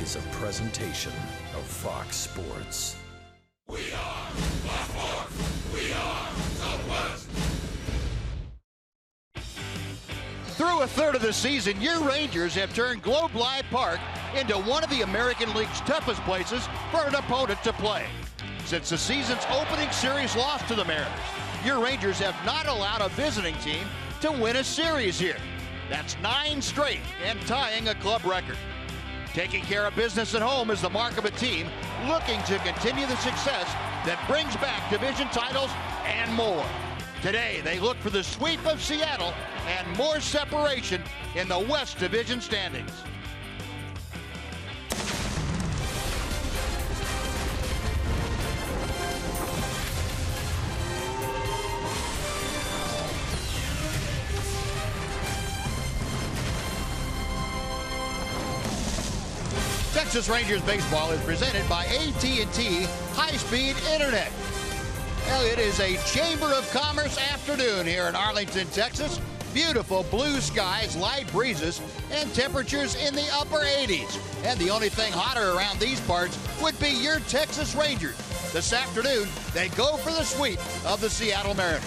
is a presentation of Fox Sports. We are Baltimore. We are Southwest. Through a third of the season, your Rangers have turned Globe Life Park into one of the American League's toughest places for an opponent to play. Since the season's opening series loss to the Mariners, your Rangers have not allowed a visiting team to win a series here. That's 9 straight and tying a club record. Taking care of business at home is the mark of a team looking to continue the success that brings back division titles and more. Today, they look for the sweep of Seattle and more separation in the West Division standings. Texas Rangers baseball is presented by AT high-speed internet. Well, it is a Chamber of Commerce afternoon here in Arlington, Texas. Beautiful blue skies, light breezes, and temperatures in the upper 80s. And the only thing hotter around these parts would be your Texas Rangers. This afternoon, they go for the sweep of the Seattle Mariners.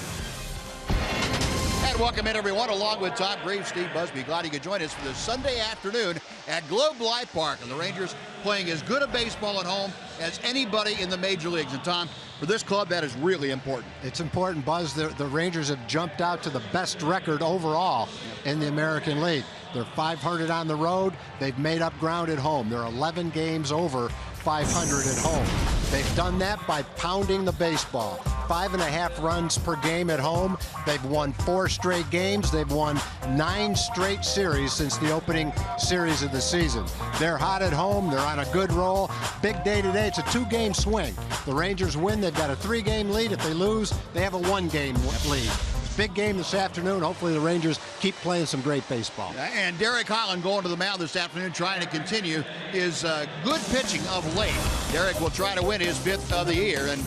And welcome in, everyone, along with Tom Graves, Steve Busby. Glad you could join us for this Sunday afternoon at Globe Life Park. And the Rangers playing as good a baseball at home as anybody in the major leagues. And Tom, for this club, that is really important. It's important, Buzz. The Rangers have jumped out to the best record overall in the American League. They're 500 on the road. They've made up ground at home. They're 11 games over 500 at home. They've done that by pounding the baseball. 5.5 runs per game at home. They've won 4 straight games. They've won 9 straight series since the opening series of the season. They're hot at home. They're on a good roll. Big day today. It's a 2-game swing. The Rangers win. They've got a 3-game lead. If they lose, they have a 1-game lead. Big game this afternoon. Hopefully the Rangers keep playing some great baseball. And Derek Holland going to the mound this afternoon trying to continue his good pitching of late. Derek will try to win his 5th of the year. And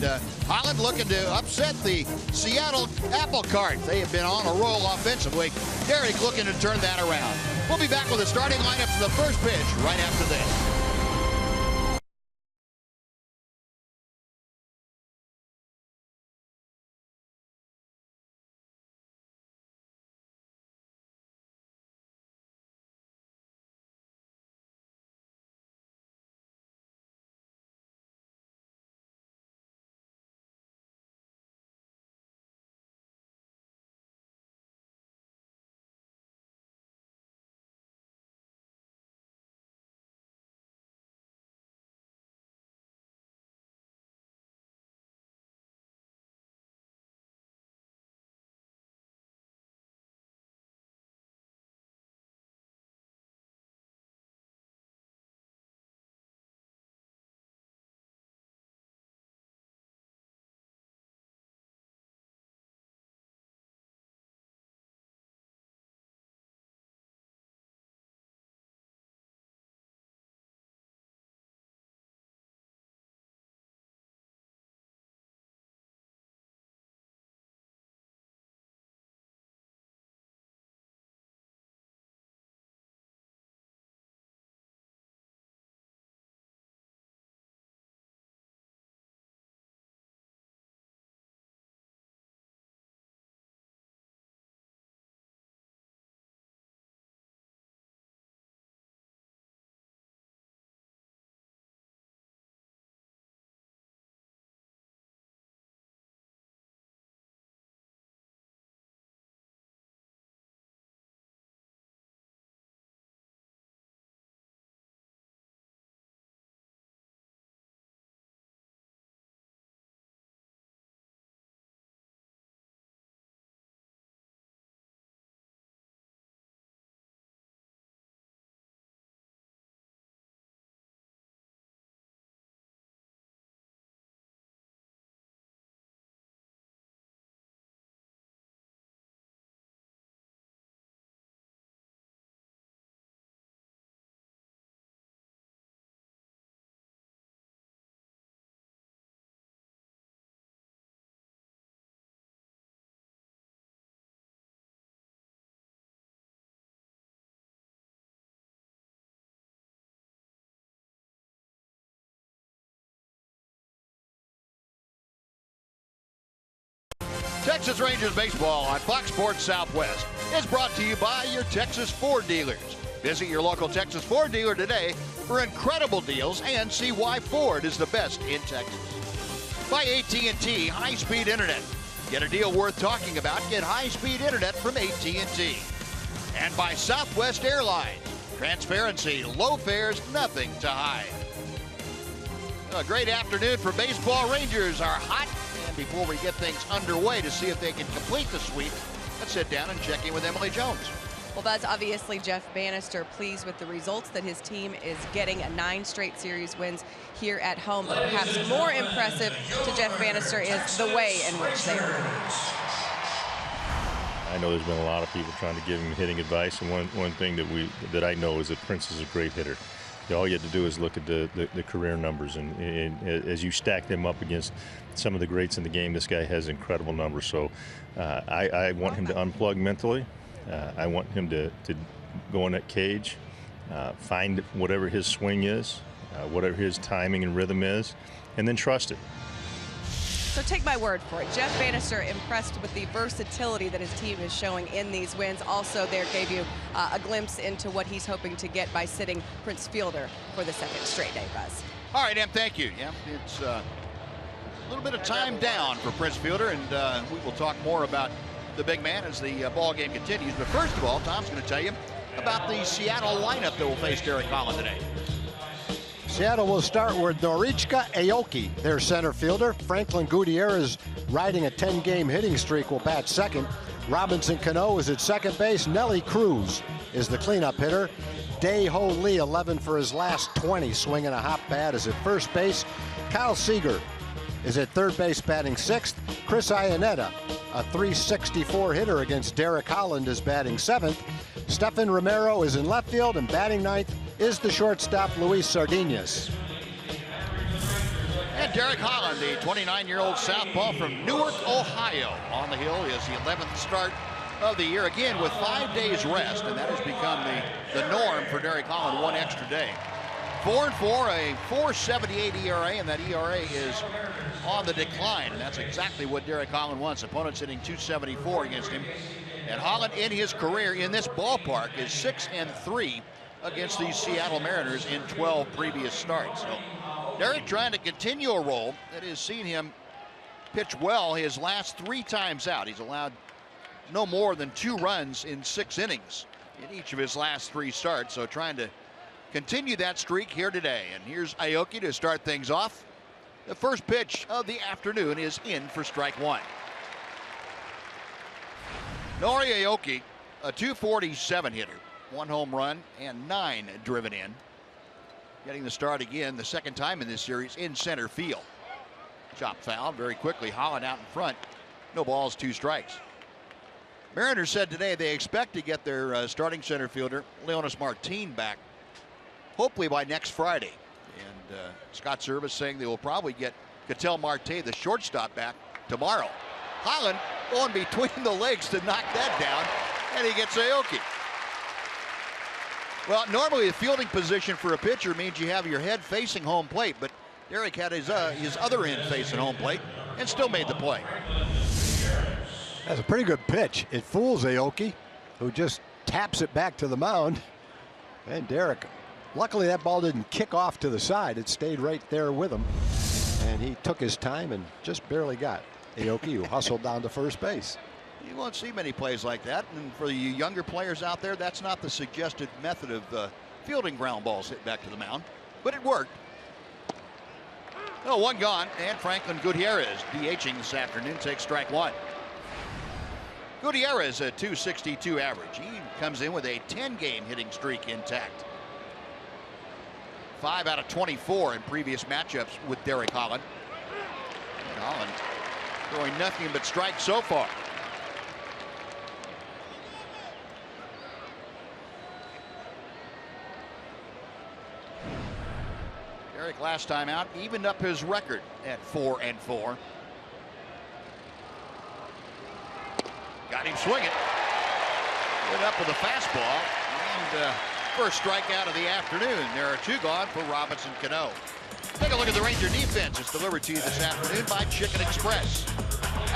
Holland looking to upset the Seattle Apple Cart. They have been on a roll offensively. Derek looking to turn that around. We'll be back with the starting lineup for the first pitch right after this. Texas Rangers baseball on Fox Sports Southwest is brought to you by your Texas Ford dealers. Visit your local Texas Ford dealer today for incredible deals and see why Ford is the best in Texas. By AT high-speed internet. Get a deal worth talking about. Get high-speed internet from AT. And by Southwest Airlines. Transparency, low fares, nothing to hide. A great afternoon for baseball. Rangers are hot. And before we get things underway to see if they can complete the sweep, let's sit down and check in with Emily Jones. Well, Buzz, obviously Jeff Bannister pleased with the results that his team is getting. 9 straight series wins here at home. But perhaps more impressive to Jeff Bannister is the way in which they are winning. I know there's been a lot of people trying to give him hitting advice, and one thing that I know is that Prince is a great hitter. All you have to do is look at the career numbers, and as you stack them up against some of the greats in the game, this guy has incredible numbers. So I want him to unplug mentally. I want him to go in that cage, find whatever his swing is, whatever his timing and rhythm is, and then trust it. So take my word for it. Jeff Bannister impressed with the versatility that his team is showing in these wins. Also there gave you a glimpse into what he's hoping to get by sitting Prince Fielder for the 2nd straight day, Buzz. All right, Em, thank you. Yeah, it's a little bit of time down for Prince Fielder, and we will talk more about the big man as the ball game continues. But first of all, Tom's going to tell you about the Seattle lineup that will face Derek Holland today. Seattle will start with Norichika Aoki, their center fielder. Franklin Gutierrez, riding a 10-game hitting streak, will bat second. Robinson Cano is at second base. Nelly Cruz is the cleanup hitter. Dae-Ho Lee, 11 for his last 20, swinging a hot bat, is at first base. Kyle Seager is at third base, batting sixth. Chris Iannetta, a .364 hitter against Derek Holland, is batting seventh. Stephan Romero is in left field, and batting ninth is the shortstop Luis Sardinas. And Derek Holland, the 29-year-old southpaw from Newark, Ohio, on the hill, is the 11th start of the year, again with 5 days rest, and that has become the norm for Derek Holland, one extra day. 4-4, a .478 ERA, and that ERA is on the decline, and that's exactly what Derek Holland wants. Opponents hitting .274 against him, and Holland in his career in this ballpark is 6-3 against these Seattle Mariners in 12 previous starts. So Derek trying to continue a role that has seen him pitch well his last 3 times out. He's allowed no more than 2 runs in 6 innings in each of his last 3 starts. So trying to continue that streak here today. And here's Aoki to start things off. The first pitch of the afternoon is in for strike 1. Nori Aoki, a .247 hitter. 1 home run and 9 driven in. Getting the start again the second time in this series in center field. Chop foul very quickly. Holland out in front. No balls, 2 strikes. Mariners said today they expect to get their starting center fielder Leonis Martin back hopefully by next Friday. And Scott Service saying they will probably get Ketel Marte, the shortstop, back tomorrow. Holland going between the legs to knock that down, and he gets Aoki. Well, normally the fielding position for a pitcher means you have your head facing home plate, but Derek had his other end facing home plate and still made the play. That's a pretty good pitch. It fools Aoki, who just taps it back to the mound. And Derek, luckily that ball didn't kick off to the side. It stayed right there with him. And he took his time and just barely got Aoki, who hustled down to first base. You won't see many plays like that, and for you younger players out there, that's not the suggested method of fielding ground balls hit back to the mound, but it worked. Oh, 1 gone, and Franklin Gutierrez DHing this afternoon takes strike 1. Gutierrez a .262 average. He comes in with a 10-game hitting streak intact. 5 out of 24 in previous matchups with Derek Holland. And Holland throwing nothing but strikes so far. Derek last time out evened up his record at 4-4. Got him swinging. Went up with a fastball. And first strikeout of the afternoon. There are 2 gone for Robinson Cano. Take a look at the Ranger defense. It's delivered to you this afternoon by Chicken Express.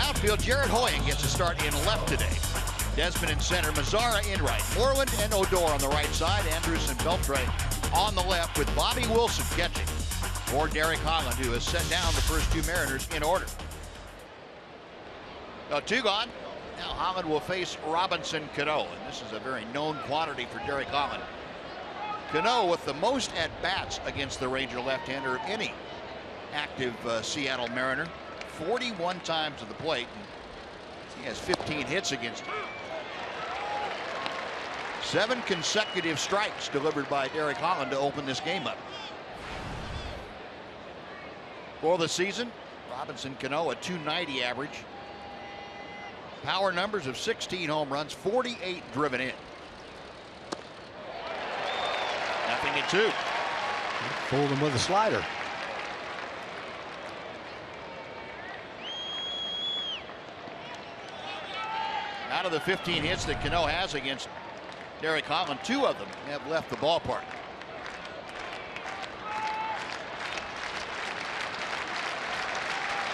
Outfield, Jared Hoying gets a start in left today. Desmond in center, Mazzara in right. Moreland and Odor on the right side. Andrus and Beltre on the left with Bobby Wilson catching for Derek Holland, who has set down the first two Mariners in order. Two gone. Now Holland will face Robinson Cano, and this is a very known quantity for Derek Holland. Cano with the most at-bats against the Ranger left-hander of any active Seattle Mariner. 41 times to the plate. He has 15 hits against him. 7 consecutive strikes delivered by Derek Holland to open this game up. For the season, Robinson Cano a .290 average. Power numbers of 16 home runs, 48 driven in. 0-2. Fooled him with a slider. Out of the 15 hits that Cano has against Derek Holland, 2 of them have left the ballpark.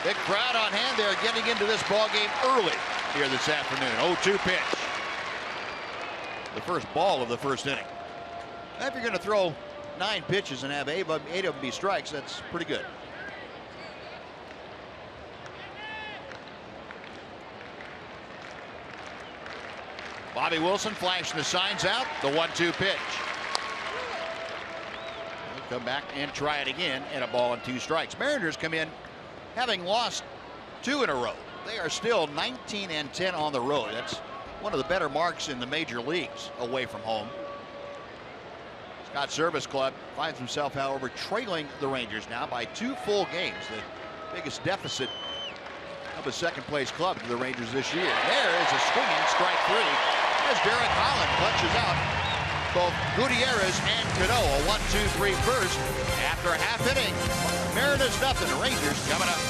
Big crowd on hand there getting into this ball game early here this afternoon. 0-2 pitch. The first ball of the first inning. Now, if you're going to throw 9 pitches and have 8 of them be strikes, that's pretty good. Bobby Wilson flashing the signs out. The 1-2 pitch. He'll come back and try it again, and a ball and 2 strikes. Mariners come in having lost 2 in a row. They are still 19-10 on the road. That's one of the better marks in the major leagues away from home. Scott Service Club finds himself, however, trailing the Rangers now by 2 full games. The biggest deficit of a second-place club to the Rangers this year. There is a swinging strike 3 as Derek Holland punches out both Gutierrez and Cano. A 1-2-3 first after a half inning. Mariners nothing. Rangers coming up.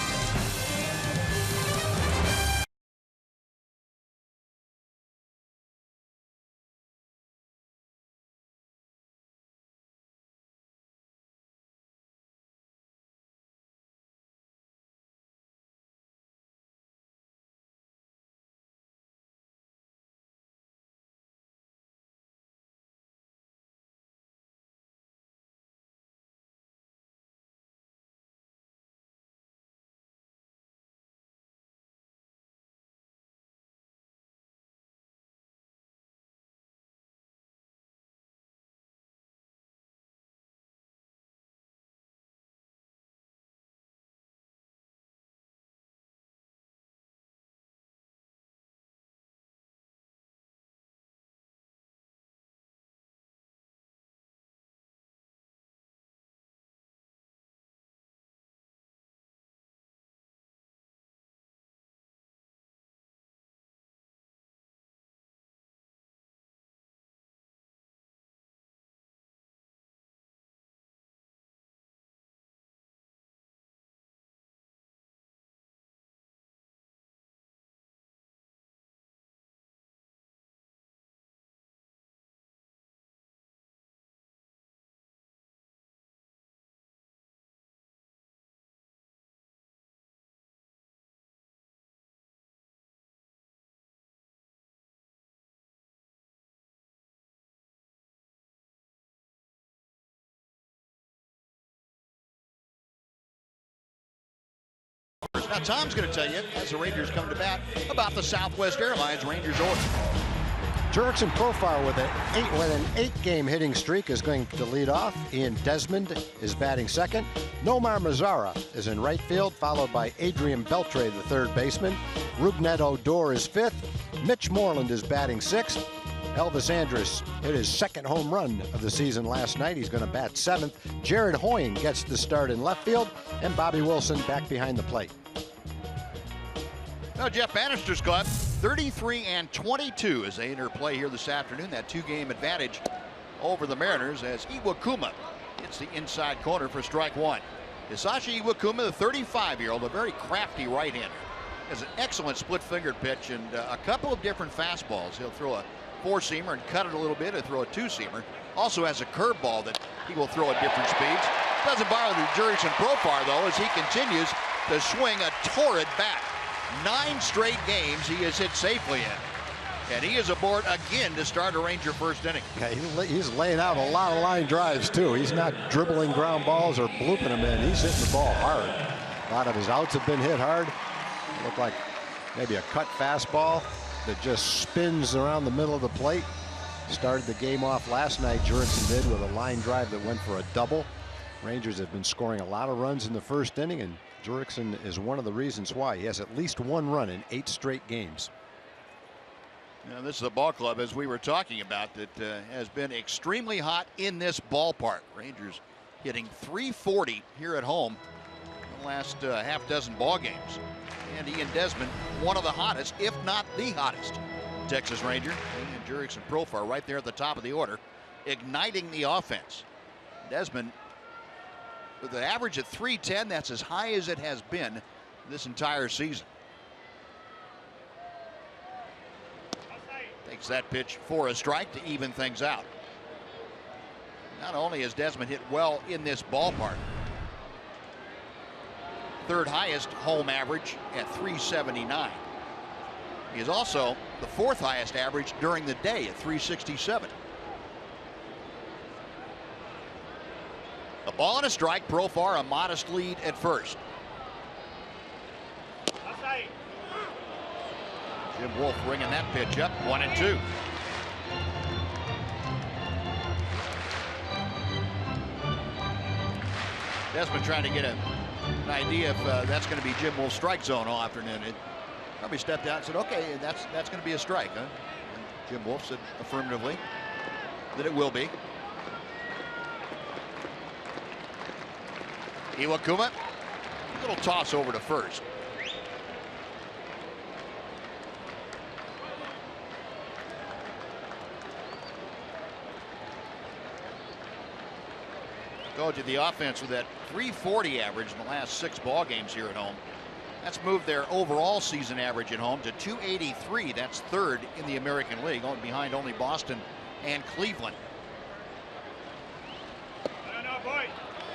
Now Tom's going to tell you, as the Rangers come to bat, about the Southwest Airlines Rangers order. Jurickson profile with an 8-game hitting streak is going to lead off. Ian Desmond is batting second. Nomar Mazzara is in right field, followed by Adrian Beltre, the third baseman. Rougned Odor is fifth. Mitch Moreland is batting sixth. Elvis Andrus hit his second home run of the season last night. He's going to bat seventh. Jared Hoying gets the start in left field, and Bobby Wilson back behind the plate. Now Jeff Bannister's club, 33-22 as they enter play here this afternoon. That 2-game advantage over the Mariners as Iwakuma hits the inside corner for strike 1. Hisashi Iwakuma, the 35-year-old, a very crafty right-hander, has an excellent split-fingered pitch and a couple of different fastballs. He'll throw a 4-seamer and cut it a little bit and throw a 2-seamer. Also has a curveball that he will throw at different speeds. Doesn't bother the Jurickson profile though, as he continues to swing a torrid bat. 9 straight games he has hit safely in. And he is aboard again to start a Ranger first inning. Yeah, he's laying out a lot of line drives, too. He's not dribbling ground balls or blooping them in. He's hitting the ball hard. A lot of his outs have been hit hard. Looked like maybe a cut fastball that just spins around the middle of the plate. Started the game off last night, Jurickson did, with a line drive that went for a double. Rangers have been scoring a lot of runs in the first inning, and Jurickson is one of the reasons why. He has at least 1 run in 8 straight games. Now, this is a ball club, as we were talking about, that has been extremely hot in this ballpark. Rangers hitting .340 here at home in the last half dozen ball games. And Ian Desmond, one of the hottest, if not the hottest, Texas Ranger. And Jurickson Profar right there at the top of the order, igniting the offense. Desmond, with an average of .310, that's as high as it has been this entire season. Takes that pitch for a strike to even things out. Not only has Desmond hit well in this ballpark, 3rd highest home average at .379. He is also the 4th highest average during the day at .367. A ball and a strike. Profar a modest lead at first. Jim Wolf ringing that pitch up, 1-2. Desmond trying to get an idea if that's going to be Jim Wolf's strike zone all afternoon. It probably stepped out and said, okay, that's going to be a strike, huh? And Jim Wolf said affirmatively that it will be. Iwakuma, a little toss over to first. Told you the offense with that .340 average in the last 6 ball games here at home. That's moved their overall season average at home to .283. That's 3rd in the American League, only behind only Boston and Cleveland.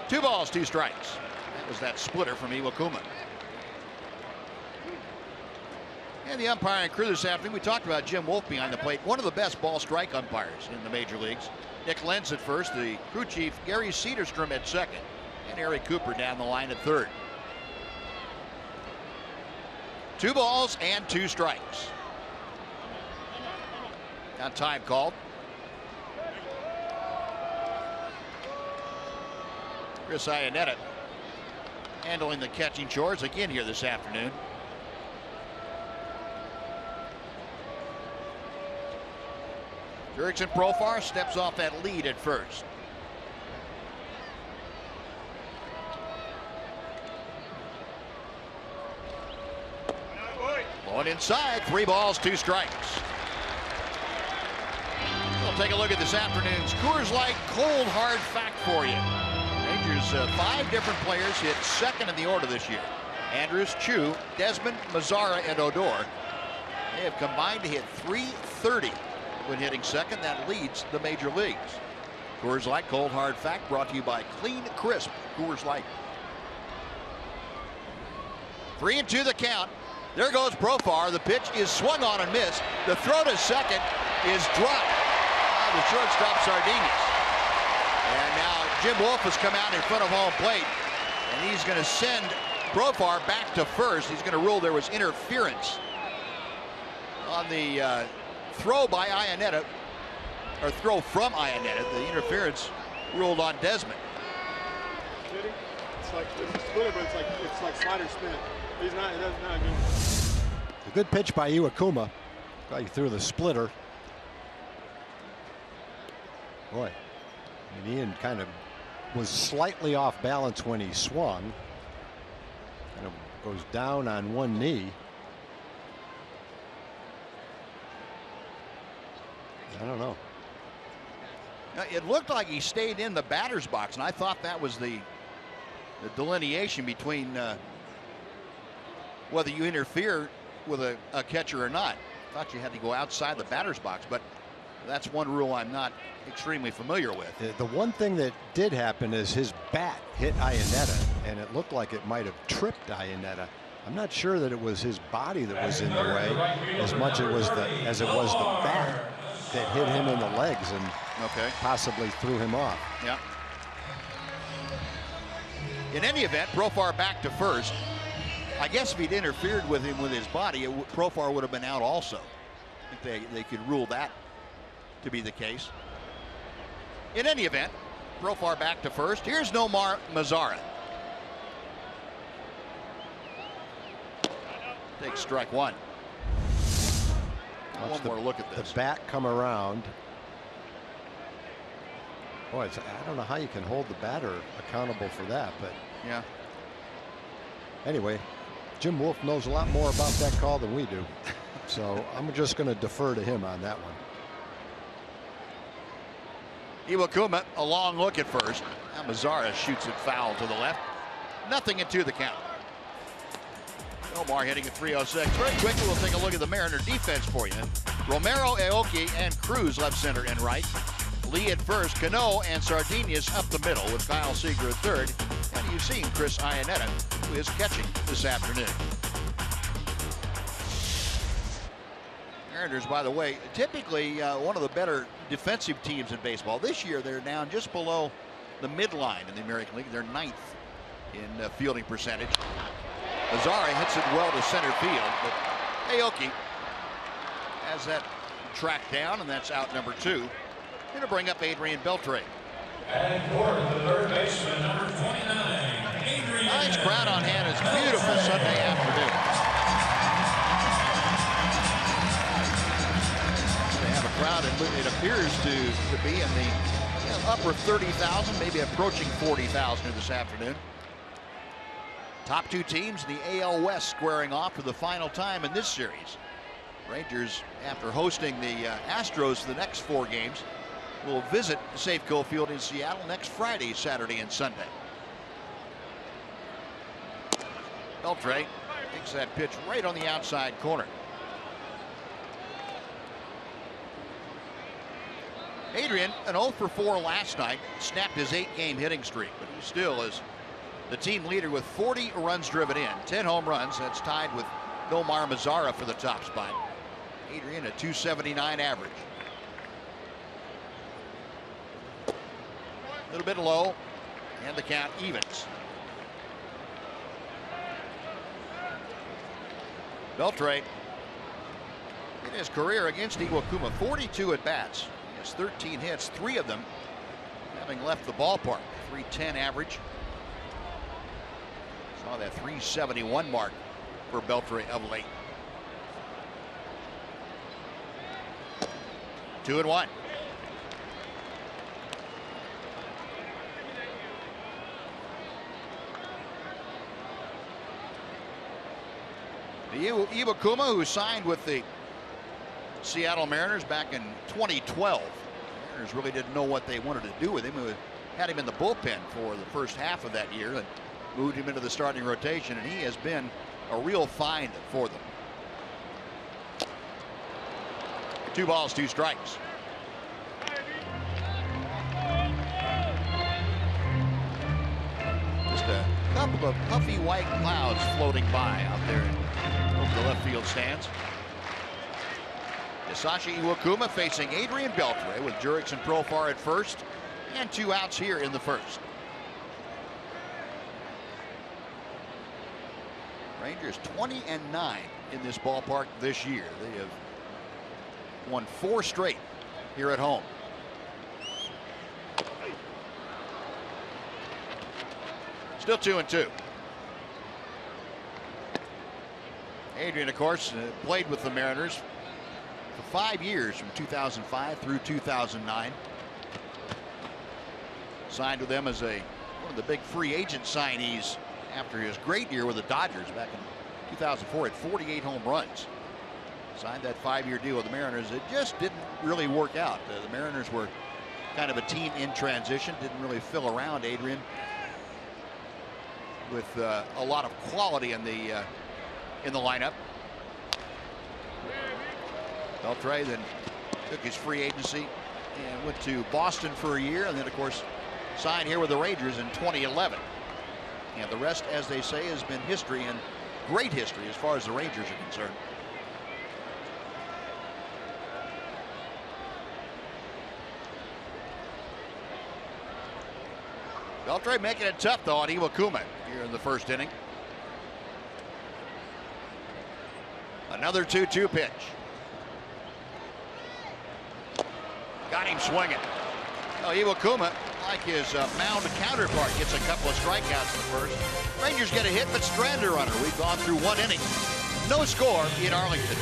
2 balls, 2 strikes. That was that splitter from Iwakuma. And the umpiring crew this afternoon, we talked about Jim Wolf behind the plate, one of the best ball strike umpires in the major leagues. Nick Lenz at first, the crew chief Gary Cedarstrom at second, and Eric Cooper down the line at 3rd. 2 balls and 2 strikes. Now time called. Chris Iannetta handling the catching chores again here this afternoon. Jurickson Profar steps off that lead at first. Going inside, 3 balls, 2 strikes. We'll take a look at this afternoon's Coors Light cold hard fact for you. Rangers 5 different players hit 2nd in the order this year. Andrus, Chu, Desmond, Mazzara, and Odor. They have combined to hit .330 when hitting 2nd. That leads the major leagues. Coors Light cold hard fact brought to you by Clean Crisp Coors Light. 3-2 the count. There goes Profar. The pitch is swung on and missed. The throw to second is dropped by the shortstop Sardinez. And now Jim Wolf has come out in front of home plate, and he's going to send Profar back to first. He's going to rule there was interference on the throw by Iannetta, or throw from Iannetta. The interference ruled on Desmond. It's like it's a splitter, but it's like slider spin. He's not. That's not good. A good pitch by Iwakuma. He threw the splitter. Boy, and Ian kind of was slightly off balance when he swung. Kind of goes down on one knee. I don't know. Now, it looked like he stayed in the batter's box, and I thought that was the delineation between whether you interfere with a catcher or not. I thought you had to go outside the batter's box, but that's one rule I'm not extremely familiar with. The one thing that did happen is his bat hit Iannetta, and it looked like it might have tripped Iannetta. I'm not sure that it was his body that was in the way as much as it was the bat that hit him in the legs and possibly threw him off. Yeah. In any event, Profar back to first. I guess if he'd interfered with him with his body, Profar would have been out also. If they could rule that to be the case. In any event, Profar back to first. Here's Nomar Mazara. Takes strike one. One more look at this. The bat come around. Boy, I don't know how you can hold the batter accountable for that, but yeah. Anyway, Jim Wolf knows a lot more about that call than we do, so I'm just going to defer to him on that one. Iwakuma, a long look at first. Now Mazara shoots it foul to the left. Nothing into the count. Omar hitting at 306. Very quickly, we'll take a look at the Mariner defense for you. Romero, Aoki, and Cruz left, center, and right. Lee at first, Cano and Sardinius up the middle with Kyle Seager at third. And you've seen Chris Iannetta, who is catching this afternoon. Mariners, by the way, typically one of the better defensive teams in baseball. This year, they're down just below the midline in the American League. They're 9th in fielding percentage. Mazara hits it well to center field, but Aoki has that tracked down, and that's out number 2. Going to bring up Adrian Beltre. And for the third baseman, number 29, Adrian. Nice crowd on hand. It's a beautiful Sunday afternoon. They have a crowd, and it appears to be in the upper 30,000, maybe approaching 40,000 this afternoon. Top 2 teams in the AL West squaring off for the final time in this series. Rangers, after hosting the Astros the next 4 games, will visit Safeco Field in Seattle next Friday, Saturday, and Sunday. Beltre takes that pitch right on the outside corner. Adrian, an 0 for 4 last night, snapped his 8-game hitting streak, but he still is the team leader with 40 runs driven in, 10 home runs. That's tied with Nomar Mazara for the top spot. Adrian, a .279 average. A little bit low, and the count evens. Beltre, in his career against Iwakuma, 42 at-bats. He has 13 hits, 3 of them having left the ballpark. .310 average. Saw that .371 mark for Beltre of late. 2-1. Iwakuma, who signed with the Seattle Mariners back in 2012. The Mariners really didn't know what they wanted to do with him. We had him in the bullpen for the first half of that year and moved him into the starting rotation, and he has been a real find for them. 2 balls, 2 strikes. Just a couple of puffy white clouds floating by out there over the left field stands. Hisashi Iwakuma facing Adrian Beltre with Jurickson Profar at first, and 2 outs here in the first. Rangers 20-9 in this ballpark this year. They have won 4 straight here at home. Still 2-2. Adrian, of course, played with the Mariners for 5 years from 2005 through 2009. Signed with them as one of the big free agent signees after his great year with the Dodgers back in 2004 at 48 home runs. Signed that 5-year deal with the Mariners. It just didn't really work out. The Mariners were kind of a team in transition, didn't really fill around Adrian with a lot of quality in the lineup. Beltre then took his free agency and went to Boston for a year, and then of course signed here with the Rangers in 2011. And the rest, as they say, has been history in great history as far as the Rangers are concerned. Beltre making it tough, though, on Iwakuma here in the first inning. Another 2-2 pitch. Got him swinging. Well, Iwakuma, like his mound counterpart, gets a couple of strikeouts in the first. Rangers get a hit, but strand a runner. We've gone through 1 inning. No score in Arlington.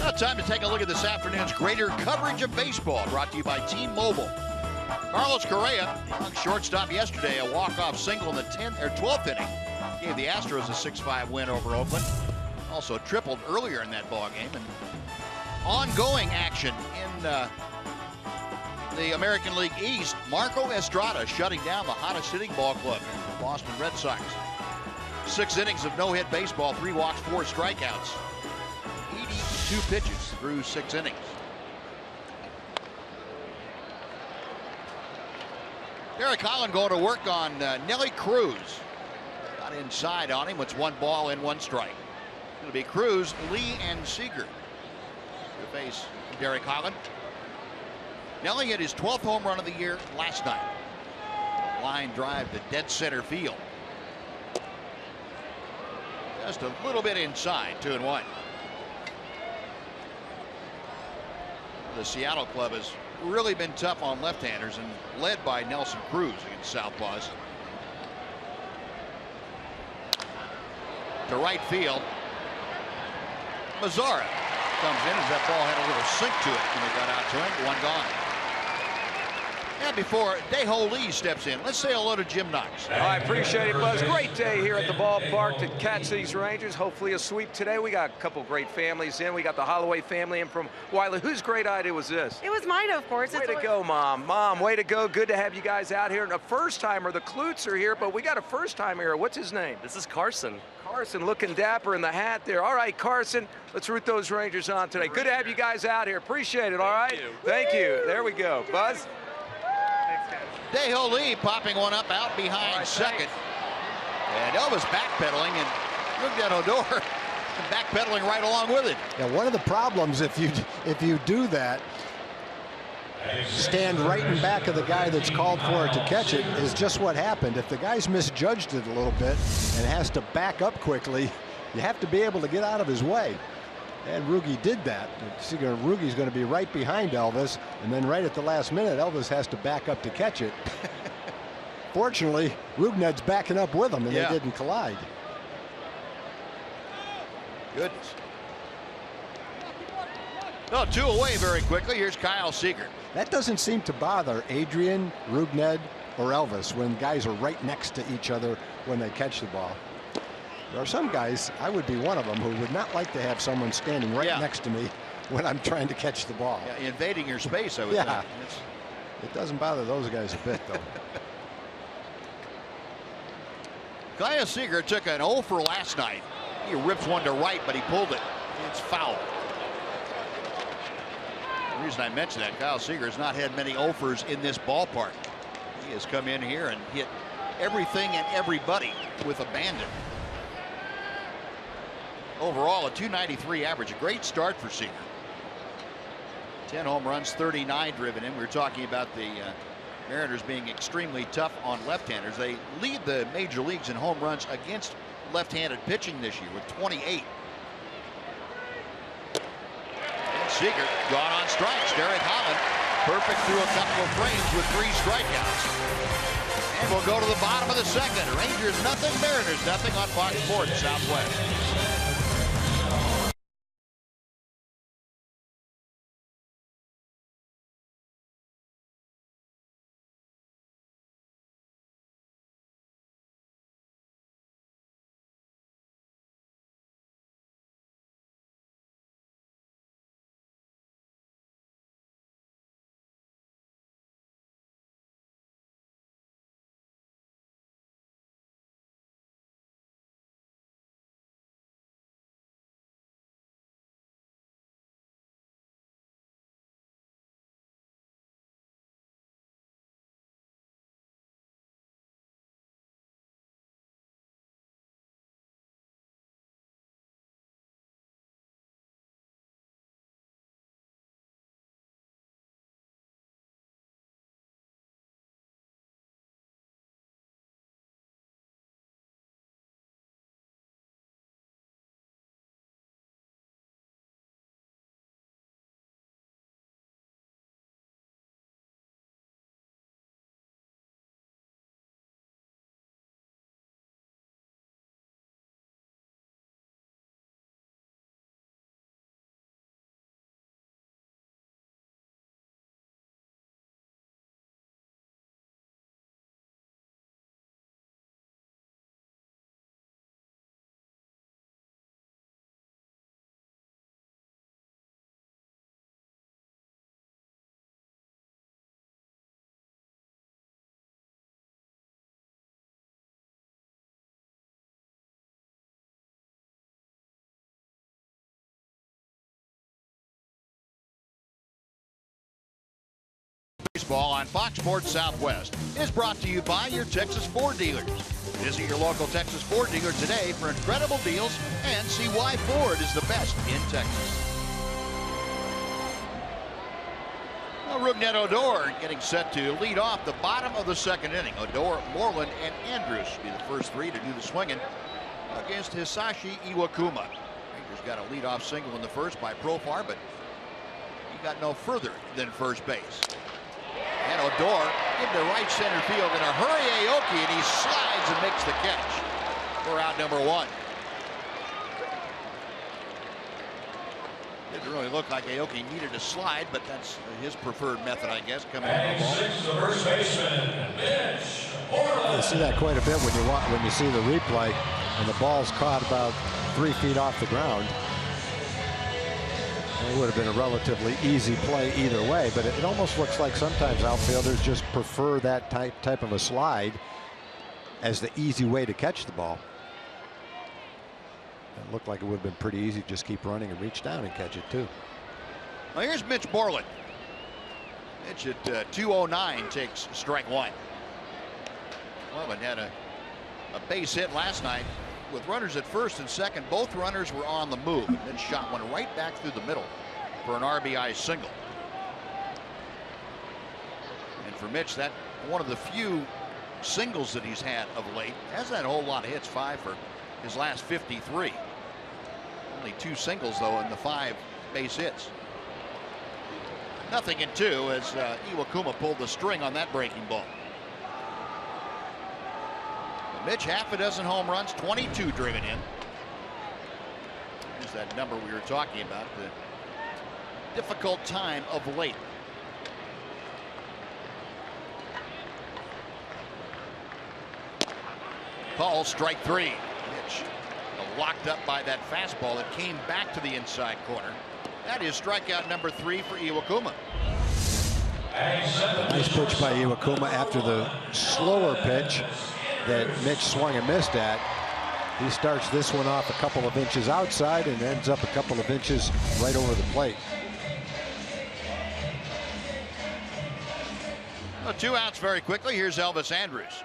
Now time to take a look at this afternoon's greater coverage of baseball, brought to you by T-Mobile. Carlos Correa, young shortstop yesterday, a walk-off single in the 12th inning. Gave the Astros a 6-5 win over Oakland. Also tripled earlier in that ball game. And ongoing action in the American League East. Marco Estrada shutting down the hottest hitting ball club in the Boston Red Sox. 6 innings of no-hit baseball, 3 walks, 4 strikeouts. 82 pitches through 6 innings. Derek Holland going to work on Nelly Cruz. Got inside on him. It's 1 ball and 1 strike. It'll be Cruz, Lee, and Seager to face Derek Holland. Nelly hit his 12th home run of the year last night. Line drive to dead center field. Just a little bit inside, 2-1. The Seattle club has really been tough on left-handers and led by Nelson Cruz against southpaws. To right field. Mazzara comes in as that ball had a little sink to it when it got out to him. 1 gone. And before Daeho Lee steps in, let's say hello to Jim Knox. I appreciate it, Buzz. Great day here at the ballpark to catch these Rangers. Hopefully a sweep today. We got a couple great families in. We got the Holloway family in from Wiley. Whose great idea was this? It was mine, of course. Way to go, Mom. Mom, way to go. Good to have you guys out here. And a first-timer, the Klutz are here, but we got a first-timer here. What's his name? This is Carson. Carson looking dapper in the hat there. All right, Carson, let's root those Rangers on today. Good to have you guys out here. Appreciate it, all right? Thank you. There we go. Buzz? Daeho Lee popping one up out behind second. And Elvis backpedaling, and Rougned Odor backpedaling right along with it. Yeah, one of the problems if you do that, stand right in back of the guy that's called for it to catch it, is just what happened. If the guy's misjudged it a little bit and has to back up quickly, you have to be able to get out of his way. And Rugi did that. Rugi's going to be right behind Elvis, and then right at the last minute, Elvis has to back up to catch it. Fortunately, Rugned's backing up with him, and they didn't collide. Goodness. No, 2 away very quickly. Here's Kyle Seager. That doesn't seem to bother Adrian, Rugned, or Elvis, when guys are right next to each other when they catch the ball. There are some guys, I would be one of them, who would not like to have someone standing right next to me when I'm trying to catch the ball. Yeah, invading your space, I would think. It doesn't bother those guys a bit, though. Kyle Seager took an 0 for last night. He rips one to right, but he pulled it. It's foul. The reason I mention that, Kyle Seager has not had many 0-fers in this ballpark. He has come in here and hit everything and everybody with abandon. Overall, a .293 average, a great start for Seager. 10 home runs, 39 driven in. We were talking about the Mariners being extremely tough on left-handers. They lead the major leagues in home runs against left-handed pitching this year with 28. And Seager gone on strikes. Derek Holland perfect through a couple of frames with 3 strikeouts. And we'll go to the bottom of the second. Rangers nothing, Mariners nothing on Fox Sports Southwest. Baseball on Fox Sports Southwest is brought to you by your Texas Ford dealers. Visit your local Texas Ford dealer today for incredible deals and see why Ford is the best in Texas. Well, Rougned Odor getting set to lead off the bottom of the second inning. Odor, Moreland, and Andrews be the first 3 to do the swinging against Hisashi Iwakuma. Rangers got a leadoff single in the first by Profar, but he got no further than first base. And Odor into right center field in a hurry, Aoki, and he slides and makes the catch for out number 1. Didn't really look like Aoki needed a slide, but that's his preferred method, I guess, coming out of the ball. The first baseman, Mitch. You see that quite a bit when you see the replay, and the ball's caught about 3 feet off the ground. It would have been a relatively easy play either way, but it almost looks like sometimes outfielders just prefer that type of a slide as the easy way to catch the ball. It looked like it would have been pretty easy to just keep running and reach down and catch it too. Well, here's Mitch Moreland. Mitch at 209 takes strike 1. Moreland had a base hit last night with runners at first and second. Both runners were on the move, and then shot one right back through the middle for an RBI single. And for Mitch, that one of the few singles that he's had of late. Hasn't had a whole lot of hits, 5 for his last 53. Only 2 singles though in the 5 base hits. Nothing in 2 as Iwakuma pulled the string on that breaking ball. Mitch, half a dozen home runs, 22 driven in. There's that number we were talking about, the difficult time of late. Call strike 3. Mitch locked up by that fastball that came back to the inside corner. That is strikeout number 3 for Iwakuma. Nice pitch by Iwakuma after the slower pitch that Mitch swung and missed at. He starts this one off a couple of inches outside and ends up a couple of inches right over the plate. Well, 2 outs very quickly. Here's Elvis Andrus.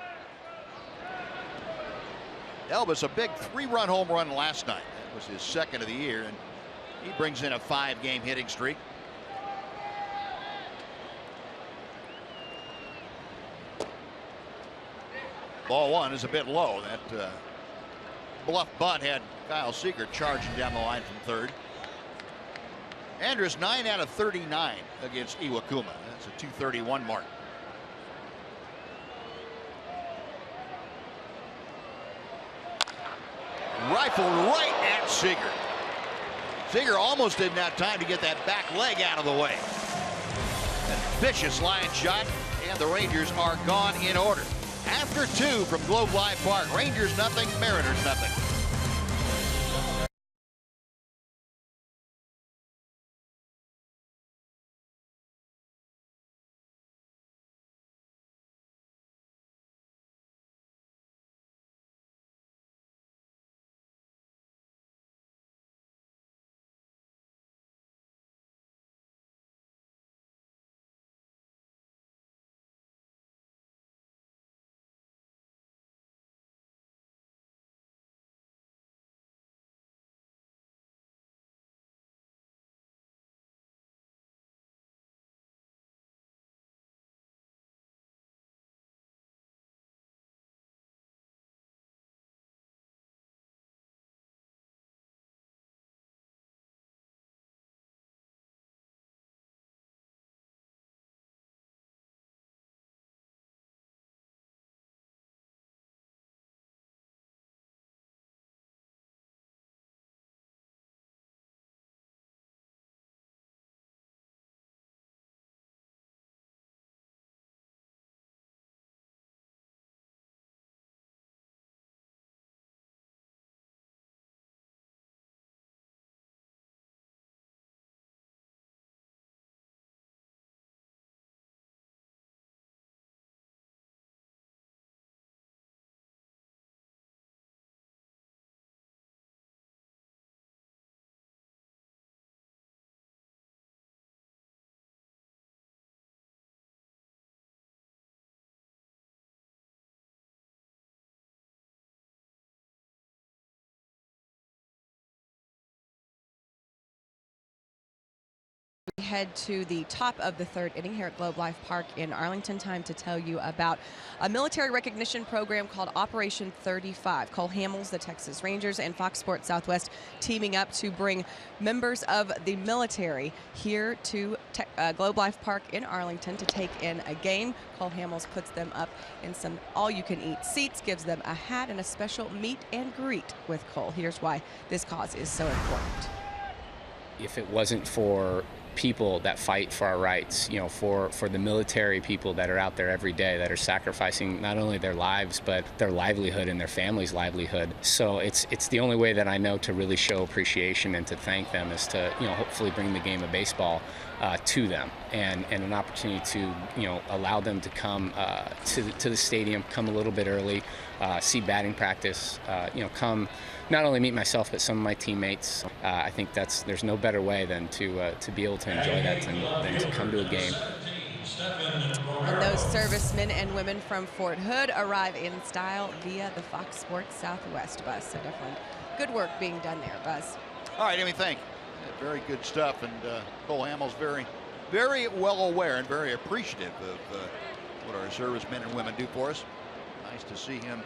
Elvis, a big 3-run home run last night. That was his 2nd of the year, and he brings in a 5-game hitting streak. Ball 1 is a bit low. That bluff bunt had Kyle Seager charging down the line from 3rd. Andrus 9 out of 39 against Iwakuma. That's a 231 mark. Rifled right at Seager. Seager almost didn't have time to get that back leg out of the way. A vicious line shot, and the Rangers are gone in order. After 2 from Globe Life Park, Rangers nothing, Mariners nothing. We head to the top of the 3rd inning here at Globe Life Park in Arlington. Time to tell you about a military recognition program called Operation 35. Cole Hamels, the Texas Rangers, and Fox Sports Southwest teaming up to bring members of the military here to Globe Life Park in Arlington to take in a game. Cole Hamels puts them up in some all-you-can-eat seats, gives them a hat and a special meet and greet with Cole. Here's why this cause is so important. If it wasn't for people that fight for our rights, you know, for the military people that are out there every day that are sacrificing not only their lives but their livelihood and their family's livelihood. So it's the only way that I know to really show appreciation and to thank them is to, you know, hopefully bring the game of baseball to them and an opportunity to, you know, allow them to come to the stadium, come a little bit early, see batting practice, you know, come not only meet myself but some of my teammates. I think there's no better way than to be able to enjoy that than to come to a game. And those servicemen and women from Fort Hood arrive in style via the Fox Sports Southwest bus. So definitely good work being done there, Buzz. All right, Amy, thank you. Very good stuff, and Cole Hamels very, very well aware and very appreciative of what our servicemen and women do for us. Nice to see him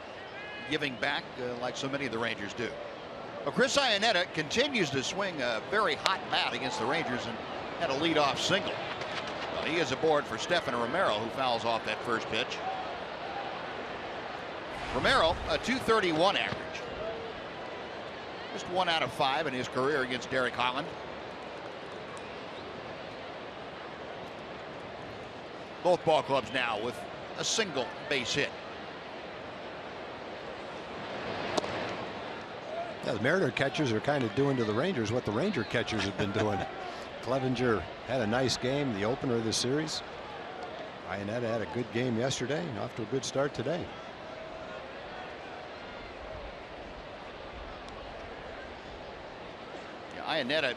giving back like so many of the Rangers do. Well, Chris Iannetta continues to swing a very hot bat against the Rangers and had a leadoff single. Well, he is aboard for Stephan Romero, who fouls off that first pitch. Romero, a .231 average. Just 1 out of 5 in his career against Derek Holland. Both ball clubs now with a single base hit. Yeah, the Mariner catchers are kind of doing to the Rangers what the Ranger catchers have been doing. Clevenger had a nice game, the opener of the series. Iannetta had a good game yesterday, and off to a good start today. Yeah, Iannetta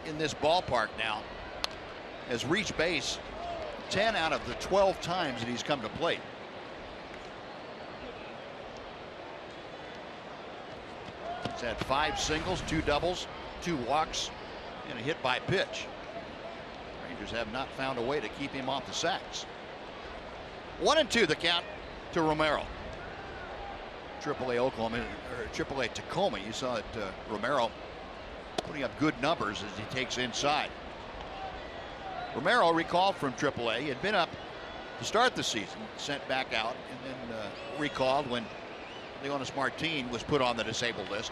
in this ballpark now has reached base 10 out of the 12 times that he's come to plate. He's had 5 singles, 2 doubles, 2 walks, and a hit by pitch. Rangers have not found a way to keep him off the sacks. 1-2 the count to Romero. AAA Oklahoma, or AAA Tacoma. You saw it, Romero putting up good numbers as he takes inside. Romero, recalled from AAA, he had been up to start the season, sent back out, and then recalled when Leonis Martin was put on the disabled list.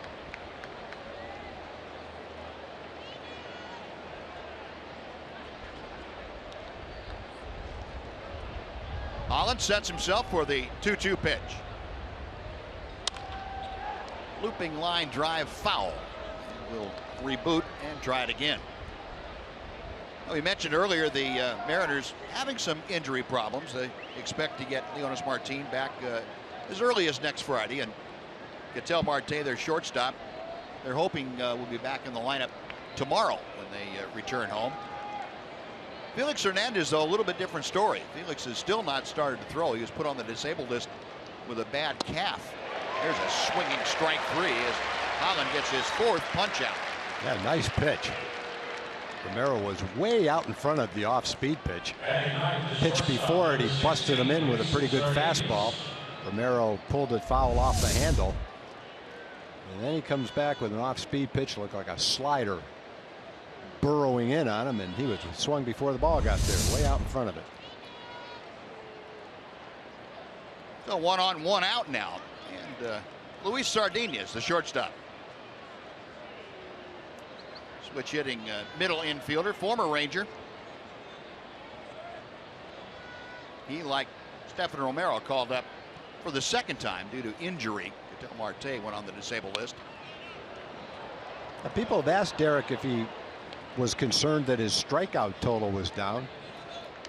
Holland sets himself for the 2-2 pitch. Looping line drive foul. We'll reboot and try it again. We mentioned earlier the Mariners having some injury problems. They expect to get Leonis Martin back as early as next Friday, and Ketel Marte, their shortstop, they're hoping will be back in the lineup tomorrow when they return home. Felix Hernandez, though, a little bit different story. Felix has still not started to throw. He was put on the disabled list with a bad calf. There's a swinging strike 3 as Holland gets his 4th punch out. Yeah, nice pitch. Romero was way out in front of the off-speed pitch. Pitch before it, he busted him in with a pretty good fastball. Romero pulled it foul off the handle. And then he comes back with an off-speed pitch, looked like a slider, burrowing in on him, and he was swung before the ball got there, way out in front of it. So 1 on 1 out now, and Luis Sardinez, the shortstop. Switch hitting middle infielder, former Ranger. He, like Stephen Romero, called up for the 2nd time due to injury. Ketel Marte went on the disabled list. People have asked Derek if he was concerned that his strikeout total was down.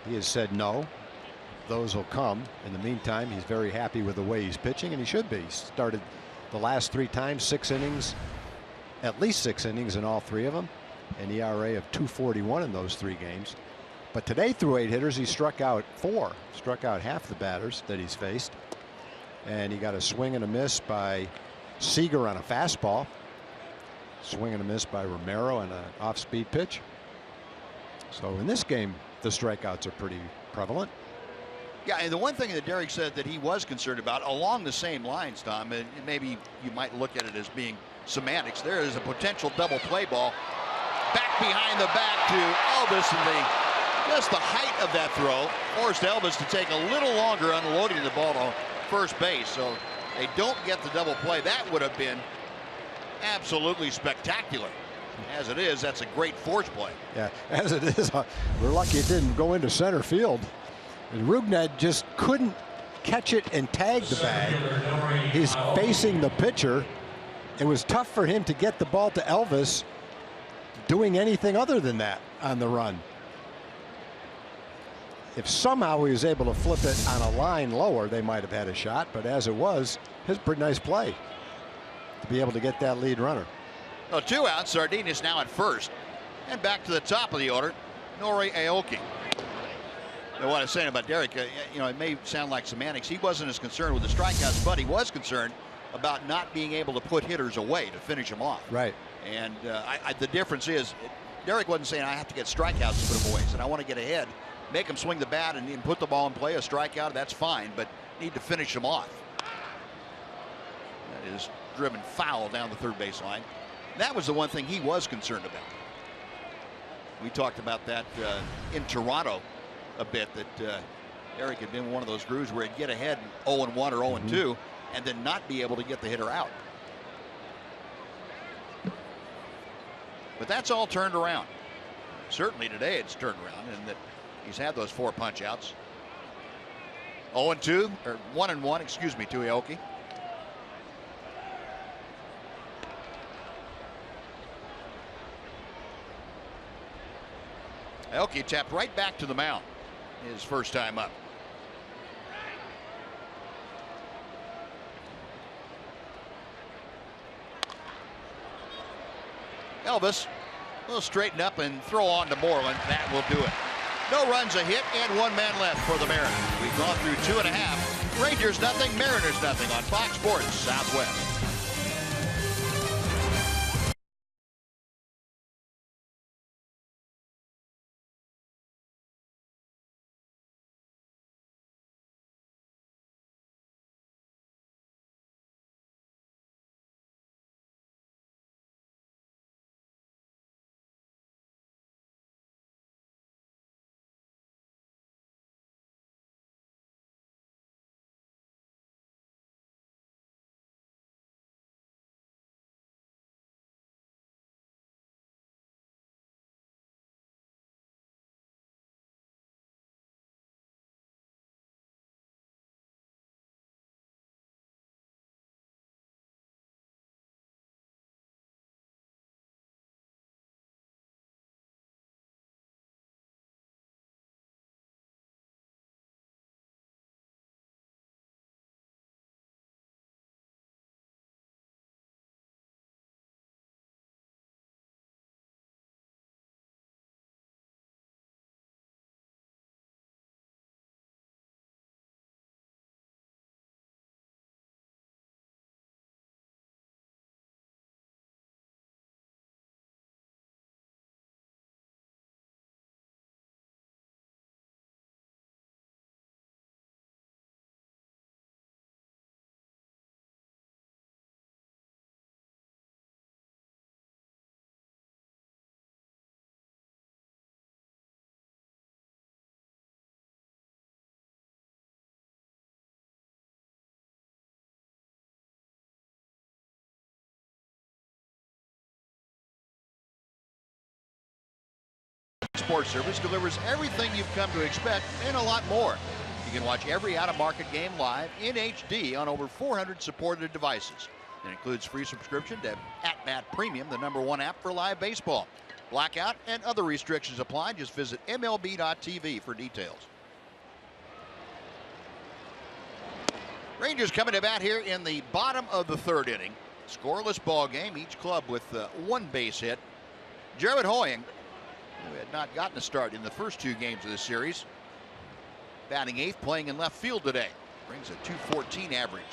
He has said no. Those will come. In the meantime, he's very happy with the way he's pitching, and he should be. He started the last 3 times, 6 innings, at least 6 innings in all 3 of them, an ERA of 2.41 in those 3 games. But today, through 8 hitters, he struck out 4, struck out half the batters that he's faced, and he got a swing and a miss by Seager on a fastball, swing and a miss by Romero on an off-speed pitch. So in this game, the strikeouts are pretty prevalent. Yeah, and the one thing that Derek said that he was concerned about, along the same lines, Tom, and maybe you might look at it as being semantics, there is a potential double play ball back behind the back to Elvis, and just the height of that throw forced Elvis to take a little longer unloading the ball to first base. So they don't get the double play. That would have been absolutely spectacular. As it is, that's a great force play. Yeah, as it is, we're lucky it didn't go into center field. And Rugned just couldn't catch it and tag the bag. He's facing the pitcher. It was tough for him to get the ball to Elvis doing anything other than that on the run. If somehow he was able to flip it on a line lower, they might have had a shot. But as it was, his pretty nice play to be able to get that lead runner. Well, 2 outs. Sardinez now at first. And back to the top of the order, Nori Aoki. And what I was saying about Derek, you know, it may sound like semantics. He wasn't as concerned with the strikeouts, but he was concerned about not being able to put hitters away to finish them off. Right. And the difference is, Derek wasn't saying I have to get strikeouts to put them away. He said I want to get ahead, make them swing the bat, and put the ball in play. A strikeout, that's fine, but need to finish them off. That is driven foul down the third baseline. That was the one thing he was concerned about. We talked about that in Toronto a bit, that Eric had been one of those grooves where he'd get ahead 0-1 or 0-2 and then not be able to get the hitter out. But that's all turned around. Certainly today it's turned around, and that he's had those 4 punch outs. 0-2 or 1-1, excuse me, to Aoki. Elke tapped right back to the mound his first time up. Elvis will straighten up and throw on to Moreland. That will do it. No runs, a hit, and 1 man left for the Mariners. We've gone through 2.5. Rangers nothing, Mariners nothing on Fox Sports Southwest. Sports Service delivers everything you've come to expect and a lot more. You can watch every out-of-market game live in HD on over 400 supported devices. It includes free subscription to AT Premium, the #1 app for live baseball. Blackout and other restrictions apply. Just visit MLB.tv for details. Rangers coming to bat here in the bottom of the 3rd inning. Scoreless ball game, each club with 1 base hit. Jared Hoying, who had not gotten a start in the first 2 games of the series, batting 8th, playing in left field today. Brings a .214 average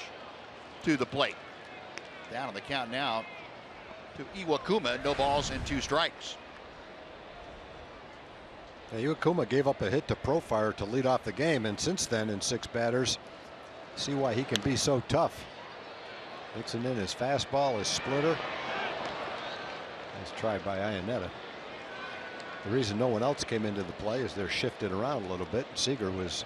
to the plate. Down on the count now to Iwakuma. No balls and 2 strikes. Iwakuma gave up a hit to Profire to lead off the game, and since then in 6 batters, see why he can be so tough. Mixing in his fastball, his splitter. Nice try by Iannetta. The reason no one else came into the play is they're shifted around a little bit. Seager was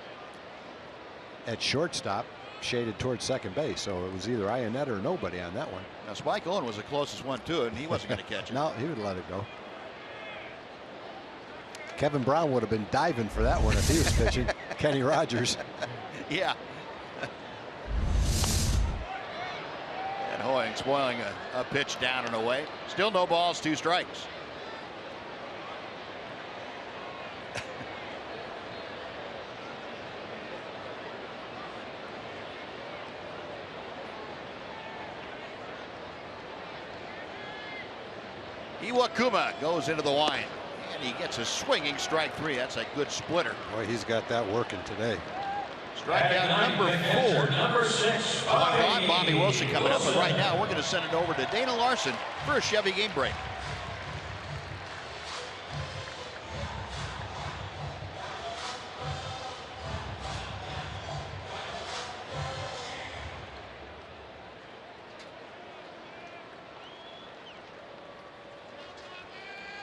at shortstop, shaded towards second base, so it was either Iannetta or nobody on that one. Now Spike Owen was the closest one to it, and he wasn't going to catch it. No, he would let it go. Kevin Brown would have been diving for that one if he was pitching. Kenny Rogers. Yeah. And Hoying spoiling a pitch down and away. Still no balls, 2 strikes. Iwakuma goes into the line, and he gets a swinging strike 3. That's a good splitter. Boy, he's got that working today. Strikeout number 4. Bobby Wilson coming up, but right now we're going to send it over to Dana Larson for a Chevy game break.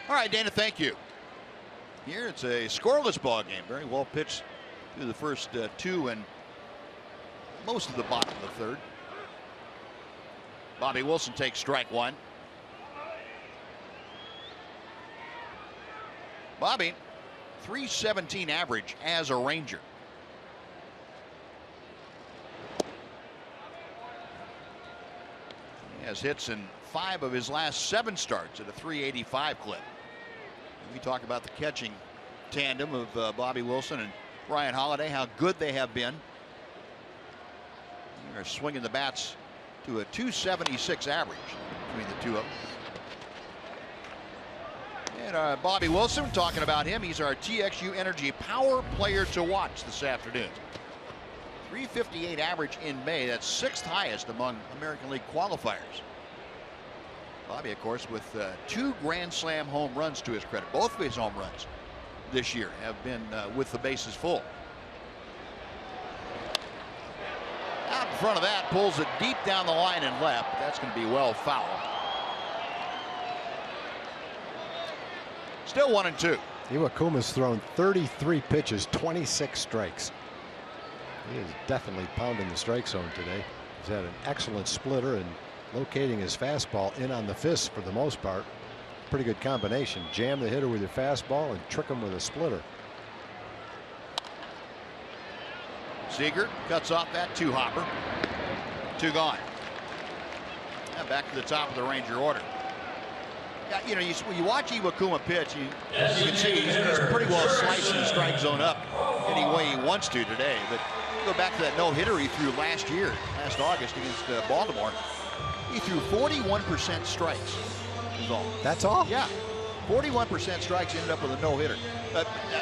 All right, Dana, thank you. Here it's a scoreless ball game. Very well pitched through the first 2 and most of the bottom of the 3rd. Bobby Wilson takes strike 1. Bobby, .317 average as a Ranger. He has hits in 5 of his last 7 starts at a .385 clip. We talk about the catching tandem of Bobby Wilson and Ryan Holiday, how good they have been. They're swinging the bats to a 276 average between the two of them. And Bobby Wilson, talking about him, he's our TXU Energy Power Player to watch this afternoon. 358 average in May. That's 6th highest among American League qualifiers. Bobby, of course, with 2 Grand Slam home runs to his credit. Both of his home runs this year have been with the bases full. Out in front of that, pulls it deep down the line and left. That's going to be well fouled. Still 1-2. Iwakuma's thrown 33 pitches, 26 strikes. He is definitely pounding the strike zone today. He's had an excellent splitter and locating his fastball in on the fist for the most part. Pretty good combination. Jam the hitter with your fastball and trick him with a splitter. Seager cuts off that 2-hopper. 2 gone. And back to the top of the Ranger order. Yeah, you know, when you watch Iwakuma pitch, you can see he's pretty well slicing the strike zone up any way he wants to today. But go back to that no-hitter he threw last August against Baltimore. He threw 41% strikes. Is all. That's all? Yeah. 41% strikes, ended up with a no-hitter.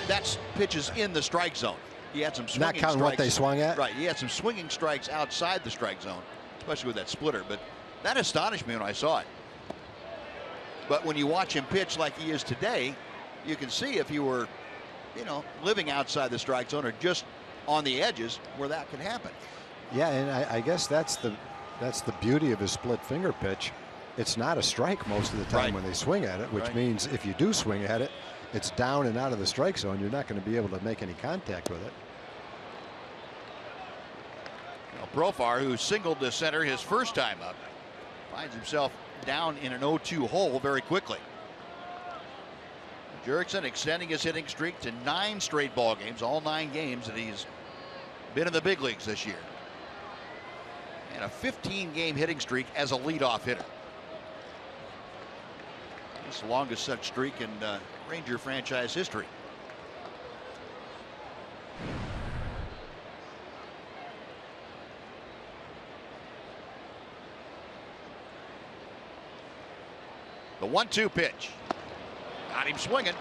That's pitches in the strike zone. He had some swinging Not counting strikes. what they swung at? Right. He had some swinging strikes outside the strike zone, especially with that splitter. But that astonished me when I saw it. But when you watch him pitch like he is today, you can see if he were, you know, living outside the strike zone or just on the edges where that could happen. Yeah, and I guess that's the beauty of his split finger pitch. It's not a strike most of the time when they swing at it, which means if you do swing at it, it's down and out of the strike zone. You're not going to be able to make any contact with it. Well, Profar, who singled to center his first time up, finds himself down in an 0-2 hole very quickly. Jurickson extending his hitting streak to 9 straight ball games, all 9 games that he's been in the big leagues this year. And a 15-game hitting streak as a leadoff hitter. It's the longest such streak in Ranger franchise history. The 1-2 pitch. Got him swinging.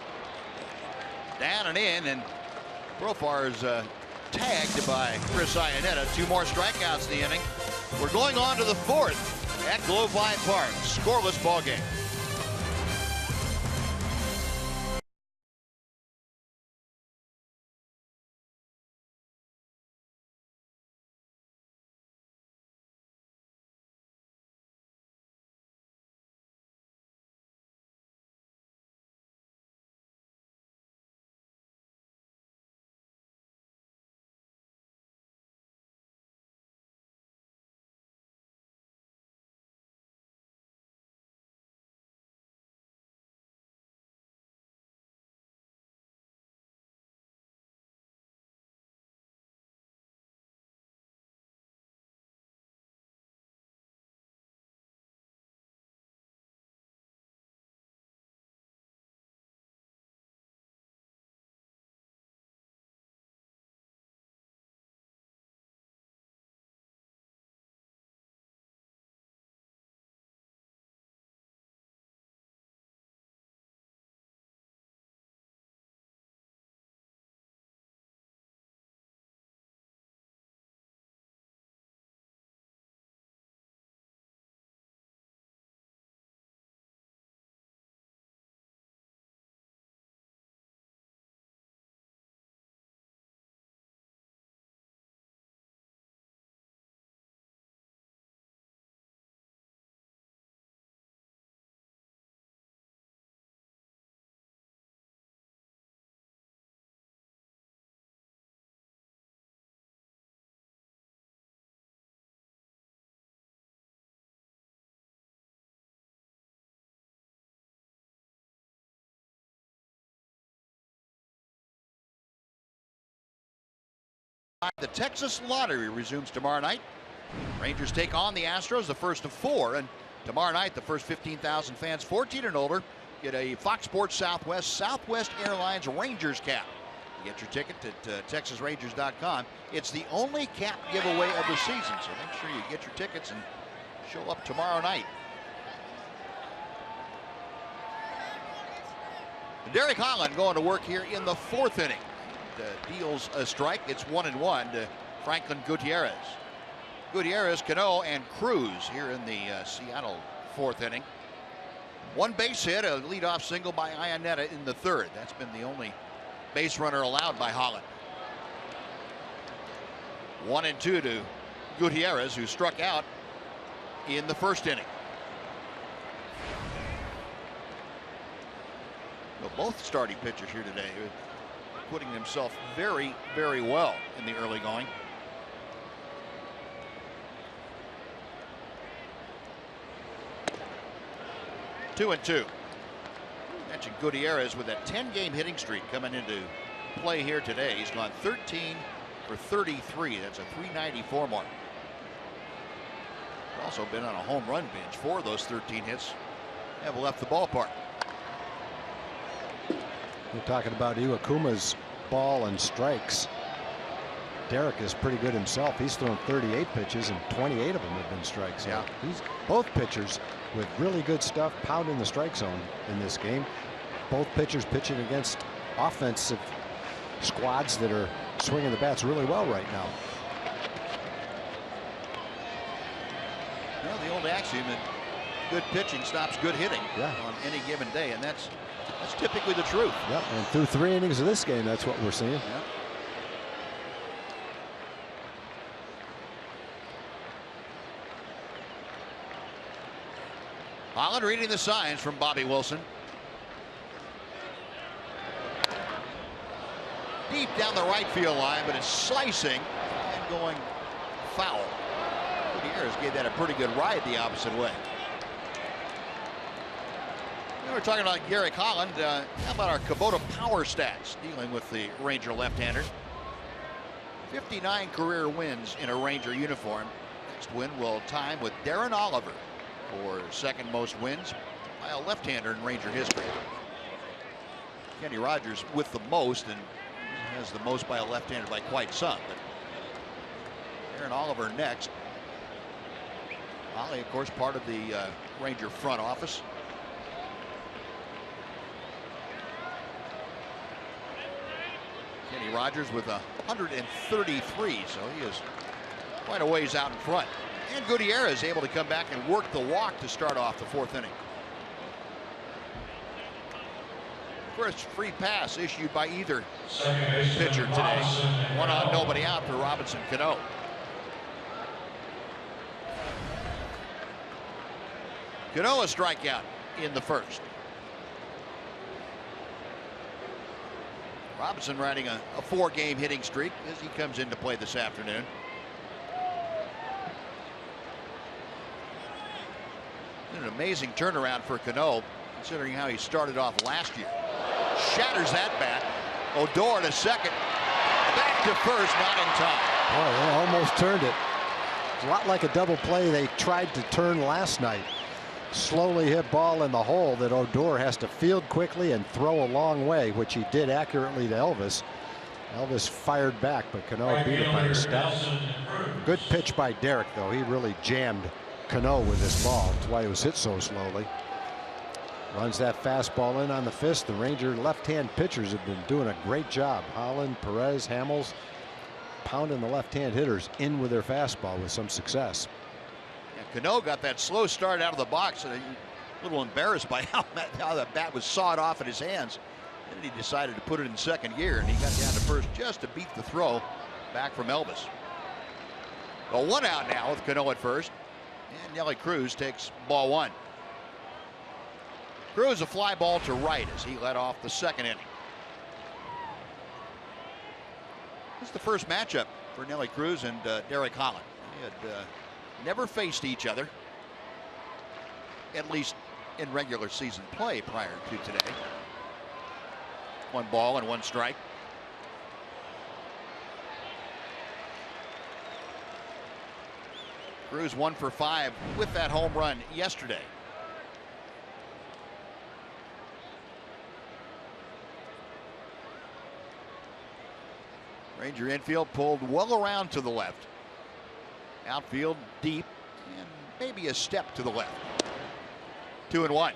Down and in, and Profar is tagged by Chris Iannetta. 2 more strikeouts in the inning. We're going on to the 4th at Globe Life Park. Scoreless ball game. The Texas Lottery resumes tomorrow night. Rangers take on the Astros, the first of 4, and tomorrow night the first 15,000 fans 14 and older get a Fox Sports Southwest Airlines Rangers cap. Get your ticket at TexasRangers.com. It's the only cap giveaway of the season, so make sure you get your tickets and show up tomorrow night. Derek Holland going to work here in the 4th inning. Deals a strike. It's 1-1 to Franklin Gutierrez. Gutierrez, Cano, and Cruz here in the Seattle 4th inning. 1 base hit, a leadoff single by Iannetta in the 3rd. That's been the only base runner allowed by Holland. 1-2 to Gutierrez, who struck out in the 1st inning. Well, both starting pitchers here today putting themselves very, very well in the early going. Two and two. Mentioned Gutierrez with a 10-game hitting streak coming into play here today. He's gone 13 for 33. That's a .394 mark. Also been on a home run binge. 4 of those 13 hits have left the ballpark. We're talking about Iwakuma's ball and strikes. Derek is pretty good himself. He's thrown 38 pitches and 28 of them have been strikes. Yeah. He's both pitchers with really good stuff, pounding the strike zone in this game. Both pitchers pitching against offensive squads that are swinging the bats really well right now. Well, the old axiom that good pitching stops good hitting on any given day, and that's typically the truth. Yeah, and through 3 innings of this game, that's what we're seeing. Yeah. Holland reading the signs from Bobby Wilson. Deep down the right field line, but it's slicing and going foul. Gutierrez gave that a pretty good ride the opposite way. We're talking about Derek Holland. How about our Kubota power stats dealing with the Ranger left-hander? 59 career wins in a Ranger uniform. Next win will time with Darren Oliver for 2nd most wins by a left-hander in Ranger history. Kenny Rogers with the most, and has the most by a left-hander by quite some. But Darren Oliver next. Ollie, of course, part of the Ranger front office. Kenny Rogers with 133, so he is quite a ways out in front. And Gutierrez able to come back and work the walk to start off the 4th inning. First free pass issued by either pitcher today. 1 on, nobody out for Robinson Cano. Cano a strikeout in the 1st. Robinson riding a 4-game hitting streak as he comes into play this afternoon. An amazing turnaround for Cano, considering how he started off last year. Shatters that bat. Odor to second. Back to first, not in time. Oh, they almost turned it. A lot like a double play they tried to turn last night. Slowly hit ball in the hole that Odor has to field quickly and throw a long way, which he did accurately to Elvis. Elvis fired back, but Cano beat it by a step. Good pitch by Derek, though. He really jammed Cano with this ball. That's why it was hit so slowly. Runs that fastball in on the fist. The Ranger left-hand pitchers have been doing a great job. Holland, Perez, Hamels pounding the left-hand hitters in with their fastball with some success. Cano got that slow start out of the box, and a little embarrassed by how the bat was sawed off in his hands. And he decided to put it in 2nd gear, and he got down to first just to beat the throw back from Elvis. Well, 1 out now with Cano at first, and Nelly Cruz takes ball 1. Cruz a fly ball to right as he led off the 2nd inning. This is the first matchup for Nelly Cruz and Derek Holland. They had never faced each other, at least in regular season play prior to today. 1 ball and 1 strike. Cruz 1 for 5 with that home run yesterday. Ranger infield pulled well around to the left. Outfield deep and maybe a step to the left. 2-1.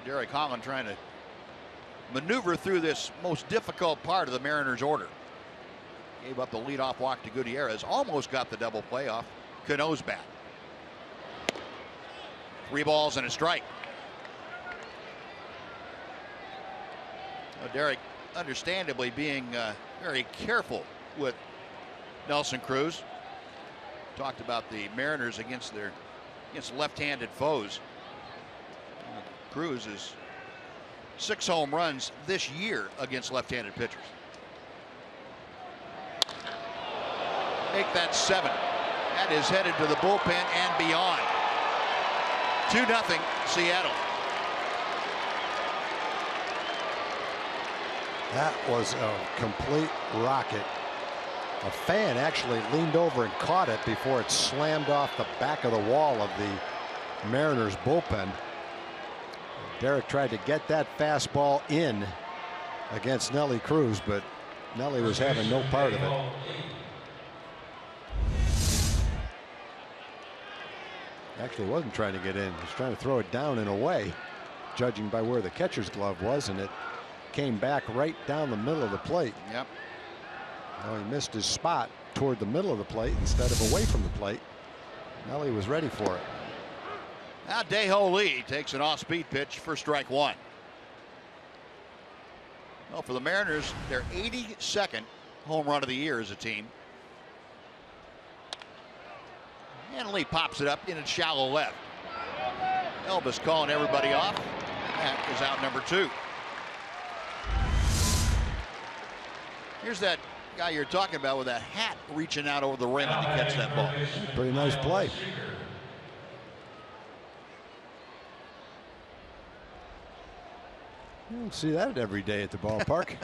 Derek Holland trying to maneuver through this most difficult part of the Mariners' order. Gave up the leadoff walk to Gutierrez. Almost got the double play off Cano's bat. 3 balls and a strike. Derek understandably being very careful with Nelson Cruz. Talked about the Mariners against left-handed foes. Cruz is 6 home runs this year against left-handed pitchers. Make that 7. That is headed to the bullpen and beyond. 2-0 Seattle. That was a complete rocket. A fan actually leaned over and caught it before it slammed off the back of the wall of the Mariners bullpen. Derek tried to get that fastball in against Nelly Cruz, but Nelly was having no part of it. Actually wasn't trying to get in. He was trying to throw it down and away, judging by where the catcher's glove was, and it came back right down the middle of the plate. Yep. Well, he missed his spot toward the middle of the plate instead of away from the plate. Nelly was ready for it. Now Dae-Ho Lee takes an off-speed pitch for strike 1. Well, for the Mariners, their 82nd home run of the year as a team. And Lee pops it up in its shallow left. Elvis calling everybody off. That is out number 2. Here's that guy you're talking about with that hat reaching out over the rim to catch that ball. Pretty nice play. You don't see that every day at the ballpark.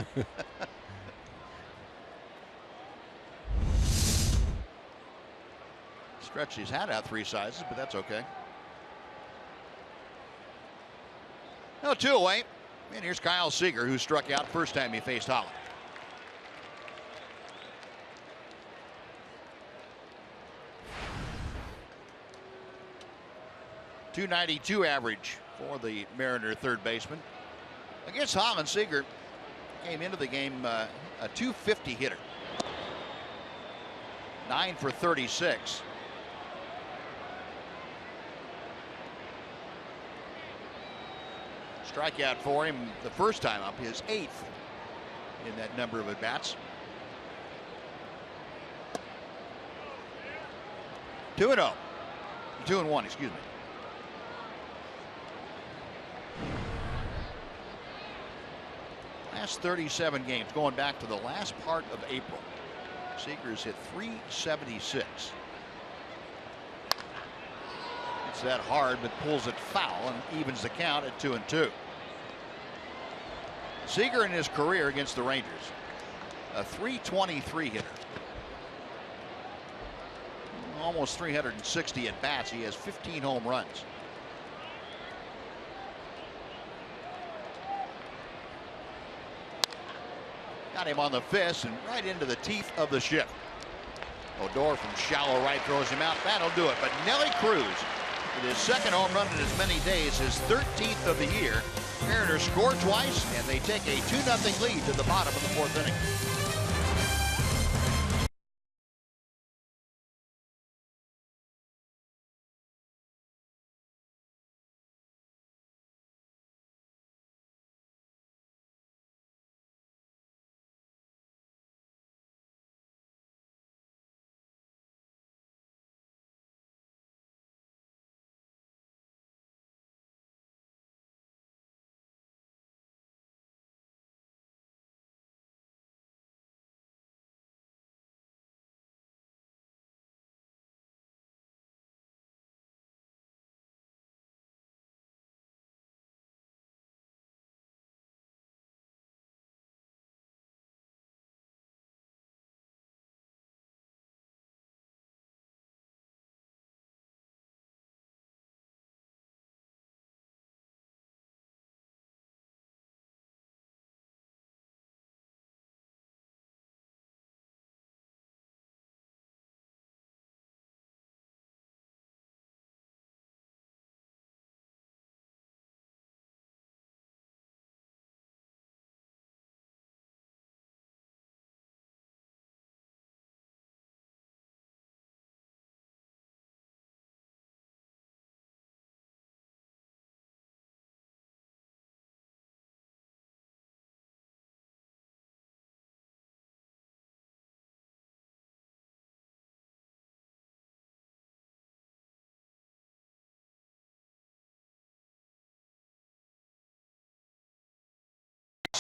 Stretched his hat out 3 sizes, but that's okay. No, 2 away. And here's Kyle Seager, who struck out first time he faced Holland. .292 average for the Mariner third baseman. Against Holland, Seager came into the game a .250 hitter. 9 for 36. Strikeout for him the first time up, his 8th in that number of at-bats. 2-0. 2-1, excuse me. Last 37 games, going back to the last part of April. Seager's hit .376. It's that hard, but pulls it foul and evens the count at 2-2. Seager in his career against the Rangers, a .323 hitter. Almost 360 at bats. He has 15 home runs. Got him on the fist and right into the teeth of the ship. Odor from shallow right throws him out. That'll do it. But Nelly Cruz, with his 2nd home run in as many days, his 13th of the year. Mariners score twice, and they take a 2-0 lead to the bottom of the 4th inning.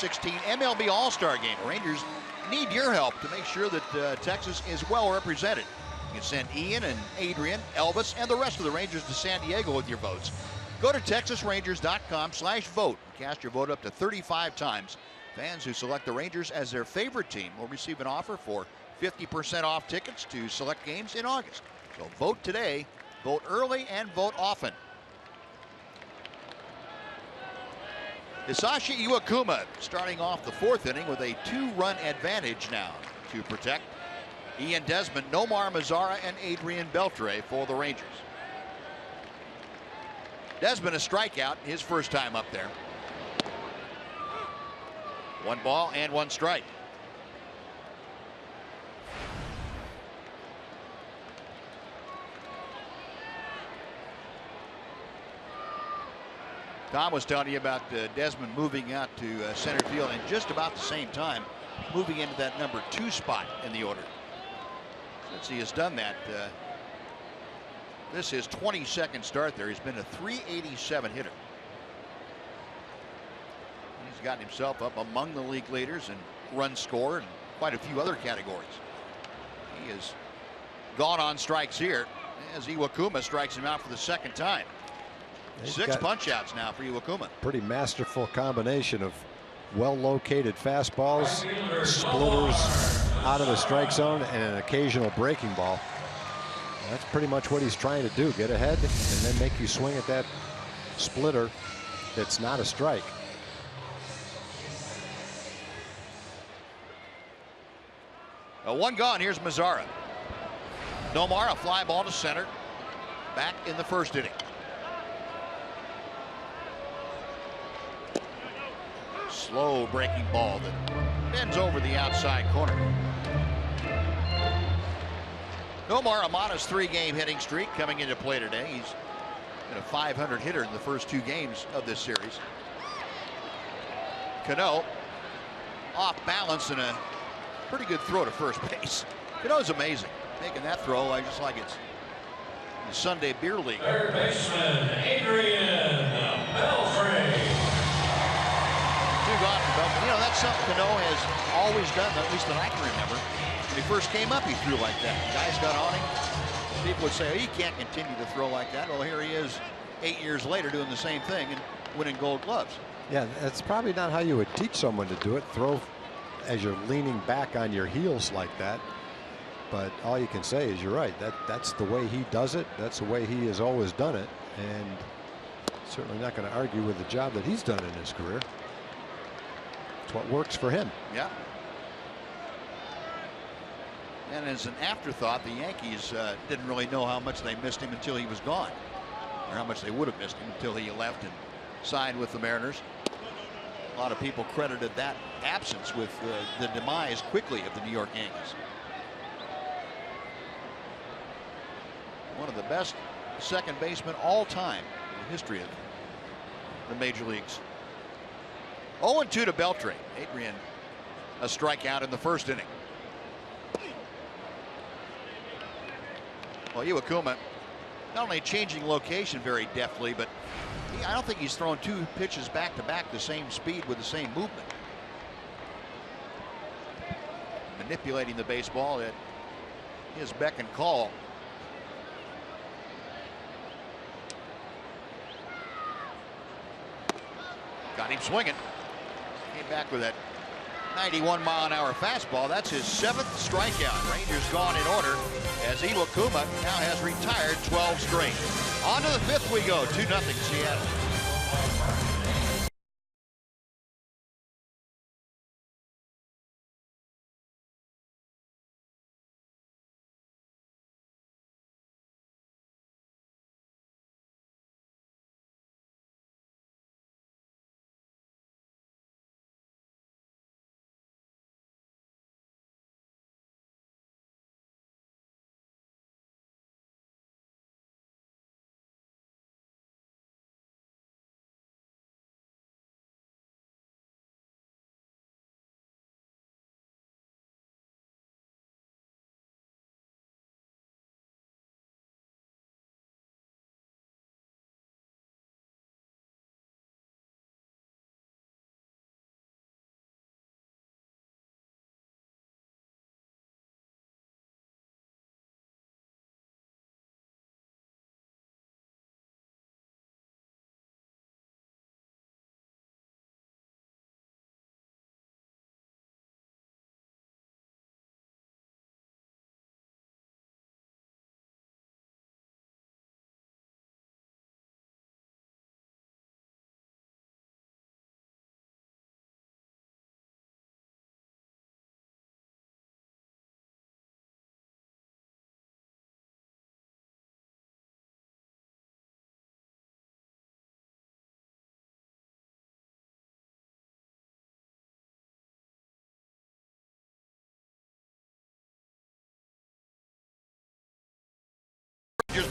2016 MLB All-Star Game. The Rangers need your help to make sure that Texas is well represented. You can send Ian and Adrian, Elvis, and the rest of the Rangers to San Diego with your votes. Go to TexasRangers.com/vote. Cast your vote up to 35 times. Fans who select the Rangers as their favorite team will receive an offer for 50% off tickets to select games in August. So vote today, vote early, and vote often. Hisashi Iwakuma starting off the 4th inning with a 2-run advantage now to protect Ian Desmond, Nomar Mazara, and Adrian Beltre for the Rangers. Desmond a strikeout, his first time up there. 1 ball and 1 strike. Tom was telling you about Desmond moving out to center field and just about the same time moving into that number 2 spot in the order. Since he has done that, this is his 22nd start there. He's been a .387 hitter. He's gotten himself up among the league leaders in run score and quite a few other categories. He has gone on strikes here as Iwakuma strikes him out for the 2nd time. He's 6 punch outs now for Iwakuma. Pretty masterful combination of well-located fastballs, splitters out of the strike zone, and an occasional breaking ball. That's pretty much what he's trying to do, get ahead and then make you swing at that splitter that's not a strike. One gone. Here's Mazara. Nomar, a fly ball to center. Back in the 1st inning. Slow breaking ball that bends over the outside corner. Nomar, a modest 3-game hitting streak coming into play today. He's been a .500 hitter in the first 2 games of this series. Cano off balance and a pretty good throw to first base. Cano's amazing, making that throw just like it's the Sunday Beer League. Third baseman Adrian Beltre. 2 gone for Beltre. You know, that's something Cano has always done, at least that I can remember. When he first came up, he threw like that. Guys got on him. People would say, oh, he can't continue to throw like that. Well, here he is 8 years later doing the same thing and winning Gold Gloves. Yeah, that's probably not how you would teach someone to do it. Throw as you're leaning back on your heels like that. But all you can say is you're right. That's the way he does it. That's the way he has always done it. And certainly not going to argue with the job that he's done in his career. It's what works for him. Yeah. And as an afterthought, the Yankees didn't really know how much they missed him until he was gone, or how much they would have missed him until he left and signed with the Mariners. A lot of people credited that absence with the demise quickly of the New York Yankees. One of the best second basemen all time in the history of the major leagues. 0-2 to Beltre. Adrian a strikeout in the 1st inning. Well, Iwakuma not only changing location very deftly, but I don't think he's thrown 2 pitches back to back the same speed with the same movement. Manipulating the baseball at his beck and call. Got him swinging. Came back with that 91-mile-an-hour fastball. That's his 7th strikeout. Rangers gone in order as Iwakuma now has retired 12 straight. On to the 5th we go. 2-0 Seattle.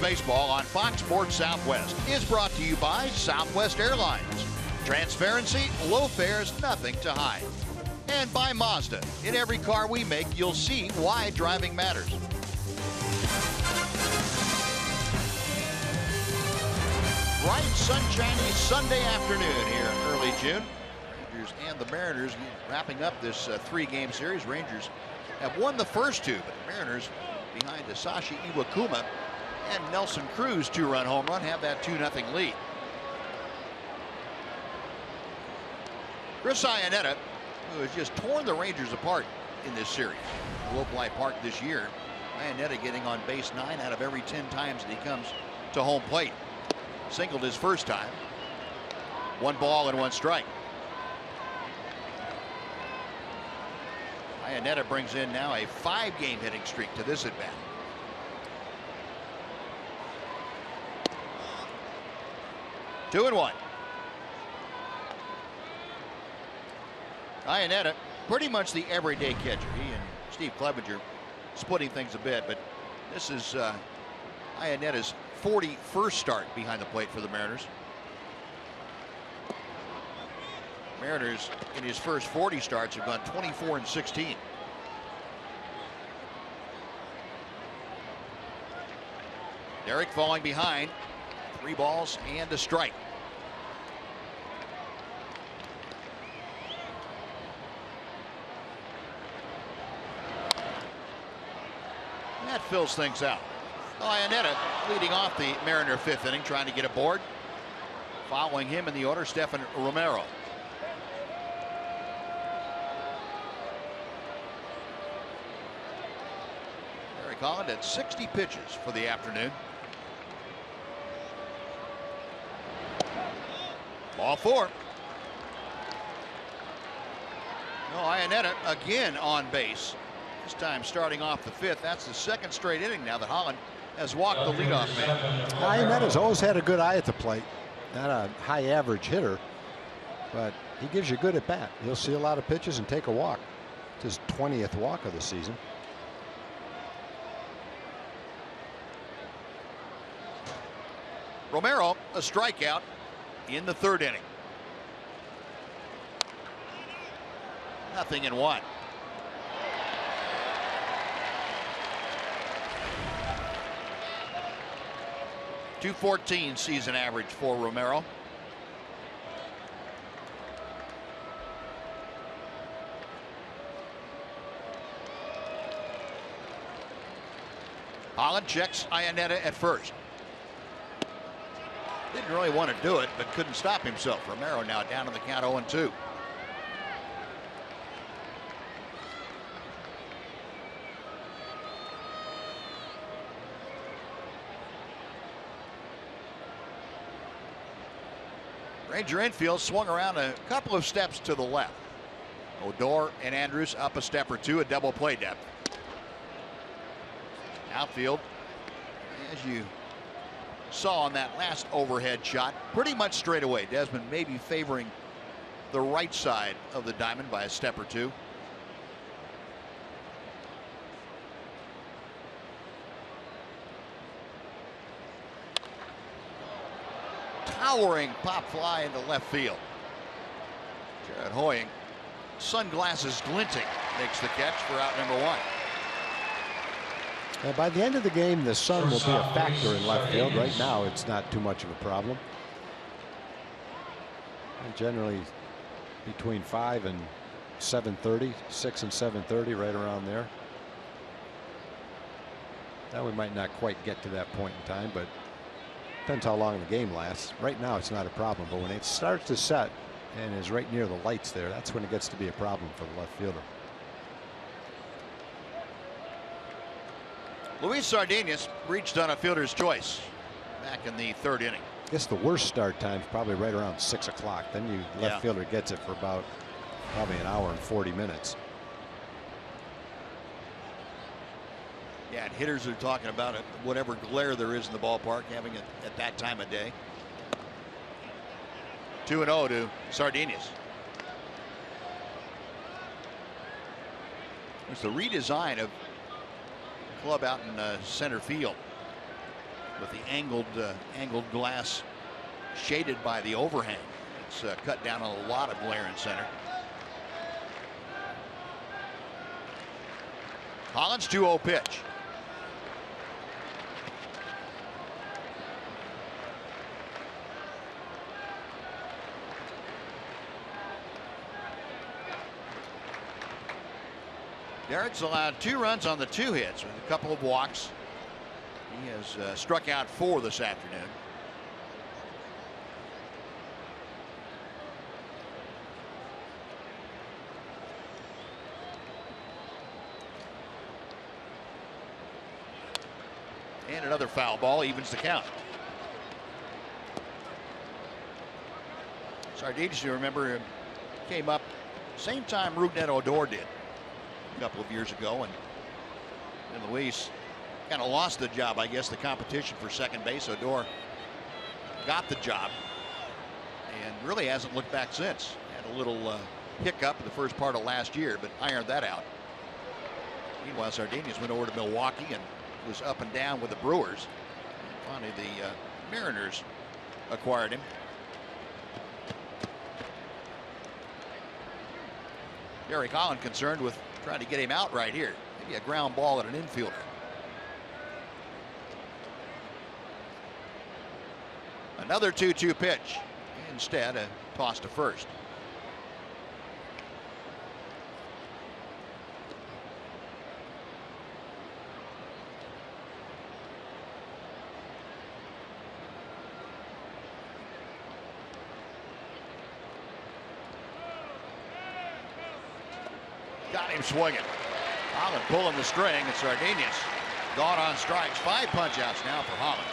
Baseball on Fox Sports Southwest is brought to you by Southwest Airlines. Transparency, low fares, nothing to hide. And by Mazda. In every car we make, you'll see why driving matters. Bright, sunshiny Sunday afternoon here in early June. Rangers and the Mariners wrapping up this three-game series. Rangers have won the first two, but the Mariners, behind Hisashi Iwakuma and Nelson Cruz, two-run home run, have that 2-0 lead. Chris Iannetta, who has just torn the Rangers apart in this series. Globe Park this year. Iannetta getting on base 9 out of every 10 times that he comes to home plate. Singled his first time. 1 ball and 1 strike. Iannetta brings in now a 5-game hitting streak to this at bat. Two and 1. Iannetta, pretty much the everyday catcher. He and Steve Clevenger splitting things a bit, but this is Iannetta's 41st start behind the plate for the Mariners. Mariners in his first 40 starts have gone 24-16. Derek falling behind. 3 balls and a strike. That fills things out. Iannetta leading off the Mariner 5th inning, trying to get aboard. Following him in the order, Stephan Romero. Eric Holland at 60 pitches for the afternoon. Ball 4. Iannetta again on base. This time starting off the 5th. That's the 2nd straight inning now that Holland has walked the leadoff man. Iannetta's always had a good eye at the plate. Not a high average hitter, but he gives you good at bat. He'll see a lot of pitches and take a walk. It's his 20th walk of the season. Romero, a strikeout in the 3rd inning. 0-1. 214 season average for Romero. Holland checks Iannetta at first. Didn't really want to do it, but couldn't stop himself. Romero now down on the count 0-2. Ranger infield swung around a couple of steps to the left. Odor and Andrews up a step or two, a double play depth. Outfield, as you saw on that last overhead shot, pretty much straight away. Desmond maybe favoring the right side of the diamond by a step or two. Towering pop fly into left field. Jared Hoying, sunglasses glinting, makes the catch for out number 1. And by the end of the game, the sun will be a factor in left field. Right now, it's not too much of a problem. And generally between 5 and 7:30, 6 and 7:30, right around there. Now we might not quite get to that point in time, but depends how long the game lasts. Right now, it's not a problem, but when it starts to set and is right near the lights there, that's when it gets to be a problem for the left fielder. Luis Sardinas reached on a fielder's choice back in the 3rd inning. I guess the worst start time is probably right around 6 o'clock. Then you left fielder gets it for about probably an hour and 40 minutes. Yeah, and hitters are talking about it, whatever glare there is in the ballpark, having it at that time of day. 2-0 to Sardinas. It's the redesign of the club out in center field. with the angled glass shaded by the overhang. It's cut down on a lot of glare in center. Hollins 2-0 pitch. Garrett's allowed 2 runs on the 2 hits with a couple of walks. He has struck out 4 this afternoon. And another foul ball evens the count. Sardinas, you remember, came up same time Rougned Odor did a couple of years ago, and Luis kind of lost the job, I guess, the competition for second base. Odor got the job and really hasn't looked back since. Had a little hiccup in the first part of last year, but ironed that out. Meanwhile, Sardinas went over to Milwaukee and was up and down with the Brewers. Finally, the Mariners acquired him. Derek Holland concerned with trying to get him out right here. Maybe a ground ball at an infielder. Another 2-2 pitch. Instead, a toss to first. Got him swinging. Holland pulling the string, and Sardinas gone on strikes. 5 punch-outs now for Holland.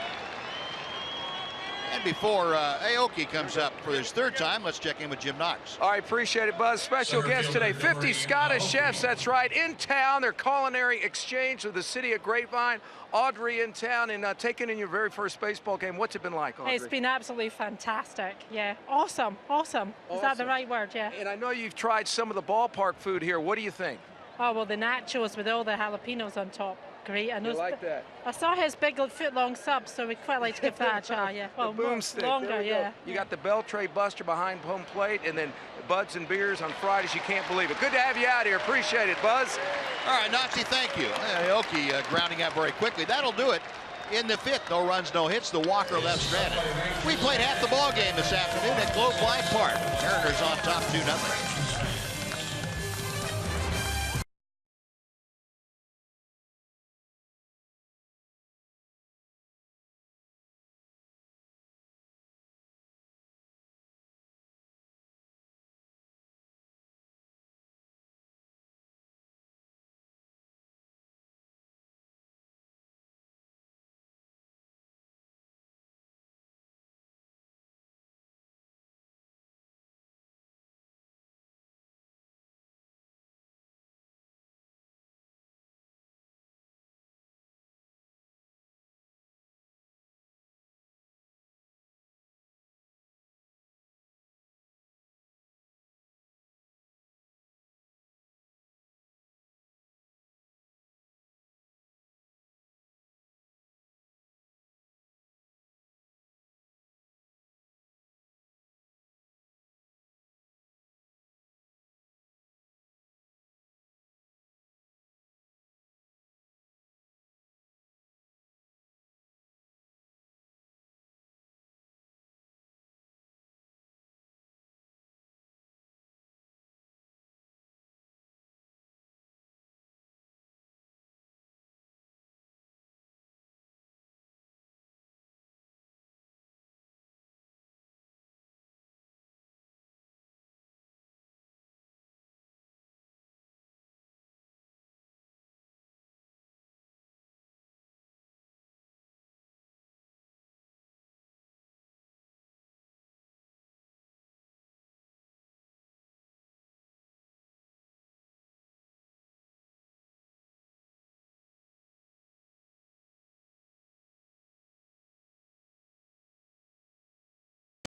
And before Aoki comes up for his 3rd time, let's check in with Jim Knox. All right, appreciate it, Buzz. Special guest today, 50 Scottish chefs, that's right, in town. Their culinary exchange with the city of Grapevine. Audrey in town and taking in your very first baseball game. What's it been like, Audrey? It's been absolutely fantastic. Yeah, awesome. Is that the right word? Yeah. And I know you've tried some of the ballpark food here. What do you think? Oh, well, the nachos with all the jalapenos on top. Great. And you like that? I saw his big foot-long sub, so we'd quite like to give that a try, yeah. Well, the boomstick. Longer, yeah. You got the Beltray Buster behind home plate, and then Buds and Beers on Fridays. You can't believe it. Good to have you out here. Appreciate it, Buzz. All right, Nazi, thank you. Aoki grounding out very quickly. That'll do it in the 5th. No runs, no hits. The Walker left stranded. We played half the ball game this afternoon at Globe Life Park. Mariners on top 2-0.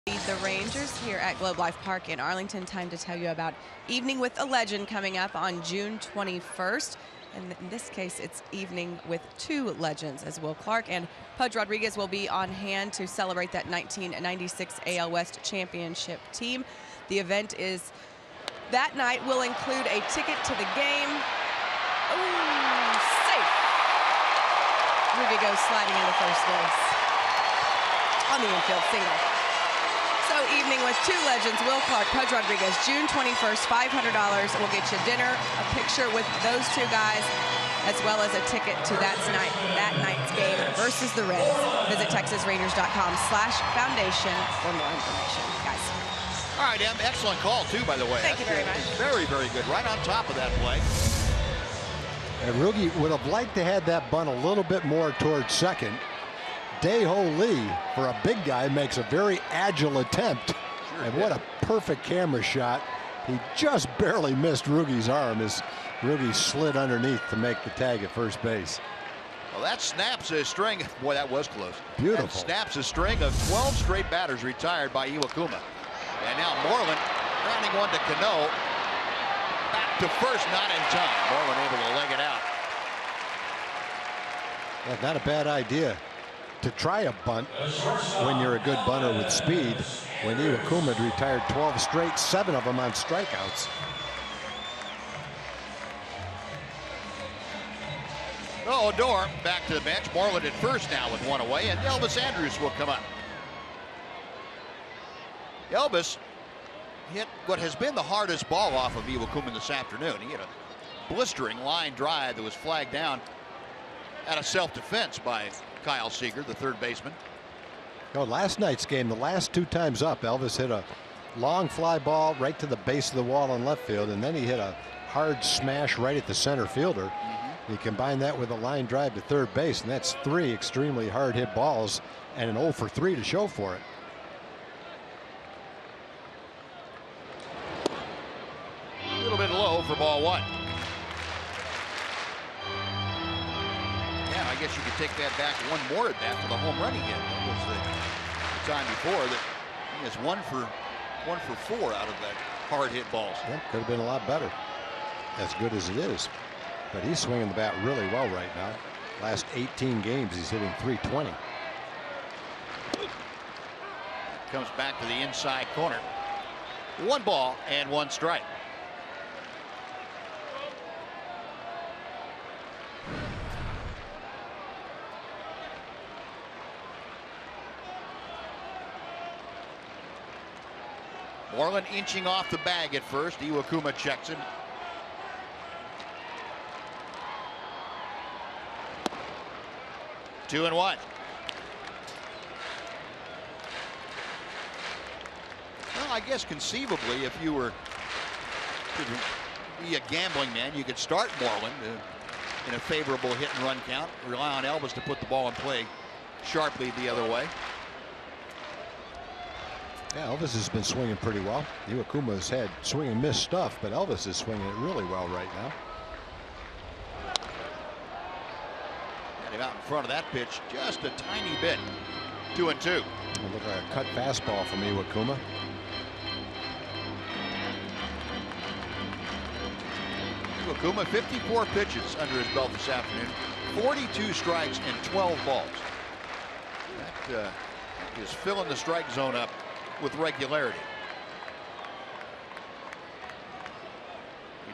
The Rangers here at Globe Life Park in Arlington. Time to tell you about Evening with a Legend coming up on June 21st. And in this case, it's evening with two legends, as Will Clark and Pudge Rodriguez will be on hand to celebrate that 1996 AL West championship team. The event is that night will include a ticket to the game. Ooh, safe. Ruby goes sliding into first base on the infield single. So evening with two legends, Will Clark, Pudge Rodriguez, June 21st, $500 will get you dinner, a picture with those two guys, as well as a ticket to that night's game versus the Reds. Visit TexasRangers.com/foundation for more information, guys. All right, Em, excellent call, too, by the way. Thank you very much. Very, very good. Right on top of that play. And Roogie would have liked to have that bunt a little bit more towards second. Dae-Ho Lee, for a big guy, makes a very agile attempt. Sure And did. what a perfect camera shot. He just barely missed Roogie's arm as Roogie slid underneath to make the tag at first base. Well, that snaps a string. Boy, that was close. Beautiful. That snaps a string of 12 straight batters retired by Iwakuma. And now Moreland grounding one to Cano. Back to first, not in time. Moreland able to leg it out. That's not a bad idea to try a bunt when you're a good bunter with speed. When Iwakuma had retired 12 straight, 7 of them on strikeouts. Oh, Odor back to the bench. Moreland at first now with one away, and Elvis Andrus will come up. Elvis hit what has been the hardest ball off of Iwakuma this afternoon. He hit a blistering line drive that was flagged down out of self-defense by Kyle Seager, the third baseman. Oh, last night's game, the last 2 times up, Elvis hit a long fly ball right to the base of the wall in left field, and then he hit a hard smash right at the center fielder. You combine that with a line drive to third base, and that's 3 extremely hard hit balls and an 0 for 3 to show for it. A little bit low for ball 1. Yeah, I guess you could take that back one more at bat for the home run again. That was the time before that he has 1 for 4 out of that hard hit balls. Yeah, could have been a lot better, as good as it is. But he's swinging the bat really well right now. Last 18 games, he's hitting .320. Comes back to the inside corner. 1 ball and 1 strike. Moreland inching off the bag at first. Iwakuma checks him. Two and 1. Well, I guess conceivably, if you were to be a gambling man, you could start Moreland in a favorable hit and run count. Rely on Elvis to put the ball in play sharply the other way. Yeah, Elvis has been swinging pretty well. Iwakuma's had swing and miss stuff, but Elvis is swinging it really well right now. Got him out in front of that pitch just a tiny bit. 2 and 2. Look like a cut fastball from Iwakuma. Iwakuma 54 pitches under his belt this afternoon. 42 strikes and 12 balls. That is filling the strike zone up with regularity.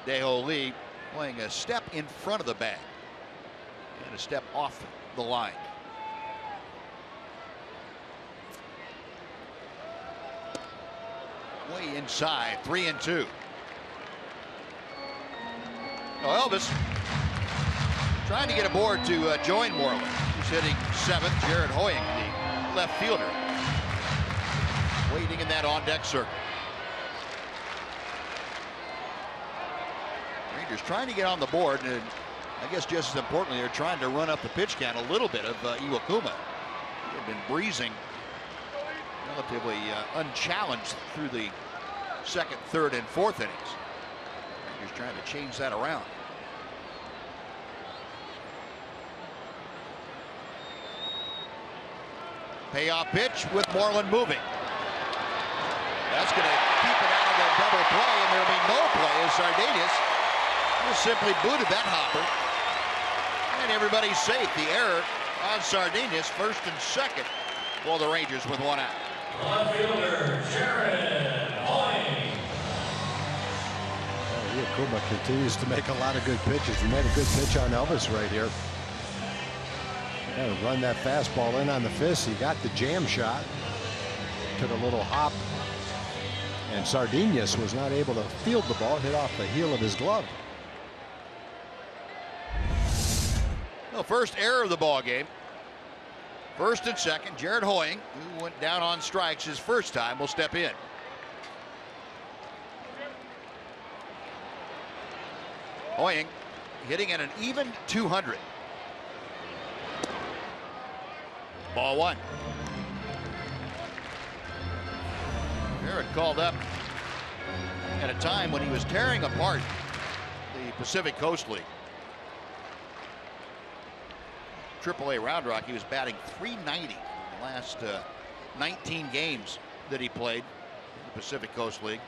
Dae-Ho Lee playing a step in front of the bag and a step off the line. Way inside. 3 and 2. Now Elvis trying to get aboard to join Moreland. He's hitting 7th. Jared Hoying, the left fielder, waiting in that on-deck circle. Rangers trying to get on the board, and I guess just as importantly, they're trying to run up the pitch count a little bit of Iwakuma. They've been breezing relatively unchallenged through the 2nd, 3rd, and 4th innings. Rangers trying to change that around. Payoff pitch with Moreland moving. That's going to keep it out of the double play, and there'll be no play as Sardinius just simply booted that hopper And everybody's safe. The error on Sardinius, first and second for the Rangers with one out. Left fielder, Jared Hoying. Diekman continues to make a lot of good pitches. He made a good pitch on Elvis right here. Run that fastball in on the fist. He got the jam shot. Took a little hop. And Sardinius was not able to field the ball. Hit off the heel of his glove. The first error of the ball game. First and second, Jared Hoying, who went down on strikes his first time, will step in. Hoying hitting at an even 200. Ball one. Barrett called up at a time when he was tearing apart the Pacific Coast League. AAA Round Rock, he was batting .390 in the last 19 games that he played in the Pacific Coast League.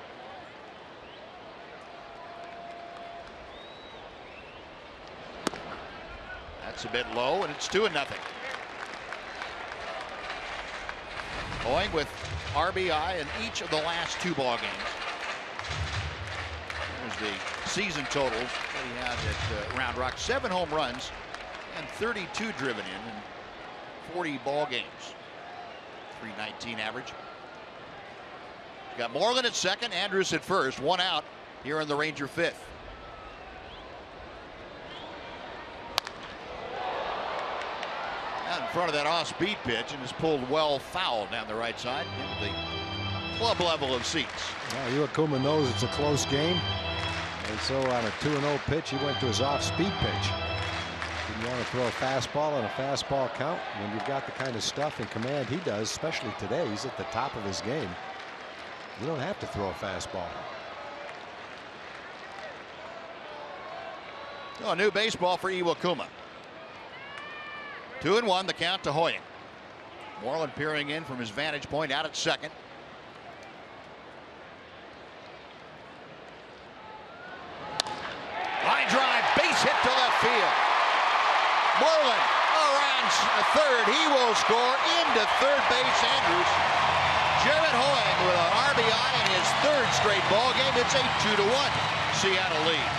That's a bit low, and it's 2-0. Hoying with RBI in each of the last 2 ball games. There's the season totals that he had at Round Rock. 7 home runs and 32 driven in 40 ball games. .319 average. Got Moreland at second, Andrus at first. 1 out here in the Ranger 5th. Out in front of that off-speed pitch and is pulled well foul down the right side into the club level of seats. Well, Diekman knows it's a close game, and so on a 2-0 pitch, he went to his off-speed pitch. Didn't want to throw a fastball on a fastball count. When you've got the kind of stuff and command he does, especially today, he's at the top of his game. You don't have to throw a fastball. So a new baseball for Iwakuma. 2-1 the count to Hoying. Moreland peering in from his vantage point out at second. Line drive, base hit to left field. Moreland around third. He will score into third base. Andrus. Jared Hoying with an RBI in his 3rd straight ball game. It's a 2-1 Seattle lead.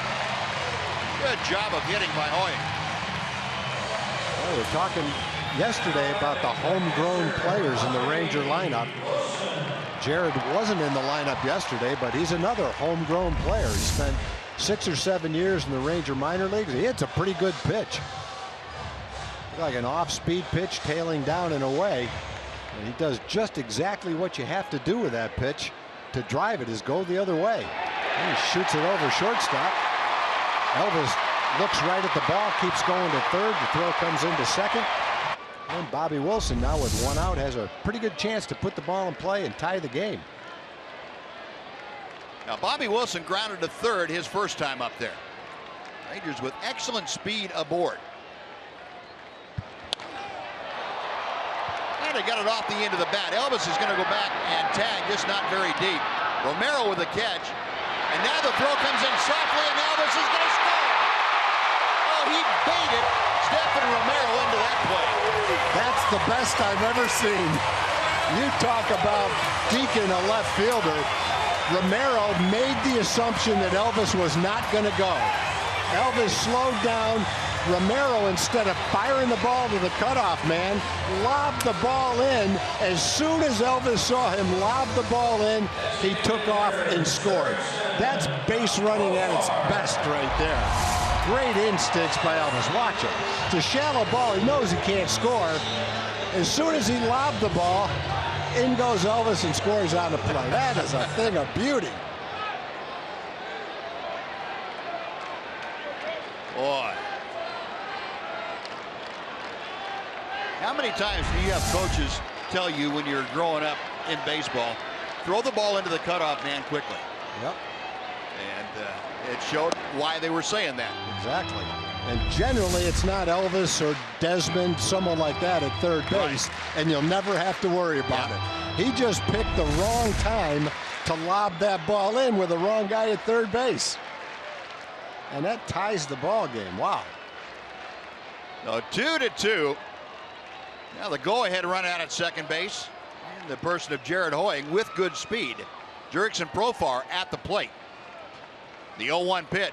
Good job of hitting by Hoying. Well, we were talking yesterday about the homegrown players in the Ranger lineup. Jared wasn't in the lineup yesterday, but he's another homegrown player. He spent 6 or 7 years in the Ranger minor leagues. He hits a pretty good pitch. Like an off-speed pitch tailing down and away. And he does just exactly what you have to do with that pitch to drive it, is go the other way. And he shoots it over shortstop. Elvis looks right at the ball, keeps going to third. The throw comes into second. And Bobby Wilson, now with 1 out, has a pretty good chance to put the ball in play and tie the game. Now Bobby Wilson grounded to third his first time up there. Rangers with excellent speed aboard. And they got it off the end of the bat. Elvis is going to go back and tag, just not very deep. Romero with the catch. And now the throw comes in softly, and Elvis is going to score. Oh, he baited Stephen Romero into that play. That's the best I've ever seen. You talk about Diekman, a left fielder. Romero made the assumption that Elvis was not going to go. Elvis slowed down. Romero, instead of firing the ball to the cutoff man, lobbed the ball in. As soon as Elvis saw him lob the ball in, he took off and scored. That's base running at its best right there. Great instincts by Elvis. Watch it. It's a shallow ball. He knows he can't score. As soon as he lobbed the ball, in goes Elvis and scores on the play. That is a thing of beauty. Boy. How many times do you have coaches tell you when you're growing up in baseball, throw the ball into the cutoff man quickly? Yep. And it showed why they were saying that. Exactly. And generally it's not Elvis or Desmond, someone like that at third base, and you'll never have to worry about it. He just picked the wrong time to lob that ball in with the wrong guy at third base. And that ties the ball game. Wow. No, 2-2. Now the go-ahead run out at second base. In the person of Jared Hoying with good speed. Jurickson Profar at the plate. The 0-1 pitch.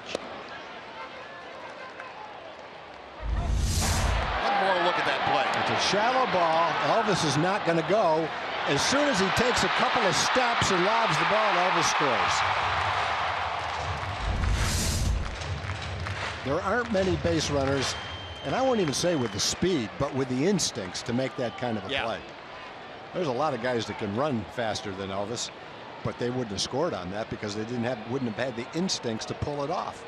One more look at that play. It's a shallow ball. Elvis is not going to go. As soon as he takes a couple of steps and lobs the ball, Elvis scores. There aren't many base runners, and I won't even say with the speed, but with the instincts to make that kind of a play. There's a lot of guys that can run faster than Elvis, but they wouldn't have scored on that because they wouldn't have had the instincts to pull it off.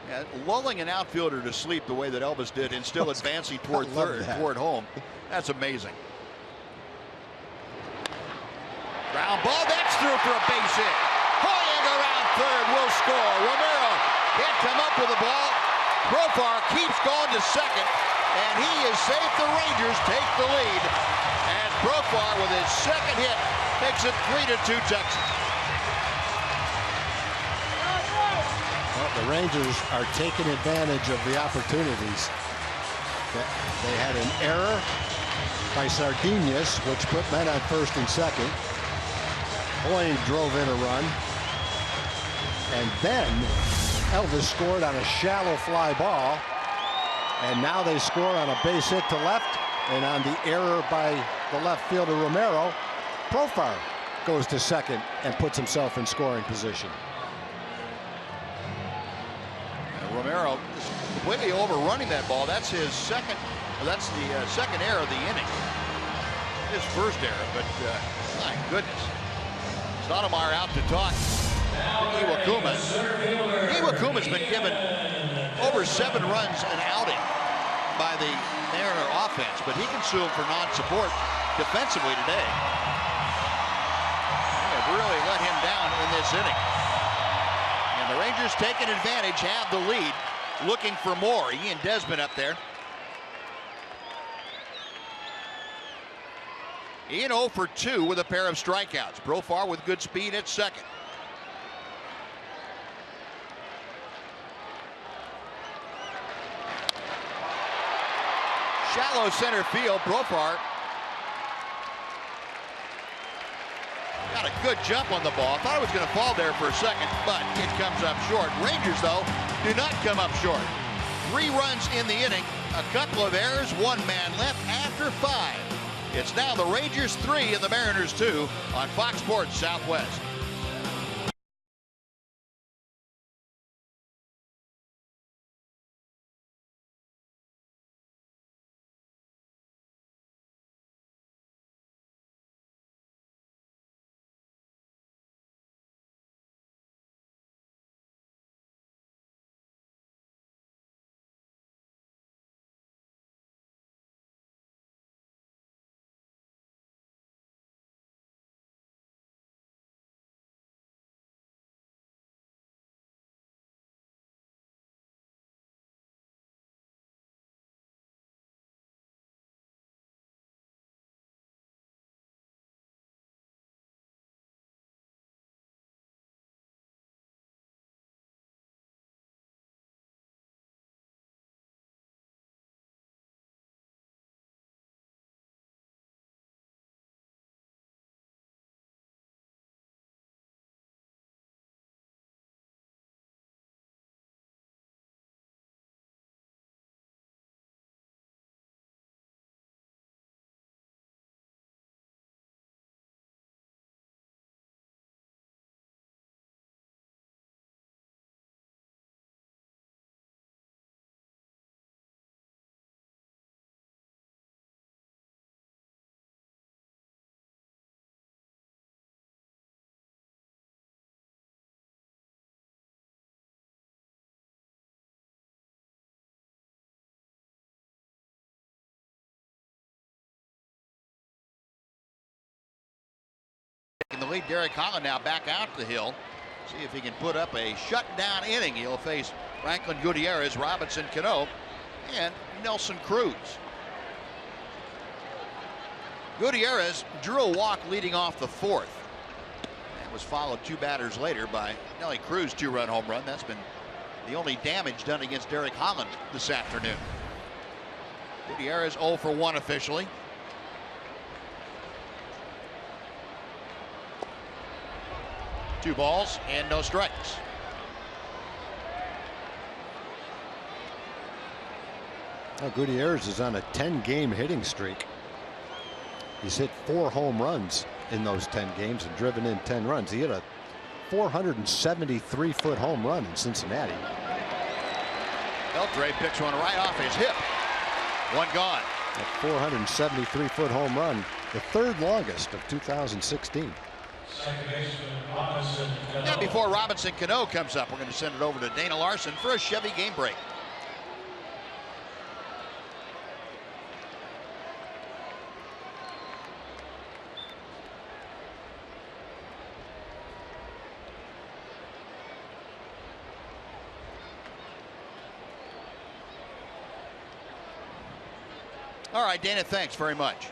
Yeah, lulling an outfielder to sleep the way that Elvis did and still advancing toward third, toward home. That's amazing. Ground ball, that's through for a base hit. Hoying around third will score. Romero can't come up with the ball. Profar keeps going to second, and he is safe. The Rangers take the lead. And Profar with his second hit makes it 3-2 Texans. Well, the Rangers are taking advantage of the opportunities. They had an error by Sardinhas, which put men on first and second. Hoying drove in a run. And then Elvis scored on a shallow fly ball. And now they score on a base hit to left. And on the error by the left fielder Romero, Profar goes to second and puts himself in scoring position. Romero is completely overrunning that ball. That's his second. That's the second error of the inning. His first error, but my goodness. Stoudemire out to talk. Iwakuma. Iwakuma's been given over 7 runs an outing by the Mariner offense, but he can sue him for non-support defensively today. They have really let him down in this inning. And the Rangers taking advantage, have the lead, looking for more. Ian Desmond up there. Ian 0 for 2 with a pair of strikeouts. Profar with good speed at second. Shallow center field. Profar got a good jump on the ball. Thought it was going to fall there for a second, but it comes up short. Rangers, though, do not come up short. 3 runs in the inning, a couple of errors, 1 man left after 5. It's now the Rangers 3 and the Mariners 2 on Fox Sports Southwest. In the lead, Derek Holland now back out the hill. See if he can put up a shutdown inning. He'll face Franklin Gutierrez, Robinson Cano, and Nelson Cruz. Gutierrez drew a walk leading off the 4th. And was followed 2 batters later by Nelly Cruz 2-run home run. That's been the only damage done against Derek Holland this afternoon. Gutierrez 0 for 1 officially. Two balls and no strikes. Now Gutierrez is on a 10-game hitting streak. He's hit 4 home runs in those 10 games and driven in 10 runs. He hit a 473-foot home run in Cincinnati. Beltre picks one right off his hip. One gone. A 473-foot home run, the 3rd longest of 2016. And before Robinson Cano comes up, we're going to send it over to Dana Larson for a Chevy game break. All right, Dana, thanks very much.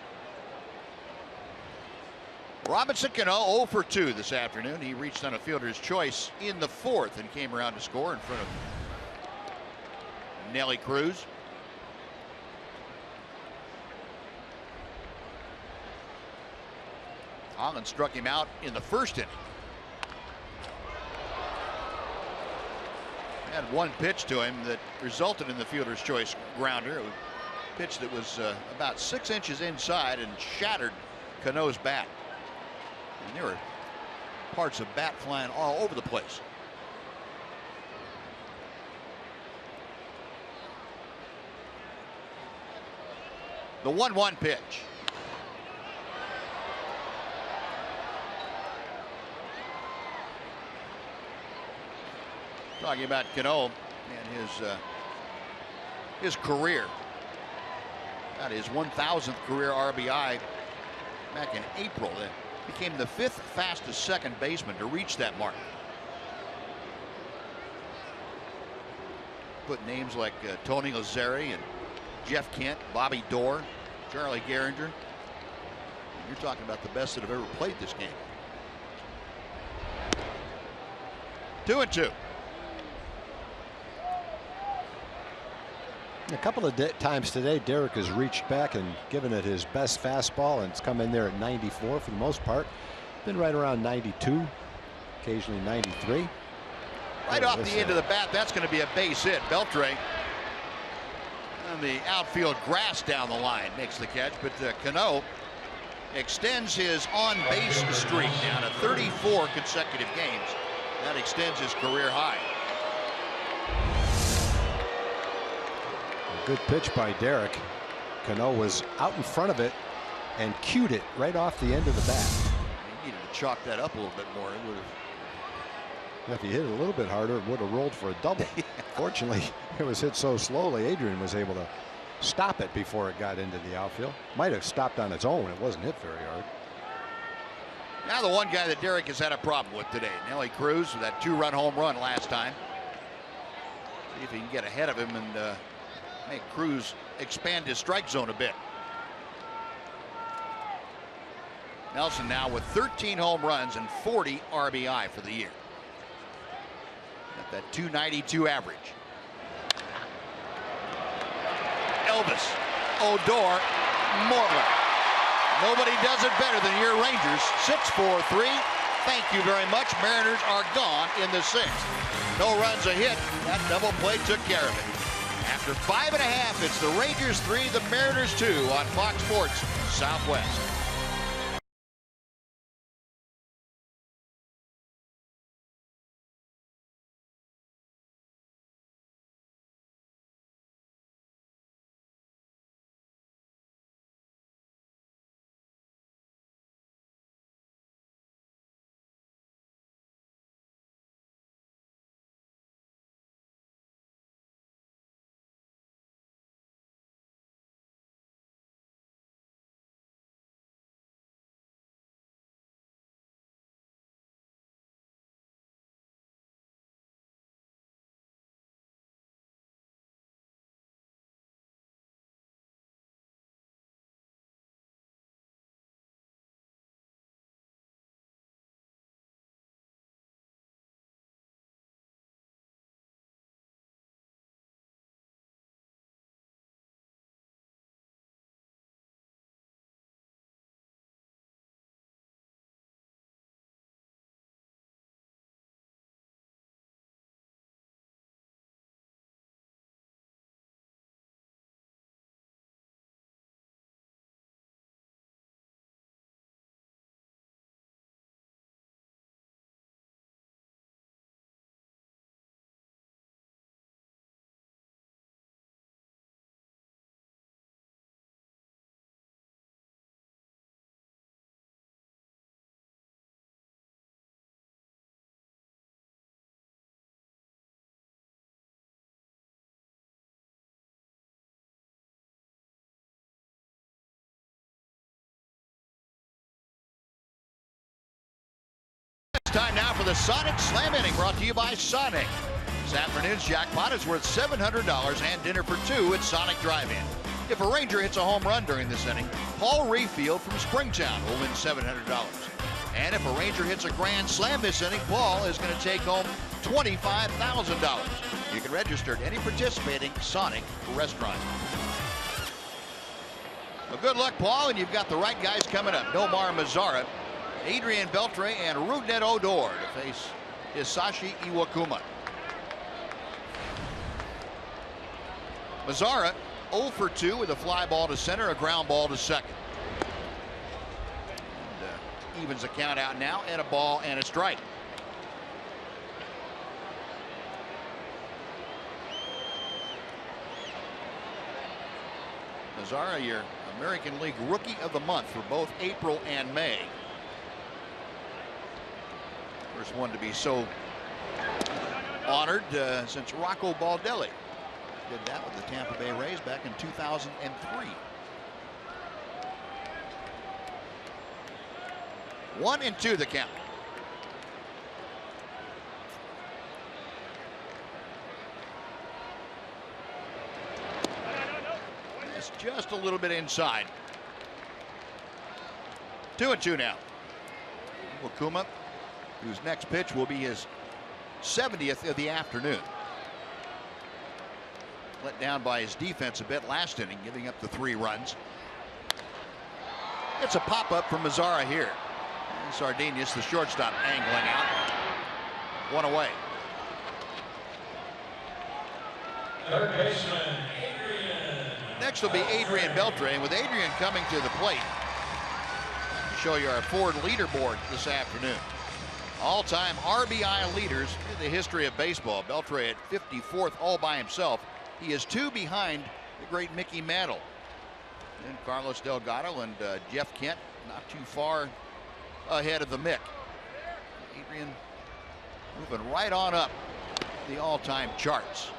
Robinson Cano 0 for 2 this afternoon. He reached on a fielder's choice in the 4th and came around to score in front of Nelly Cruz. Holland struck him out in the 1st inning. Had one pitch to him that resulted in the fielder's choice grounder. A pitch that was about 6 inches inside and shattered Cano's bat. And there were parts of bat flying all over the place. The 1-1 pitch. Talking about Cano and his career. Got his 1,000th career RBI back in April. That became the 5th fastest second baseman to reach that mark. Put names like Tony Lazzeri and Jeff Kent, Bobby Doerr, Charlie Gehringer. You're talking about the best that have ever played this game. 2-2. A couple of times today, Derek has reached back and given it his best fastball, and it's come in there at 94 for the most part. Been right around 92, occasionally 93. Right off the end of the bat, that's going to be a base hit. Beltre on the outfield grass down the line makes the catch, but Cano extends his on-base streak down to 34 consecutive games. That extends his career high. Good pitch by Derek. Cano was out in front of it and cued it right off the end of the bat. He needed to chalk that up a little bit more. It would have. If he hit it a little bit harder, it would have rolled for a double. Fortunately, it was hit so slowly, Adrian was able to stop it before it got into the outfield. Might have stopped on its own. It wasn't hit very hard. Now the one guy that Derek has had a problem with today, Nelly Cruz, with that 2-run home run last time. See if he can get ahead of him and make Cruz expand his strike zone a bit. Nelson now with 13 home runs and 40 RBI for the year. Got that 292 average. Elvis, Odor, Moreland. Nobody does it better than your Rangers. 6-4-3. Thank you very much. Mariners are gone in the 6th. No runs a hit. That double play took care of it. After 5.5, it's the Rangers 3, the Mariners 2 on Fox Sports Southwest. time now for the Sonic Slam Inning, brought to you by Sonic. This afternoon's jackpot is worth $700 and dinner for two at Sonic Drive-In. If a Ranger hits a home run during this inning, Paul Rayfield from Springtown will win $700. And if a Ranger hits a grand slam this inning, Paul is going to take home $25,000. You can register at any participating Sonic restaurant. Well, good luck, Paul, and you've got the right guys coming up. Nomar Mazara, Adrian Beltre, and Rougned Odor to face Hisashi Iwakuma. Mazara 0 for 2 with a fly ball to center, a ground ball to second. And, evens the count out now, and a ball and a strike. Mazara, your American League Rookie of the Month for both April and May. First one to be so honored since Rocco Baldelli did that with the Tampa Bay Rays back in 2003. 1-2 the count. It's just a little bit inside. 2-2 now. Iwakuma, whose next pitch will be his 70th of the afternoon. Let down by his defense a bit last inning, giving up the 3 runs. It's a pop-up from Mazara here. And Sardinius, the shortstop, angling out. 1 away. Third baseman, Adrian. Next will be Adrian Beltre, and with Adrian coming to the plate, to show you our Ford leaderboard this afternoon. All-time RBI leaders in the history of baseball. Beltre at 54th all by himself. He is 2 behind the great Mickey Mantle. And Carlos Delgado and Jeff Kent not too far ahead of the Mick. Adrian moving right on up the all-time charts.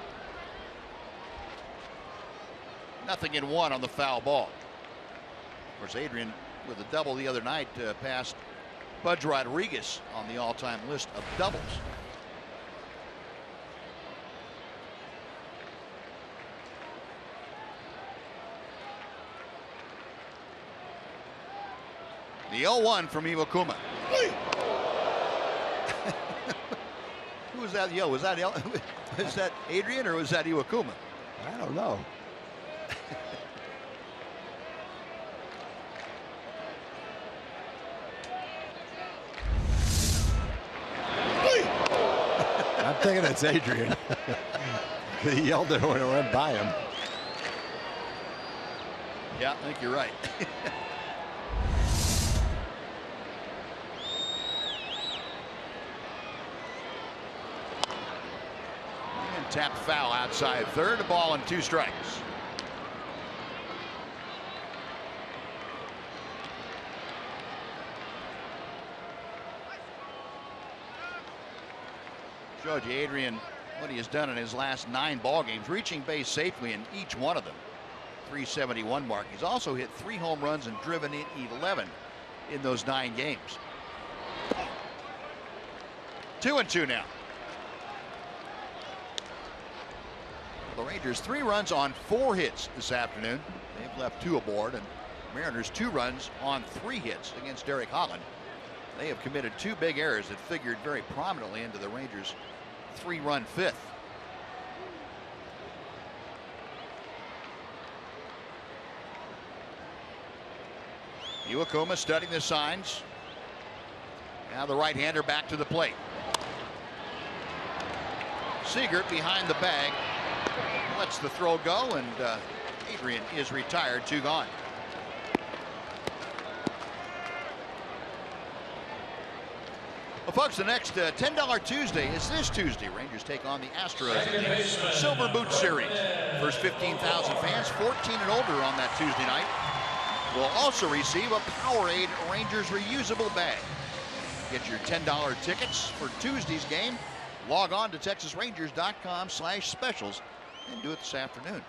0-1 on the foul ball. Of course, Adrian with a double the other night passed Pudge Rodriguez on the all-time list of doubles. The 0-1 from Iwakuma. Who was that yell? Was that Adrian or was that Iwakuma? I don't know. I'm thinking it's Adrian. He yelled it when it went by him. Yeah, I think you're right. And tap foul outside third, a ball and 2 strikes. Showed you Adrian what he has done in his last 9 ball games, reaching base safely in each one of them. 371 mark. He's also hit 3 home runs and driven in 11 in those 9 games. 2-2 now. The Rangers 3 runs on 4 hits this afternoon. They've left 2 aboard, and Mariners 2 runs on 3 hits against Derek Holland. They have committed 2 big errors that figured very prominently into the Rangers' 3-run 5th. Iwakuma studying the signs. Now the right-hander back to the plate. Seager behind the bag. Lets the throw go, and Adrian is retired. 2 gone. Well, folks, the next $10 Tuesday is this Tuesday. Rangers take on the Astros in the Silver Boot Series. First 15,000 fans, 14 and older on that Tuesday night, will also receive a Powerade Rangers reusable bag. Get your $10 tickets for Tuesday's game. Log on to TexasRangers.com/specials and do it this afternoon.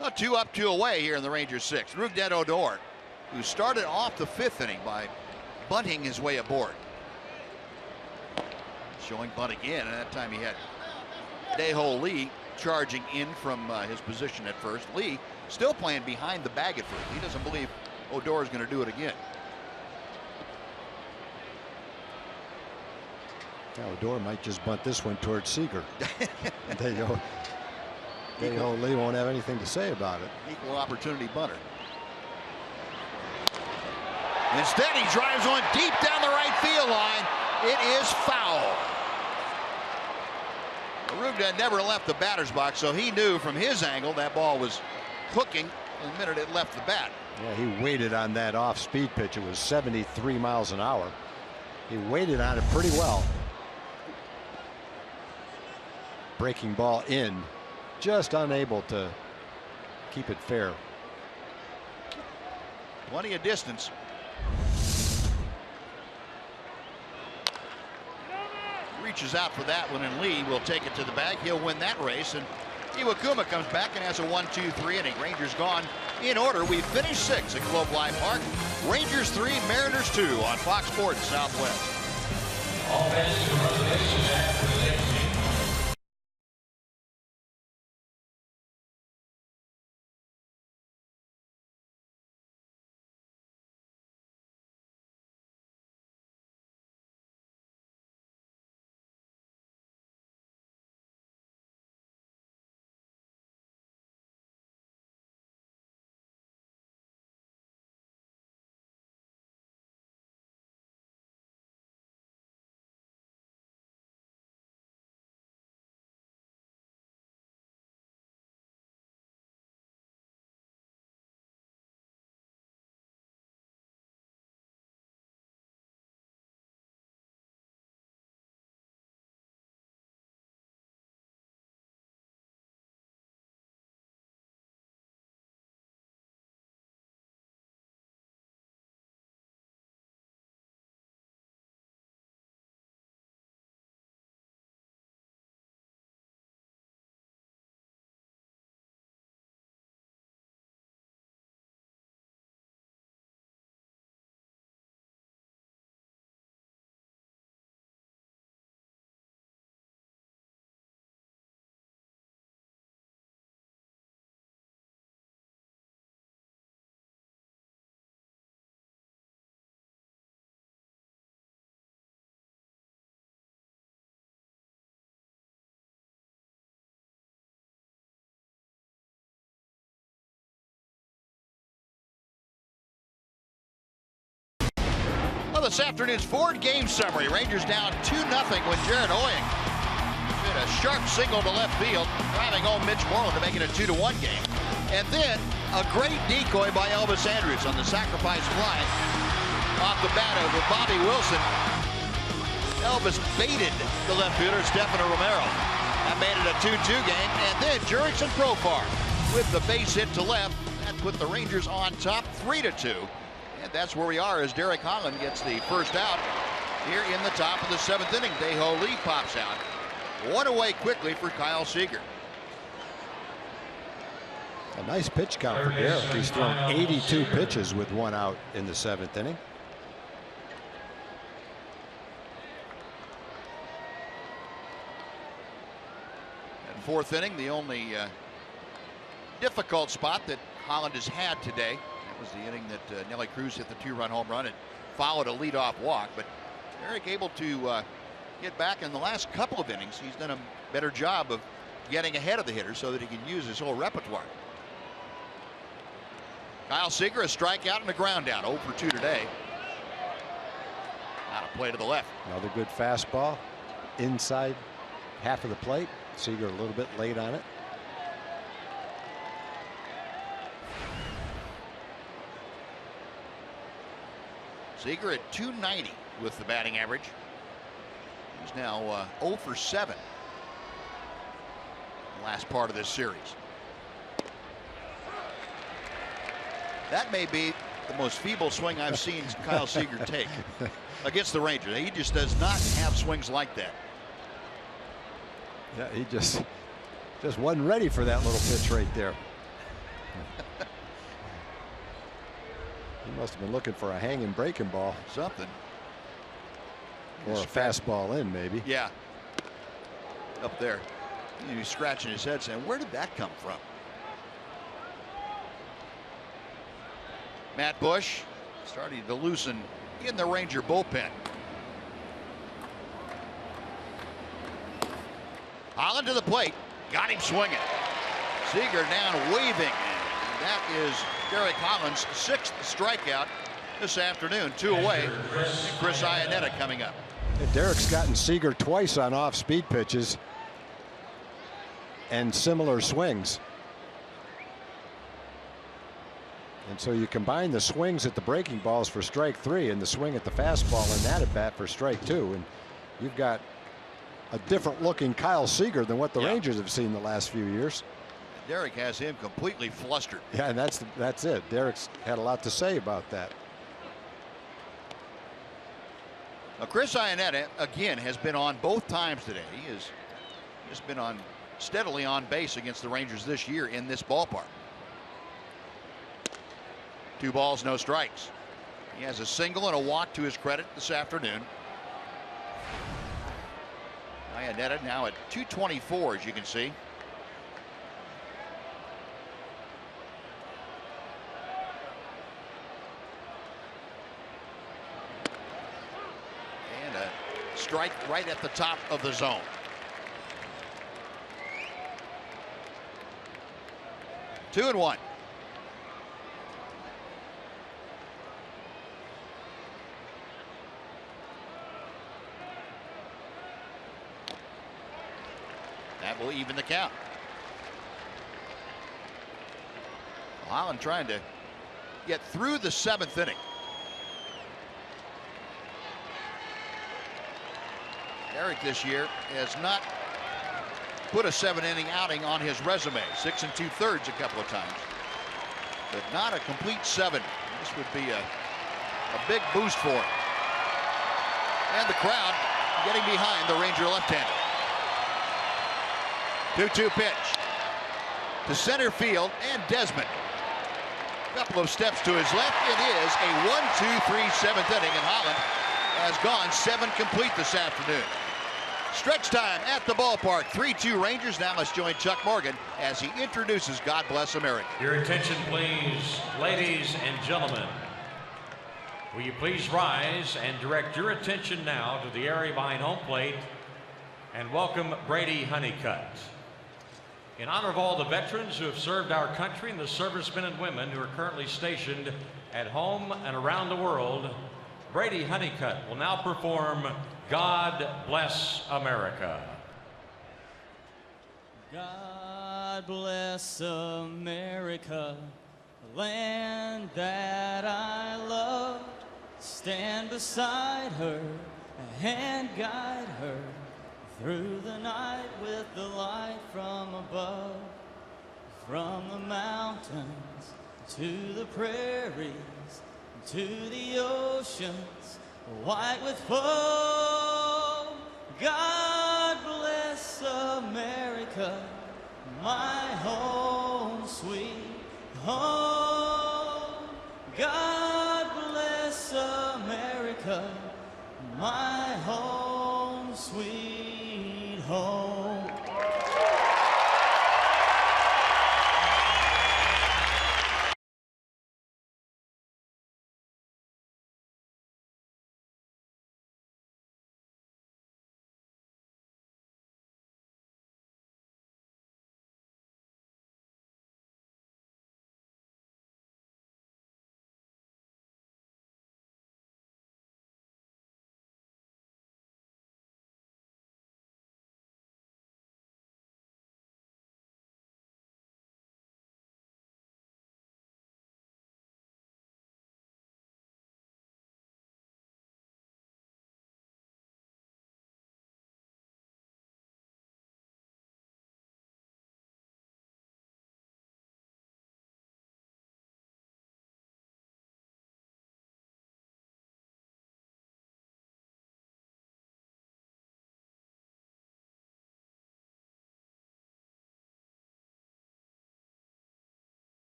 Well, 2 up, 2 away here in the Rangers 6th. Rougned Odor who started off the 5th inning by bunting his way aboard. Showing bunt again, and that time he had Dae-Ho Lee charging in from his position at first. Lee still playing behind the bag at first. He doesn't believe Odor is going to do it again. Now Odor might just bunt this one towards Seager. Dae-Ho Lee won't have anything to say about it. Equal opportunity bunter. Instead, he drives one deep down the right field line. It is foul. Arugda never left the batter's box, so he knew from his angle that ball was hooking the minute it left the bat. Yeah, he waited on that off-speed pitch. It was 73 miles an hour. He waited on it pretty well. Breaking ball in, just unable to keep it fair. Plenty of distance. Reaches out for that one, and Lee will take it to the bag. He'll win that race, and Iwakuma comes back and has a 1-2-3 inning. Rangers gone in order. We finished 6 at Globe Life Park. Rangers 3, Mariners 2 on Fox Sports Southwest. All fans in reservation after the next game. Well, this afternoon's Ford game summary. Rangers down 2-0 when Jared Oying hit a sharp single to left field, driving home Mitch Moreland to make it a 2-1 game. And then a great decoy by Elvis Andrus on the sacrifice fly off the bat of Bobby Wilson. Elvis baited the left fielder, Stefano Romero. That made it a 2-2 game. And then Jurickson Profar with the base hit to left. That put the Rangers on top 3-2. And that's where we are as Derek Holland gets the first out here in the top of the 7th inning. Dae-Ho Lee pops out. One away quickly for Kyle Seager. A nice pitch count for Derek. He's thrown 82 pitches with 1 out in the 7th inning. And 4th inning, the only difficult spot that Holland has had today. That was the inning that Nelly Cruz hit the 2-run home run and followed a leadoff walk. But Derek able to get back in the last couple of innings. He's done a better job of getting ahead of the hitter so that he can use his whole repertoire. Kyle Seager, a strikeout and a ground out. 0 for 2 today. Out of play to the left. Another good fastball inside half of the plate. Seager a little bit late on it. Seager at 290 with the batting average. He's now 0 for 7. The last part of this series. That may be the most feeble swing I've seen Kyle Seager take against the Rangers. He just does not have swings like that. Yeah, he just wasn't ready for that little pitch right there. He must have been looking for a hanging breaking ball. Something. Or a fastball in, maybe. Yeah. Up there. He's scratching his head saying, where did that come from? Matt Bush starting to loosen in the Ranger bullpen. Holland to the plate. Got him swinging. Seager down waving. And that is Derek Holland's 6th strikeout this afternoon. 2 away. And Chris Iannetta coming up. And Derek's gotten Seager twice on off-speed pitches and similar swings. And so you combine the swings at the breaking balls for strike 3 and the swing at the fastball and that at bat for strike 2, and you've got a different looking Kyle Seager than what the Rangers have seen the last few years. Derek has him completely flustered. Yeah, and that's it. Derek's had a lot to say about that. Now, Chris Iannetta again has been on both times today. He has just been on steadily on base against the Rangers this year in this ballpark. 2 balls, no strikes. He has a single and a walk to his credit this afternoon. Iannetta now at 224, as you can see. And a strike right at the top of the zone. Two and one. That will even the count. Holland trying to get through the 7th inning. Derek this year has not put a 7-inning outing on his resume. 6 2/3 a couple of times, but not a complete 7. This would be a big boost for him. And the crowd getting behind the Ranger left-hander. 2-2 pitch to center field, and Desmond. A couple of steps to his left. It is a 1-2-3 7th inning, and Holland has gone 7 complete this afternoon. Stretch time at the ballpark. 3-2 Rangers. Now let's join Chuck Morgan as he introduces God Bless America. Your attention, please, ladies and gentlemen. Will you please rise and direct your attention now to the area behind home plate and welcome Brady Honeycutt. In honor of all the veterans who have served our country and the servicemen and women who are currently stationed at home and around the world, Brady Honeycutt will now perform God Bless America. God bless America, the land that I loved. Stand beside her and guide her through the night with the light from above. From the mountains to the prairies to the oceans white with foam. God bless America, my home sweet home. God bless America, my home sweet home.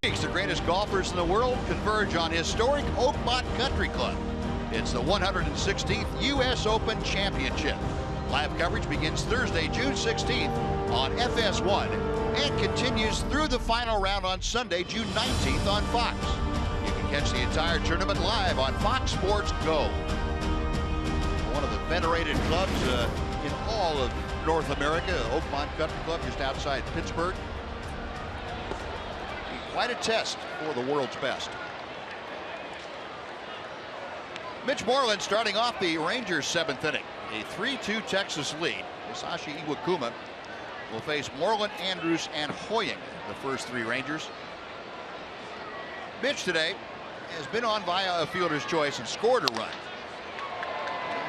The greatest golfers in the world converge on historic Oakland Country Club. It's the 116th U.S. Open Championship. Live coverage begins Thursday, June 16th on FS1 and continues through the final round on Sunday, June 19th on Fox. You can catch the entire tournament live on Fox Sports Go. One of the venerated clubs in all of North America, Oakland Country Club just outside Pittsburgh. Quite a test for the world's best. Mitch Moreland starting off the Rangers' 7th inning. A 3-2 Texas lead. Masashi Iwakuma will face Moreland, Andrews, and Hoying, the first 3 Rangers. Mitch today has been on via a fielder's choice and scored a run.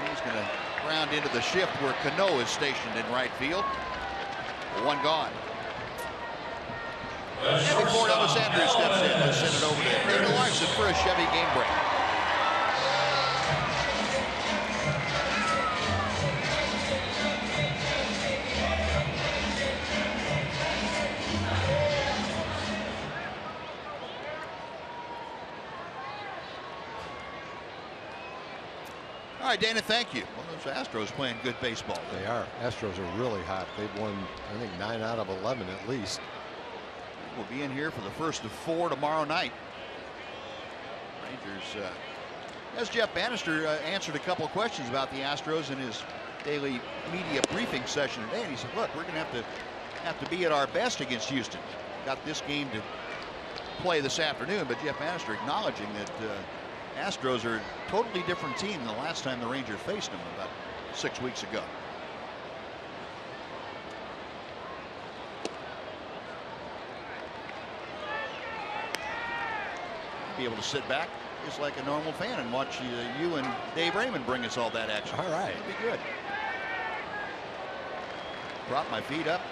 He's going to ground into the shift where Cano is stationed in right field. 1 gone. And before Elvis Andrews steps in, they'll send it over to David Larson for a Chevy game break. All right, Dana, thank you. Well, those Astros playing good baseball. They are. Astros are really hot. They've won, I think, 9 out of 11 at least. We'll be in here for the first of 4 tomorrow night. Rangers, as Jeff Bannister answered a couple of questions about the Astros in his daily media briefing session today, and he said, look, we're going to have to be at our best against Houston. Got this game to play this afternoon, but Jeff Bannister acknowledging that Astros are a totally different team than the last time the Rangers faced them about 6 weeks ago. Be able to sit back just like a normal fan and watch you and Dave Raymond bring us all that action. All right. That'd be good. Prop my feet up.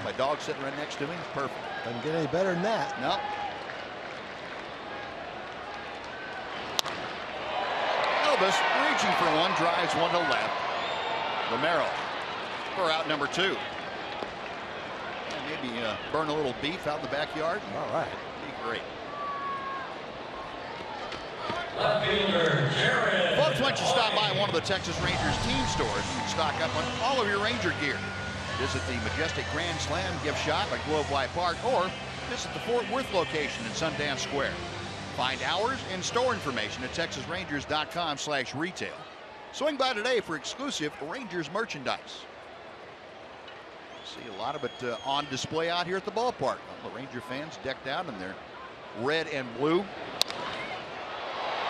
My dog sitting right next to me. Perfect. Doesn't get any better than that. No. Elvis reaching for one, drives one to left. Romero for out number 2. And maybe burn a little beef out in the backyard. All right. Be great. Left fielder, Jared. Folks, why don't you stop by one of the Texas Rangers team stores and stock up on all of your Ranger gear. Visit the Majestic Grand Slam gift shop at Globewide Park or visit the Fort Worth location in Sundance Square. Find hours and store information at texasrangers.com/retail. Swing by today for exclusive Rangers merchandise. See a lot of it on display out here at the ballpark. All the Ranger fans decked out in their red and blue.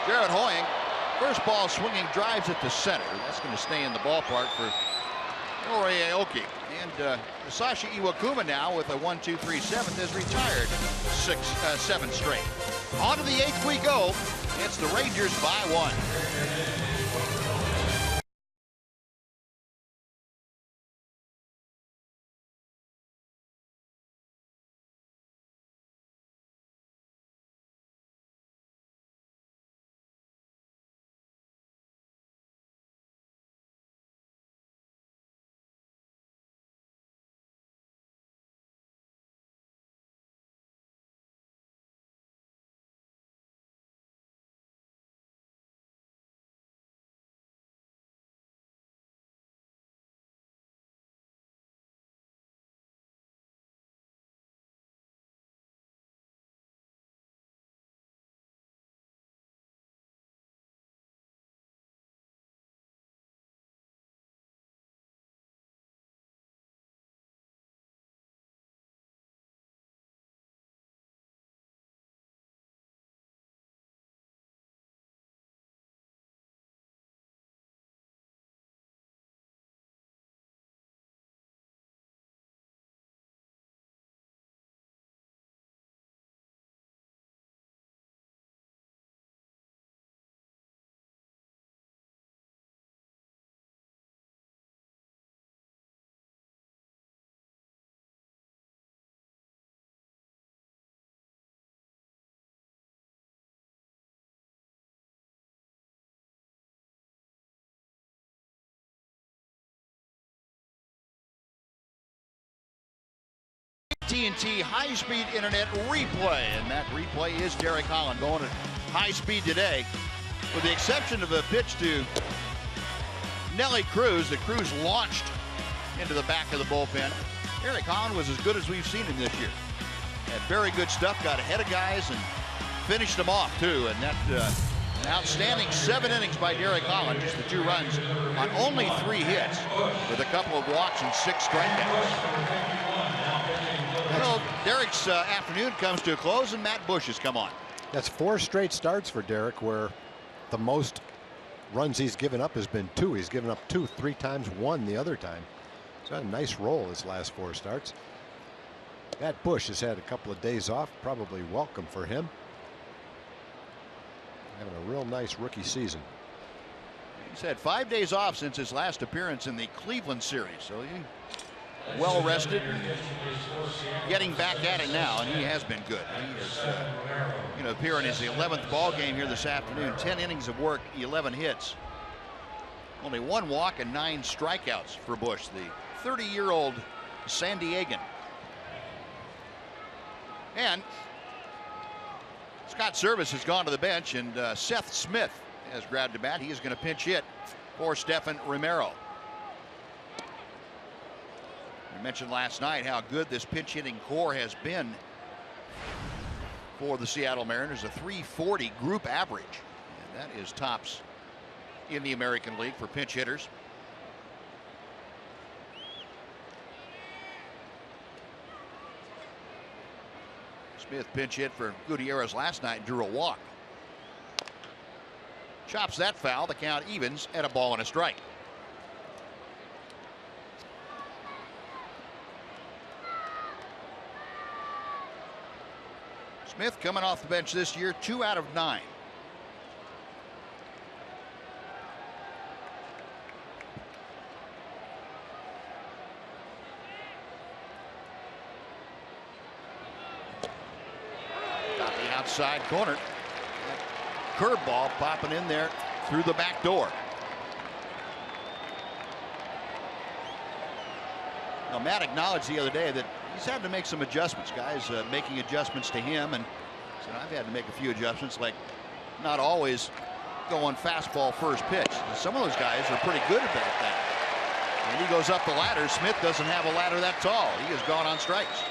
Jared Hoying, first ball swinging, drives it to center. That's going to stay in the ballpark for Orioles. And Masashi Iwakuma now with a 1-2-3 7th has retired 7 straight. On to the 8th we go. It's the Rangers by 1. AT&T high-speed internet replay, and that replay is Derek Holland going at high speed today, with the exception of a pitch to Nelly Cruz. The Cruz launched into the back of the bullpen. Derek Holland was as good as we've seen him this year. Had very good stuff, got ahead of guys and finished them off too, and that an outstanding 7 innings by Derek Holland, just the 2 runs on only 3 hits, with a couple of walks and 6 strikeouts. Well, Derek's afternoon comes to a close, and Matt Bush has come on. That's 4 straight starts for Derek, where the most runs he's given up has been 2. He's given up 2, 3 times 1 the other time. So a nice roll his last 4 starts. Matt Bush has had a couple of days off, probably welcome for him. Having a real nice rookie season. He's had 5 days off since his last appearance in the Cleveland series, so he well rested, getting back at it now, and he has been good. He is appearing his 11th ball game here this afternoon. 10 innings of work, 11 hits, only 1 walk and 9 strikeouts for Bush, the 30-year-old San Diegan. And Scott Service has gone to the bench, and Seth Smith has grabbed a bat. He is going to pinch hit for Stephan Romero. We mentioned last night how good this pinch hitting core has been for the Seattle Mariners, a .340 group average, and that is tops in the American League for pinch hitters. Smith pinch hit for Gutierrez last night and drew a walk. Chops that foul. The count evens at a ball and a strike. Smith coming off the bench this year, 2 out of 9. Outside corner. Curveball popping in there through the back door. Now, Matt acknowledged the other day that he's had to make some adjustments. Guys making adjustments to him, and said, I've had to make a few adjustments, like not always go on fastball first pitch. Some of those guys are pretty good about that. And he goes up the ladder. Smith doesn't have a ladder that tall. He has gone on strikes.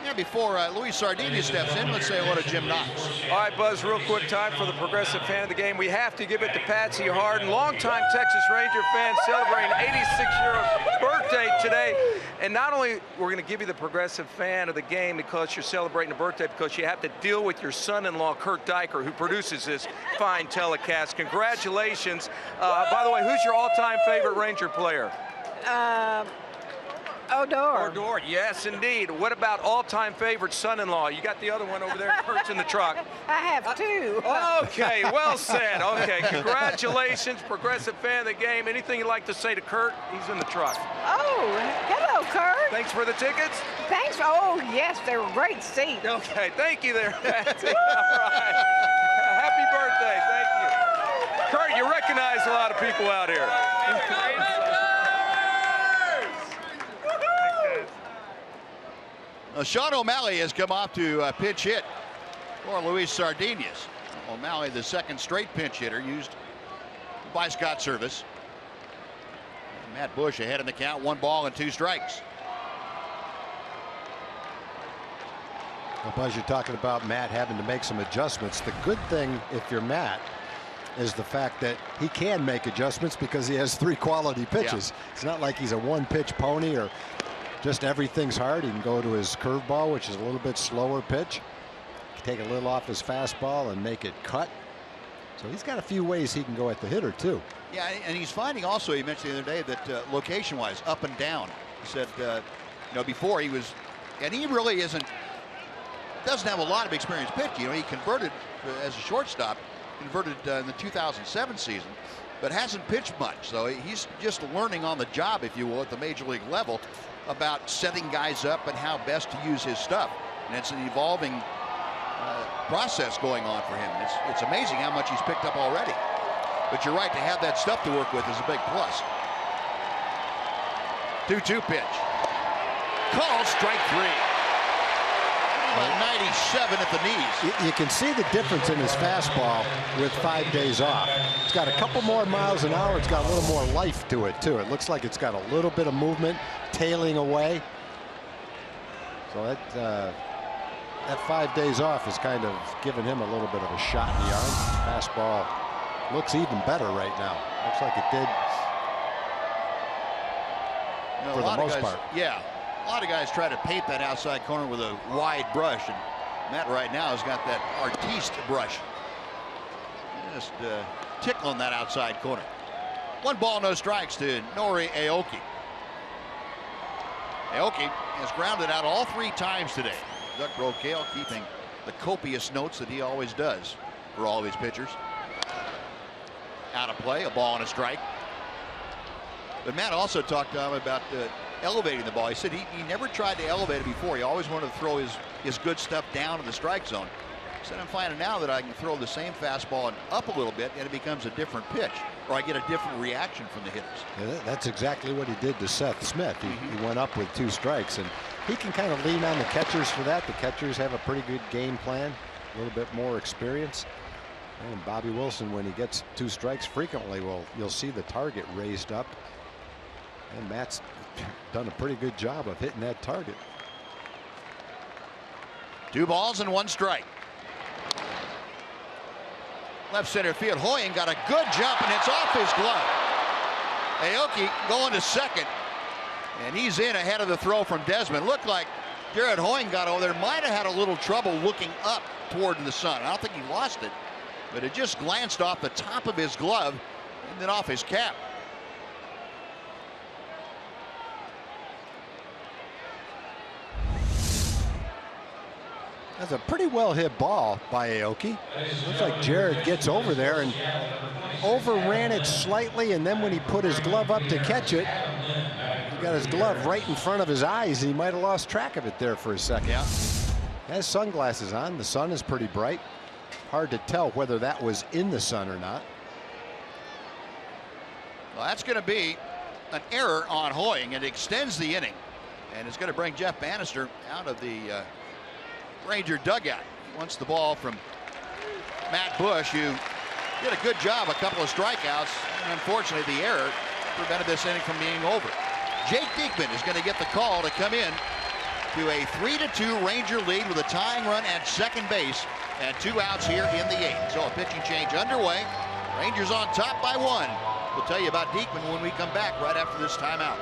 Yeah, before Luis Sardinha steps in, let's say hello to Jim Knox. All right, Buzz, real quick time for the progressive fan of the game. We have to give it to Patsy Harden, longtime Texas Ranger fan, celebrating 86-year birthday today. And not only we're going to give you the progressive fan of the game because you're celebrating a birthday, because you have to deal with your son-in-law, Kurt Diker, who produces this fine telecast. Congratulations. By the way, who's your all-time favorite Ranger player? Odor. Odor, yes, indeed. What about all-time favorite son-in-law? You got the other one over there, Kurt's in the truck. I have 2. Okay, well said. Okay, congratulations, progressive fan of the game. Anything you'd like to say to Kurt? He's in the truck. Oh, hello, Kurt. Thanks for the tickets. Thanks. Oh, yes, they're great seats. Okay, thank you there, Patsy. All right. Happy birthday. Thank you. Kurt, you recognize a lot of people out here. Sean O'Malley has come off to pinch hit for Luis Sardinhas. O'Malley, the 2nd straight pinch hitter used by Scott Service. Matt Bush ahead in the count, 1 ball and 2 strikes. Well, Buzz, you're talking about Matt having to make some adjustments. The good thing, if you're Matt, is the fact that he can make adjustments because he has 3 quality pitches. Yeah. It's not like he's a 1-pitch pony or just everything's hard. He can go to his curveball, which is a little bit slower pitch, take a little off his fastball and make it cut. So he's got a few ways he can go at the hitter too. Yeah, and he's finding also, he mentioned the other day, that location-wise, up and down. He said, before he was, and he really doesn't have a lot of experience pitching. He converted as a shortstop, converted in the 2007 season, but hasn't pitched much. So he's just learning on the job, if you will, at the major league level, about setting guys up and how best to use his stuff. And it's an evolving process going on for him. It's amazing how much he's picked up already. But you're right, to have that stuff to work with is a big plus. 2-2 pitch. called strike 3. About 97 at the knees. You can see the difference in his fastball with 5 days off. It's got a couple more miles an hour. It's got a little more life to it, too. It looks like it's got a little bit of movement, tailing away. So that 5 days off has kind of given him a little bit of a shot in the arm. Fastball looks even better right now. Looks like it did for the most part. Yeah. A lot of guys try to paint that outside corner with a wide brush, and Matt right now has got that artiste brush. Just tickling that outside corner. 1 ball, no strikes to Nori Aoki. Aoki has grounded out all 3 times today. Doug Brocail keeping the copious notes that he always does for all of his pitchers. Out of play, a ball and a strike. But Matt also talked to him about elevating the ball. He said he never tried to elevate it before. He always wanted to throw his good stuff down to the strike zone. He said, I'm finding now that I can throw the same fastball and up a little bit, and it becomes a different pitch, or I get a different reaction from the hitters. Yeah, that's exactly what he did to Seth Smith. He went up with 2 strikes, and he can kind of lean on the catchers for that. The catchers have a pretty good game plan, a little bit more experience. And Bobby Wilson, when he gets 2 strikes frequently, well, you'll see the target raised up. And Matt's done a pretty good job of hitting that target. 2 balls and 1 strike. Left center field. Hoying got a good jump, and it's off his glove. Aoki going to second, and he's in ahead of the throw from Desmond. Looked like Jared Hoying got over there. Might have had a little trouble looking up toward the sun. I don't think he lost it, but it just glanced off the top of his glove and then off his cap. That's a pretty well hit ball by Aoki. Looks like Jared gets over there and overran it slightly, and then when he put his glove up to catch it, he got his glove right in front of his eyes. He might have lost track of it there for a second. Yeah. Has sunglasses on. The sun is pretty bright. Hard to tell whether that was in the sun or not. Well, that's going to be an error on Hoying. It extends the inning, and it's going to bring Jeff Bannister out of the Ranger dugout. He wants the ball from Matt Bush, who did a good job, a couple of strikeouts, and unfortunately the error prevented this inning from being over. Jake Diekman is going to get the call to come in to a 3-2 Ranger lead with a tying run at second base and 2 outs here in the 8th. So a pitching change underway. Rangers on top by 1. We'll tell you about Diekman when we come back right after this timeout.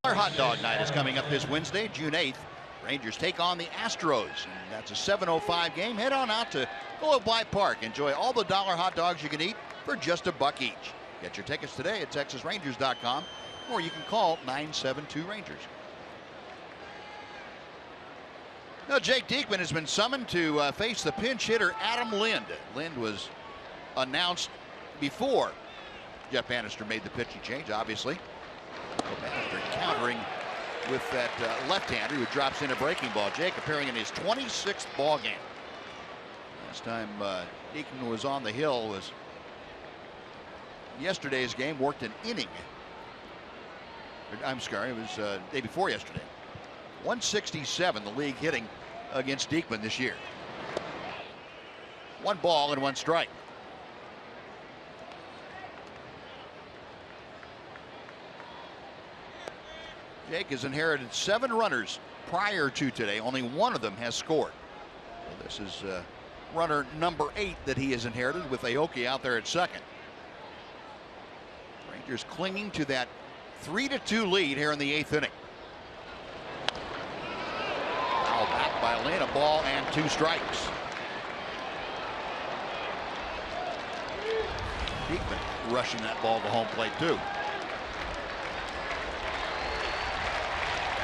Hot Dog Night is coming up this Wednesday, June 8th. Rangers take on the Astros, and that's a 7:05 game. Head on out to Globe Light Park. Enjoy all the dollar hot dogs you can eat for just $1 each. Get your tickets today at TexasRangers.com, or you can call 972 Rangers. Now, Jake Diekman has been summoned to face the pinch hitter Adam Lind. Lind was announced before Jeff Bannister made the pitching change, obviously. So Bannister countering with that left-hander who drops in a breaking ball. Jake appearing in his 26th ball game. Last time Diekman was on the hill was yesterday's game, worked an inning. I'm sorry, it was day before yesterday. 167 the league hitting against Diekman this year. 1 ball and 1 strike. Jake has inherited 7 runners prior to today. Only 1 of them has scored. So this is runner number 8 that he has inherited with Aoki out there at second. Rangers clinging to that 3-2 lead here in the 8th inning. Foul back by Lynn, a ball and 2 strikes. Diekman rushing that ball to home plate too.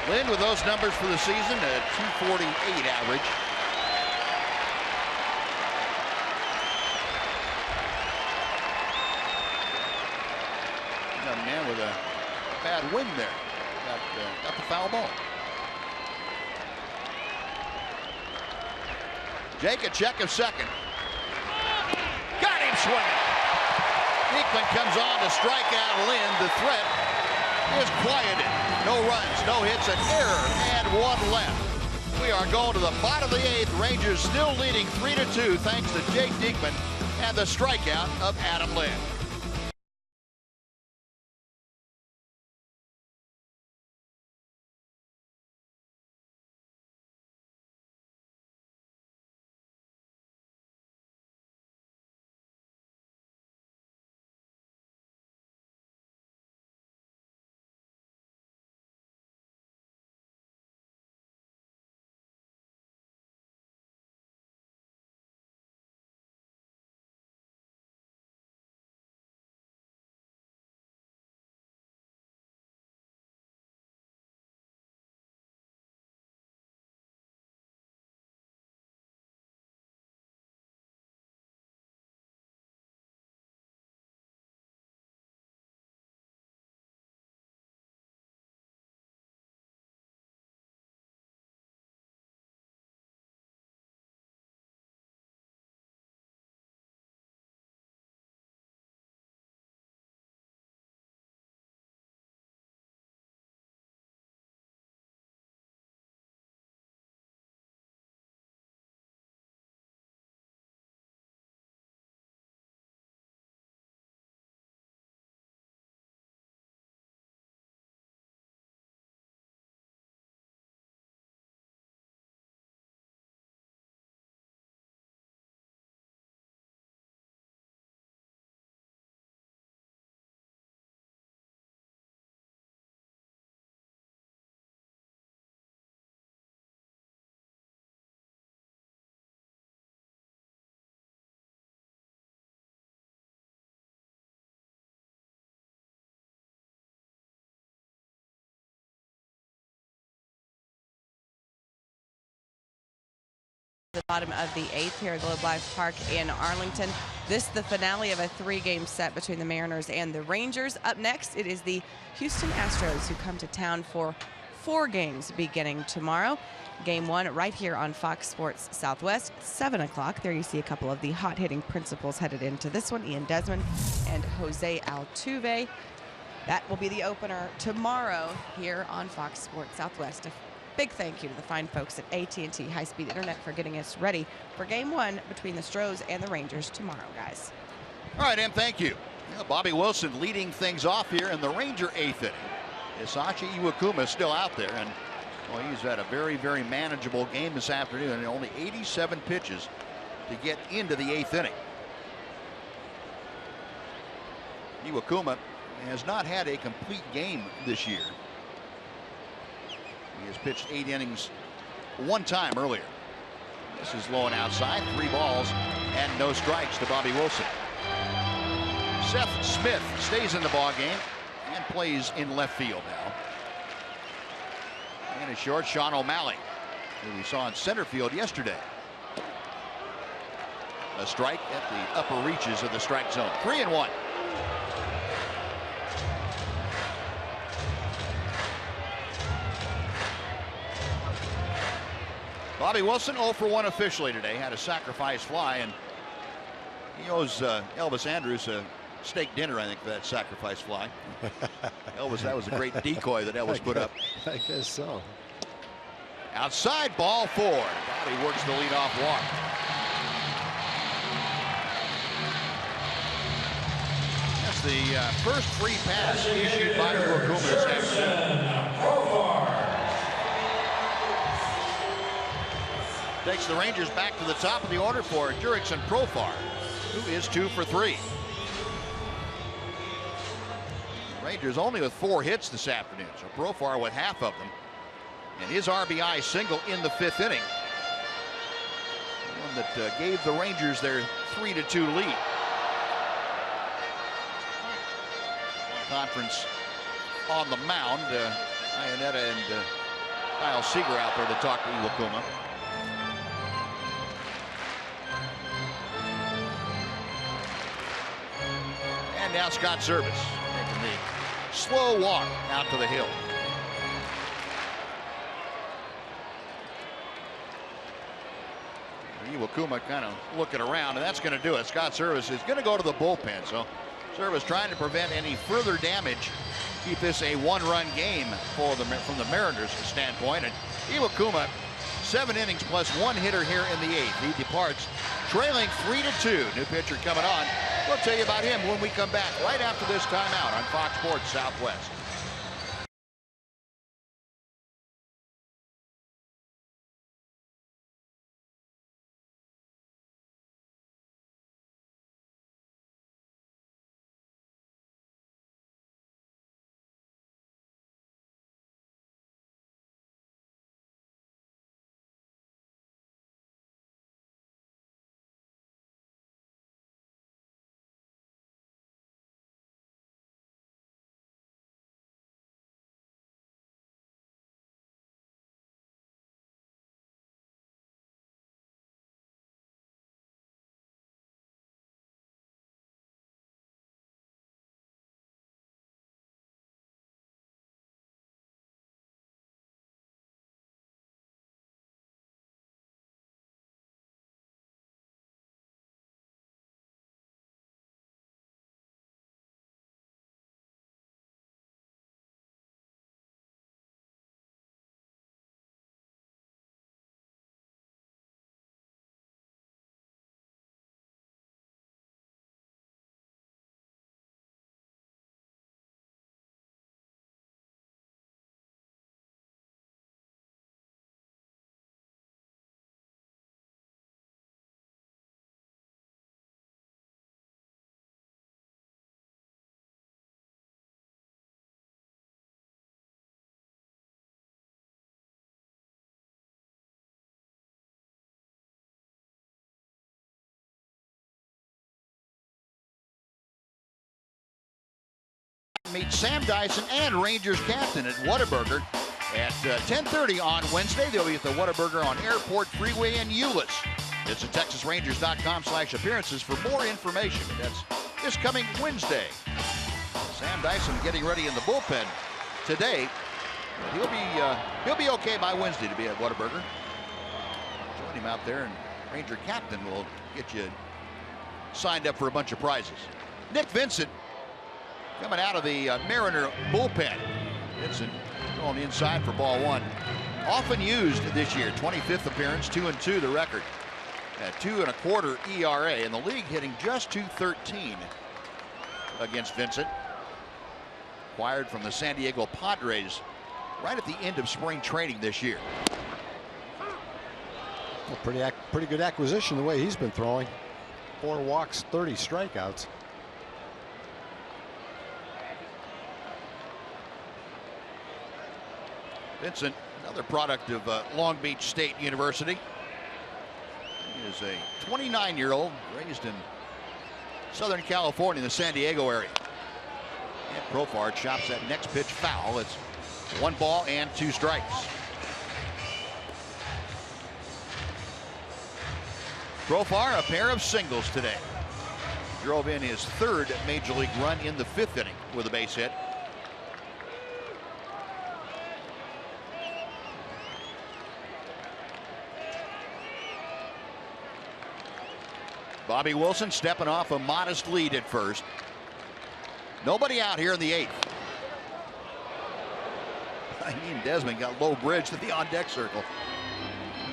Lynn with those numbers for the season, a 248 average. Young man with a bad wind there. Got the foul ball. Jake a check of second. Got him swinging. Diekman comes on to strike out Lynn. The threat is quieted. No runs, no hits, an error, and 1 left. We are going to the bottom of the 8th. Rangers still leading 3-2 thanks to Jake Diekman and the strikeout of Adam Lynn. The bottom of the 8th here at Globe Life Park in Arlington. This is the finale of a 3-game set between the Mariners and the Rangers. Up next, it is the Houston Astros who come to town for 4 games beginning tomorrow. Game 1 right here on Fox Sports Southwest, 7 o'clock. There you see a couple of the hot-hitting principals headed into this one, Ian Desmond and Jose Altuve. That will be the opener tomorrow here on Fox Sports Southwest. Big thank you to the fine folks at AT High-Speed Internet for getting us ready for Game 1 between the Astros and the Rangers tomorrow, guys. All right, Em, thank you. Bobby Wilson leading things off here in the Ranger 8th inning. Isachi Iwakuma still out there, and well, he's had a very, very manageable game this afternoon, and only 87 pitches to get into the 8th inning. Iwakuma has not had a complete game this year. He has pitched 8 innings 1 time earlier. This is low and outside, 3 balls and no strikes to Bobby Wilson. Seth Smith stays in the ball game and plays in left field now. And a short, Sean O'Malley that we saw in center field yesterday. A strike at the upper reaches of the strike zone. 3-1. Bobby Wilson 0 for 1 officially today. Had a sacrifice fly, and he owes Elvis Andrus a steak dinner, I think, for that sacrifice fly. Elvis, that was a great decoy that Elvis put up. I guess so. Outside, ball 4. Bobby works the leadoff walk. That's the first free pass issued by Iwakuma this afternoon. Takes the Rangers back to the top of the order for Jurickson Profar, who is 2 for 3. Rangers only with 4 hits this afternoon, so Profar with half of them. And his RBI single in the 5th inning. One that gave the Rangers their 3-2 lead. Conference on the mound. Iannetta and Kyle Seager out there to talk to Iwakuma. And now Scott Service making the slow walk out to the hill. Iwakuma kind of looking around, and that's going to do it. Scott Service is going to go to the bullpen, so Service trying to prevent any further damage, keep this a 1-run game for from the Mariners' standpoint. And Iwakuma, 7 innings plus 1 hitter here in the 8th. He departs trailing 3-2. New pitcher coming on. We'll tell you about him when we come back right after this timeout on Fox Sports Southwest. Meet Sam Dyson and Rangers captain at Whataburger at 10:30 on Wednesday. They'll be at the Whataburger on Airport Freeway in Euless. Visit TexasRangers.com/appearances for more information. That's this coming Wednesday. Sam Dyson getting ready in the bullpen today. He'll be okay by Wednesday to be at Whataburger. Join him out there, and Ranger captain will get you signed up for a bunch of prizes. Nick Vincent coming out of the Mariner bullpen. Vincent going inside for ball 1. Often used this year. 25th appearance, 2-2 the record. At 2.25 ERA, and the league hitting just .213 against Vincent. Acquired from the San Diego Padres right at the end of spring training this year. Well, pretty good acquisition the way he's been throwing. 4 walks, 30 strikeouts. Vincent, another product of Long Beach State University. He is a 29-year-old raised in Southern California, in the San Diego area. And Profar chops that next pitch foul. It's 1 ball and 2 strikes. Profar, a pair of singles today. Drove in his 3rd major league run in the 5th inning with a base hit. Bobby Wilson stepping off a modest lead at first. Nobody out here in the 8th. Ian Desmond got low bridge to the on-deck circle.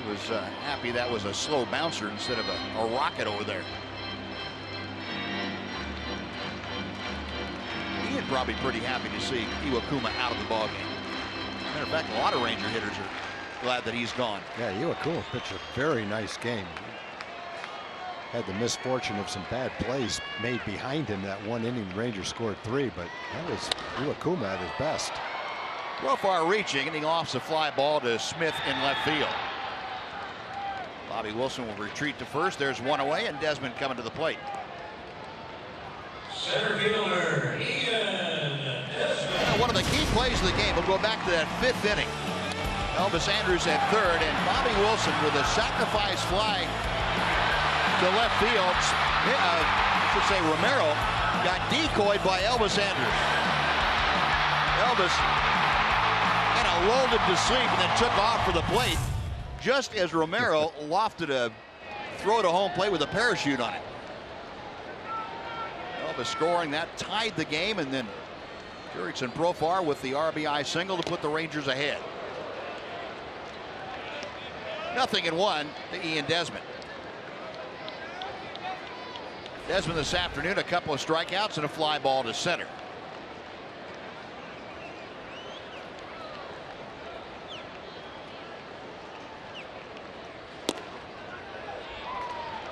He was happy that was a slow bouncer instead of a rocket over there. Ian probably pretty happy to see Iwakuma out of the ballgame. Matter of fact, a lot of Ranger hitters are glad that he's gone. Yeah, Iwakuma pitched a very nice game. Had the misfortune of some bad plays made behind him. That 1 inning, the Rangers scored 3, but that was Iwakuma at his best. Profar reaching, and he lofts a fly ball to Smith in left field. Bobby Wilson will retreat to first. There's one away, and Desmond coming to the plate. Center fielder, Ian Desmond. One of the key plays of the game. We'll go back to that 5th inning. Elvis Andrus at 3rd, and Bobby Wilson with a sacrifice fly to left field. I should say Romero got decoyed by Elvis Andrus. Elvis kind of lulled him to sleep and then took off for the plate just as Romero lofted a throw to home plate with a parachute on it. Elvis scoring, that tied the game, and then Jurickson Profar with the RBI single to put the Rangers ahead. 0-1 to Ian Desmond. Desmond this afternoon, a couple of strikeouts and a fly ball to center.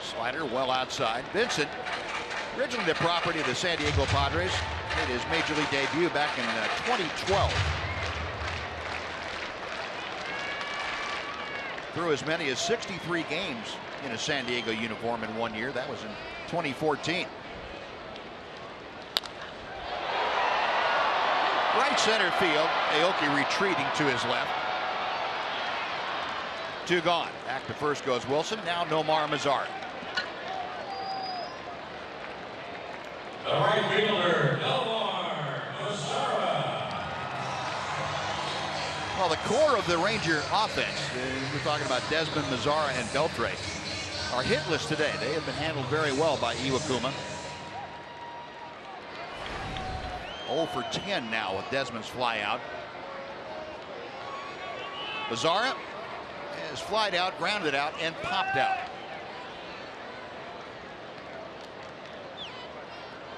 Slider well outside. Vincent, originally the property of the San Diego Padres, made his major league debut back in 2012. Threw as many as 63 games in a San Diego uniform in 1 year. That was in 2014. Right center field. Aoki retreating to his left. 2 gone. Back to first goes Wilson. Now Nomar Mazara. The right fielder, Nomar Mazara. Well, the core of the Ranger offense, we're talking about Desmond, Mazara, and Beltre, are hitless today. They have been handled very well by Iwakuma. 0 for 10 now with Desmond's fly out. Mazara is flied out, grounded out, and popped out.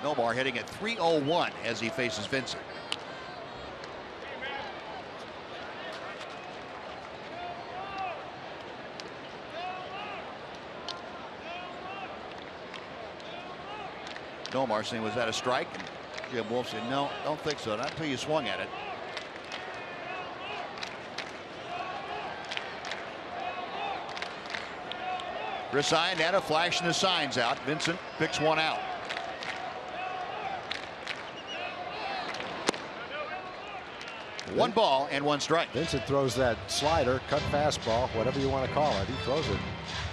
Nomar hitting at .301 as he faces Vincent. Nomar saying, was that a strike? And Jim Wolf said, no, don't think so. Not until you swung at it. Resignetta flashing the signs out. Vincent picks one out. One ball and 1 strike. Vincent throws that slider, cut fastball, whatever you want to call it. He throws it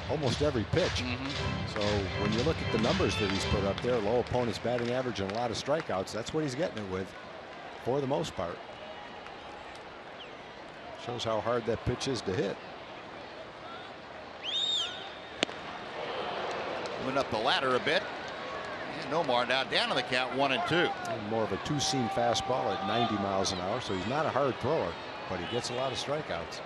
almost every pitch. So when you look at the numbers that he's put up there, low opponent's batting average and a lot of strikeouts, that's what he's getting it with for the most part. Shows how hard that pitch is to hit. Moving up the ladder a bit. And Nomar now down on the count, 1-2. And more of a 2-seam fastball at 90 miles an hour, so he's not a hard thrower, but he gets a lot of strikeouts.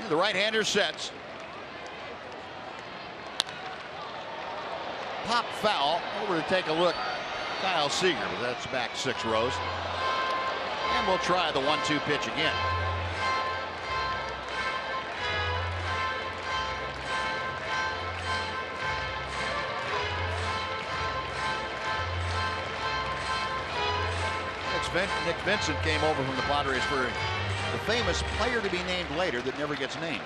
The right-hander sets. Pop foul. Over to take a look. Kyle Seager, but that's back 6 rows. And we'll try the 1-2 pitch again. Nick Vincent came over from the Padres for the famous player to be named later that never gets named.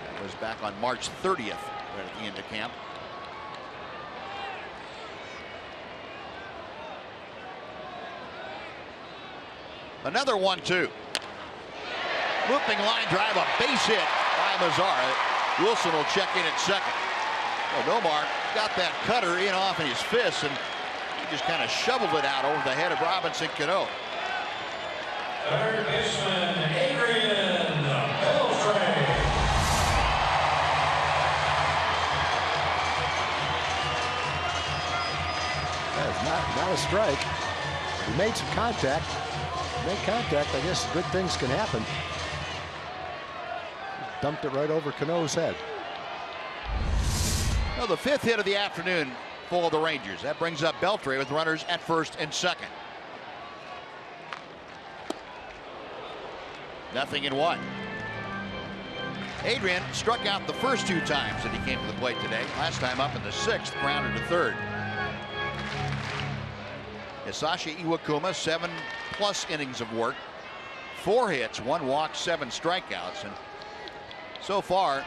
That was back on March 30th, right at the end of camp. Another 1-2. Looping line drive, a base hit by Mazzara. Wilson will check in at second. Well, Nomar got that cutter in off in his fist, and he just kind of shoveled it out over the head of Robinson Cano. Third baseman Adrian Beltre. That's not a strike. He made some contact. Made contact. I guess good things can happen. Dumped it right over Cano's head. Well, the 5th hit of the afternoon for the Rangers. That brings up Beltre with runners at first and second. 0-1. Adrian struck out the first 2 times that he came to the plate today. Last time up in the 6th, grounded to third. Hisashi Iwakuma, 7+ innings of work, 4 hits, 1 walk, 7 strikeouts, and so far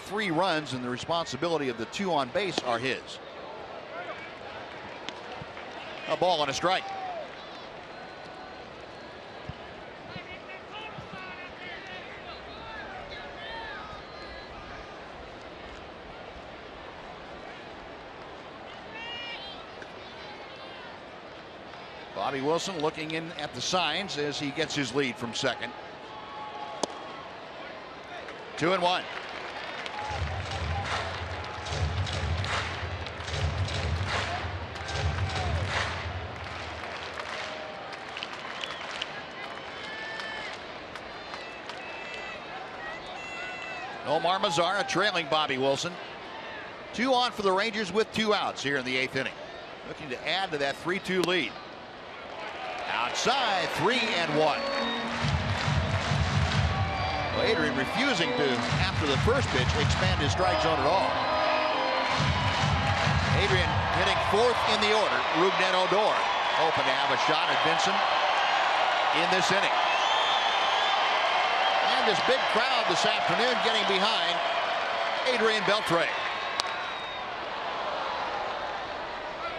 3 runs, and the responsibility of the 2 on base are his. A ball and a strike. Bobby Wilson looking in at the signs as he gets his lead from second. 2-1. Omar Mazzara trailing Bobby Wilson. 2 on for the Rangers with 2 outs here in the 8th inning. Looking to add to that 3-2 lead. Outside, 3-1. Well, Adrian refusing to, after the first pitch, expand his strike zone at all. Adrian hitting 4th in the order. Rougned Odor open to have a shot at Vincent in this inning. And this big crowd this afternoon getting behind Adrian Beltre.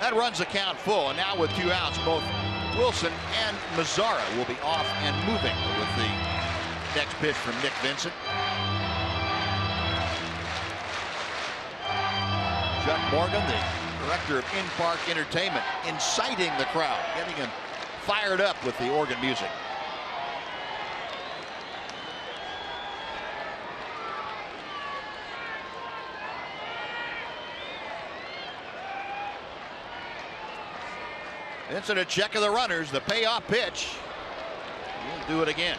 That runs the count full, and now with 2 outs, both Wilson and Mazzara will be off and moving with the next pitch from Nick Vincent. Chuck Morgan, the director of in-park entertainment, inciting the crowd, getting them fired up with the organ music. Vincent a check of the runners, the payoff pitch. He'll do it again.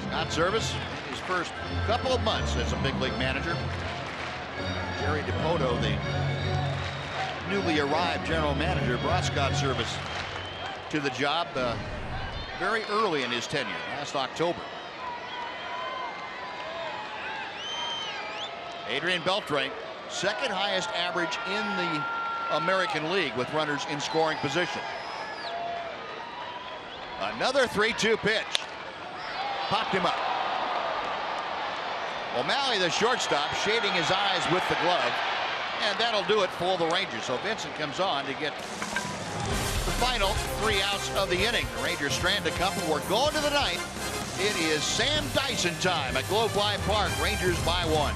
Scott Service in his first couple of months as a big league manager. Jerry DiPoto, the newly arrived general manager, brought Scott Service to the job very early in his tenure, last October. Adrian Beltre, second highest average in the American League with runners in scoring position. Another 3-2 pitch. Popped him up. O'Malley, the shortstop, shading his eyes with the glove. And that'll do it for the Rangers. So Vincent comes on to get the final 3 outs of the inning. The Rangers strand a couple. We're going to the 9th. It is Sam Dyson time at Globe Life Park. Rangers by 1.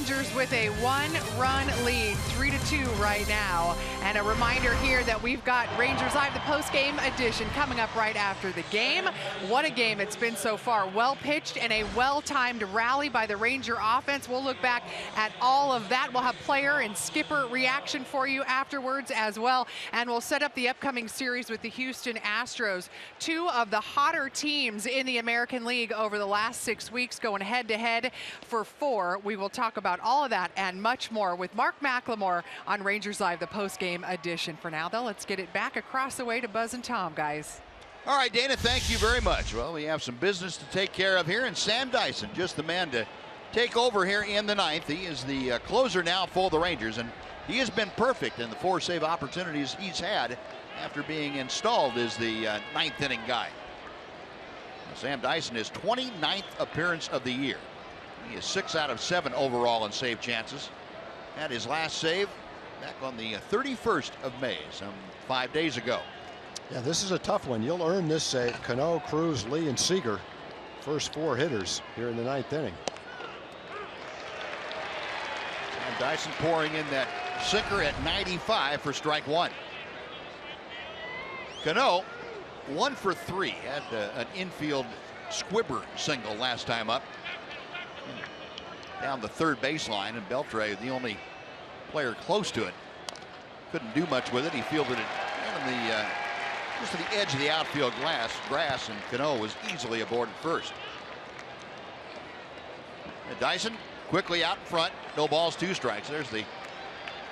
Rangers with a 1-run lead, 3-2 right now. And a reminder here that we've got Rangers Live, the post-game edition, coming up right after the game. What a game it's been so far. Well pitched and a well-timed rally by the Ranger offense. We'll look back at all of that. We'll have player and skipper reaction for you afterwards as well. And we'll set up the upcoming series with the Houston Astros, two of the hotter teams in the American League over the last 6 weeks, going head-to-head for 4. We will talk about all of that and much more with Mark McLemore on Rangers Live, the post-game edition. For now, though, let's get it back across the way to Buzz and Tom, guys. All right, Dana, thank you very much. Well, we have some business to take care of here, and Sam Dyson, just the man to take over here in the 9th. He is the closer now for the Rangers, and he has been perfect in the 4 save opportunities he's had after being installed as the 9th inning guy. Sam Dyson, his 29th appearance of the year. He is 6 out of 7 overall in save chances. Had his last save back on the 31st of May, some 5 days ago. Yeah, this is a tough one. You'll earn this save. Cano, Cruz, Lee, and Seager, first 4 hitters here in the 9th inning. And Dyson pouring in that sinker at 95 for strike 1. Cano, 1 for 3, had an infield squibber single last time up. Down the third baseline, and Beltre, the only player close to it, couldn't do much with it. He fielded it in the just to the edge of the outfield grass, and Cano was easily aboard at first. And Dyson quickly out in front, no balls, 2 strikes. There's the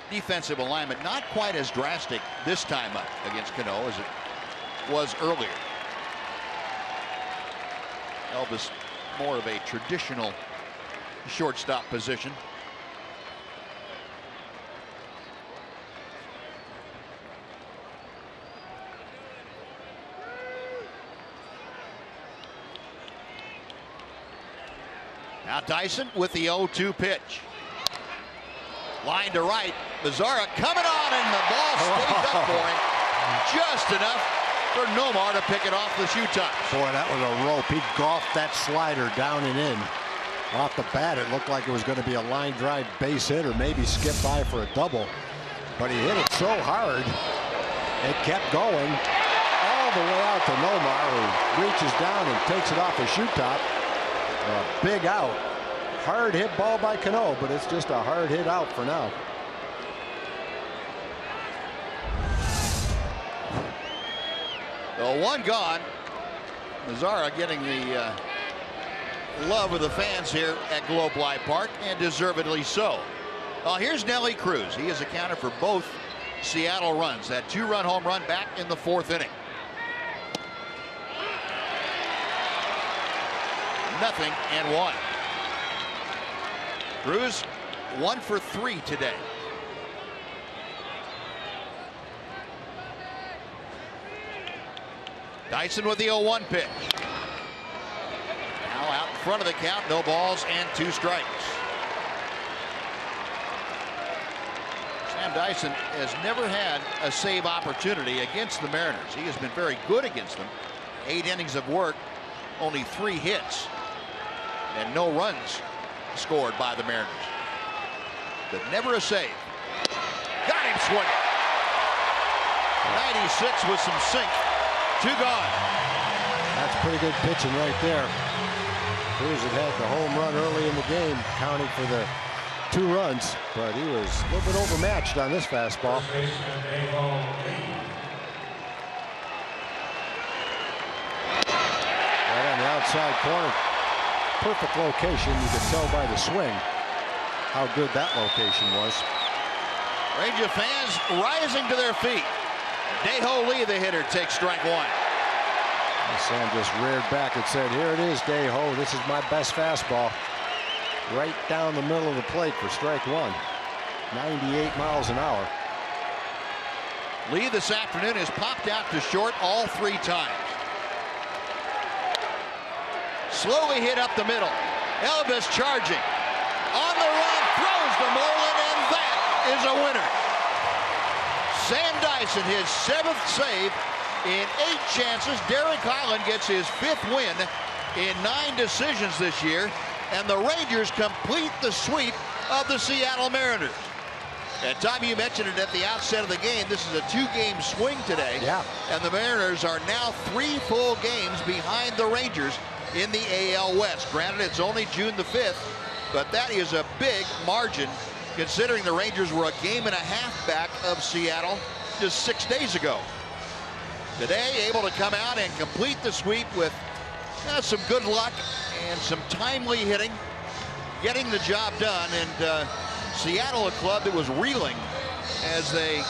defensive alignment, not quite as drastic this time up against Cano as it was earlier. Elvis more of a traditional shortstop position. Now Dyson with the 0-2 pitch. Line to right. Mazzara coming on, and the ball stays up for him. Just enough for Nomar to pick it off the shoe top. Boy, that was a rope. He golfed that slider down and in. Off the bat, it looked like it was going to be a line drive base hit or maybe skip by for a double. But he hit it so hard, it kept going all the way out to Nomar, who reaches down and takes it off the shoe top. A big out. Hard hit ball by Cano, but it's just a hard hit out for now. The 1 gone. Mazzara getting the love of the fans here at Globe Life Park, and deservedly so. Here's Nelly Cruz. He has accounted for both Seattle runs. That 2-run home run back in the 4th inning. 0-1. Cruz 1 for 3 today. Dyson with the 0-1 pitch. Now out in front of the count, no balls and 2 strikes. Sam Dyson has never had a save opportunity against the Mariners. He has been very good against them. 8 innings of work, only 3 hits, and no runs scored by the Mariners. But never a save. Got him swinging. 96 with some sink. 2 gone. That's pretty good pitching right there. Cruz had the home run early in the game, counting for the 2 runs, but he was a little bit overmatched on this fastball. Right on the outside corner. Perfect location. You could tell by the swing how good that location was. Ranger fans rising to their feet. Dae-Ho Lee, the hitter, takes strike 1. And Sam just reared back and said, here it is, Dae-Ho. This is my best fastball. Right down the middle of the plate for strike 1. 98 miles an hour. Lee this afternoon has popped out to short all 3 times. Slowly hit up the middle. Elvis charging. On the run, throws to Moreland, and that is a winner. Sam Dyson, his 7th save in 8 chances. Derek Holland gets his 5th win in 9 decisions this year, and the Rangers complete the sweep of the Seattle Mariners. And Tom, you mentioned it at the outset of the game. This is a 2-game swing today. Yeah. And the Mariners are now 3 full games behind the Rangers in the AL West. Granted, it's only June the 5th, but that is a big margin considering the Rangers were a game and a half back of Seattle just 6 days ago. Today, able to come out and complete the sweep with some good luck and some timely hitting, getting the job done. And Seattle, a club that was reeling as they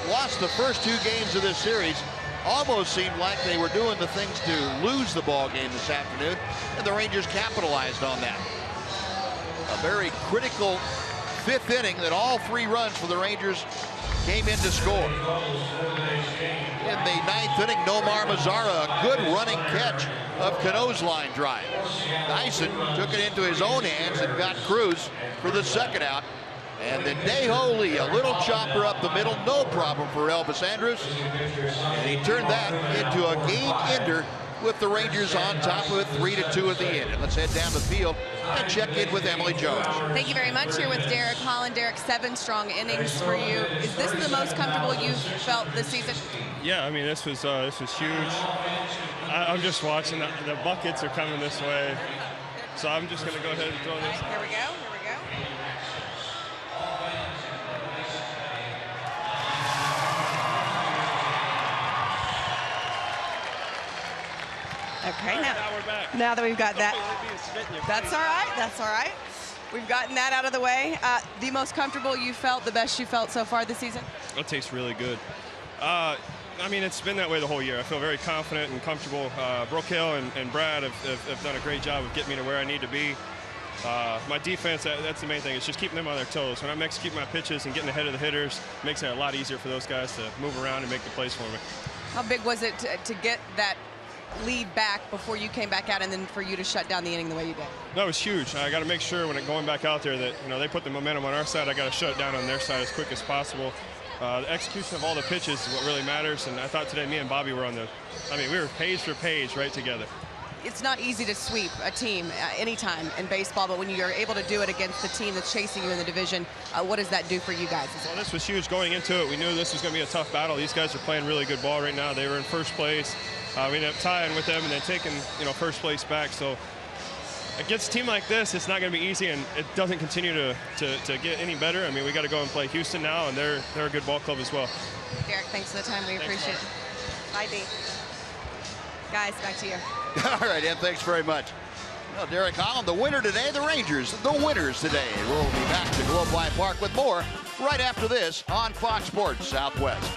lost the first 2 games of this series, almost seemed like they were doing the things to lose the ball game this afternoon, and the Rangers capitalized on that. A very critical 5th inning that all 3 runs for the Rangers came in to score. In the 9th inning, Nomar Mazara, a good running catch of Cano's line drive. Dyson took it into his own hands and got Cruz for the 2nd out. And then Dae-Ho Lee, a little chopper up the middle, no problem for Elvis Andrus. And he turned that into a game-ender with the Rangers on top of it, 3-2 at the end. And let's head down the field and check in with Emily Jones. Thank you very much. Here with Derek Holland. Derek, 7 strong innings for you. Is this the most comfortable you've felt this season? Yeah, I mean, this was huge. I'm just watching. The buckets are coming this way. So I'm just going to go ahead and throw this. Here we go. Here we go. Okay, now that we've got that, that's all right. That's all right. We've gotten that out of the way. The most comfortable you felt, the best you felt so far this season? It tastes really good. I mean, it's been that way the whole year. I feel very confident and comfortable. Brooke Hill and Brad have done a great job of getting me to where I need to be. My defense, that's the main thing. It's just keeping them on their toes. When I'm executing my pitches and getting ahead of the hitters, it makes it a lot easier for those guys to move around and make the plays for me. How big was it to get that lead back before you came back out and then for you to shut down the inning the way you did? That was huge. I got to make sure when going back out there that, you know, they put the momentum on our side. I got to shut it down on their side as quick as possible. The execution of all the pitches is what really matters. And I thought today me and Bobby were we were page for page right together. It's not easy to sweep a team anytime in baseball, but when you're able to do it against the team that's chasing you in the division, what does that do for you guys? Well, this was huge going into it. We knew this was going to be a tough battle. These guys are playing really good ball right now. They were in first place. We ended up tying with them and then taking, first place back. So against a team like this, it's not going to be easy, and it doesn't continue to get any better. I mean, we got to go and play Houston now, and they're a good ball club as well. Derek, thanks for the time. We appreciate it. Bye, D. Guys, back to you. All right, Em, thanks very much. Well, Derek Holland, the winner today, the Rangers, the winners today. We'll be back to Globe Life Park with more right after this on Fox Sports Southwest.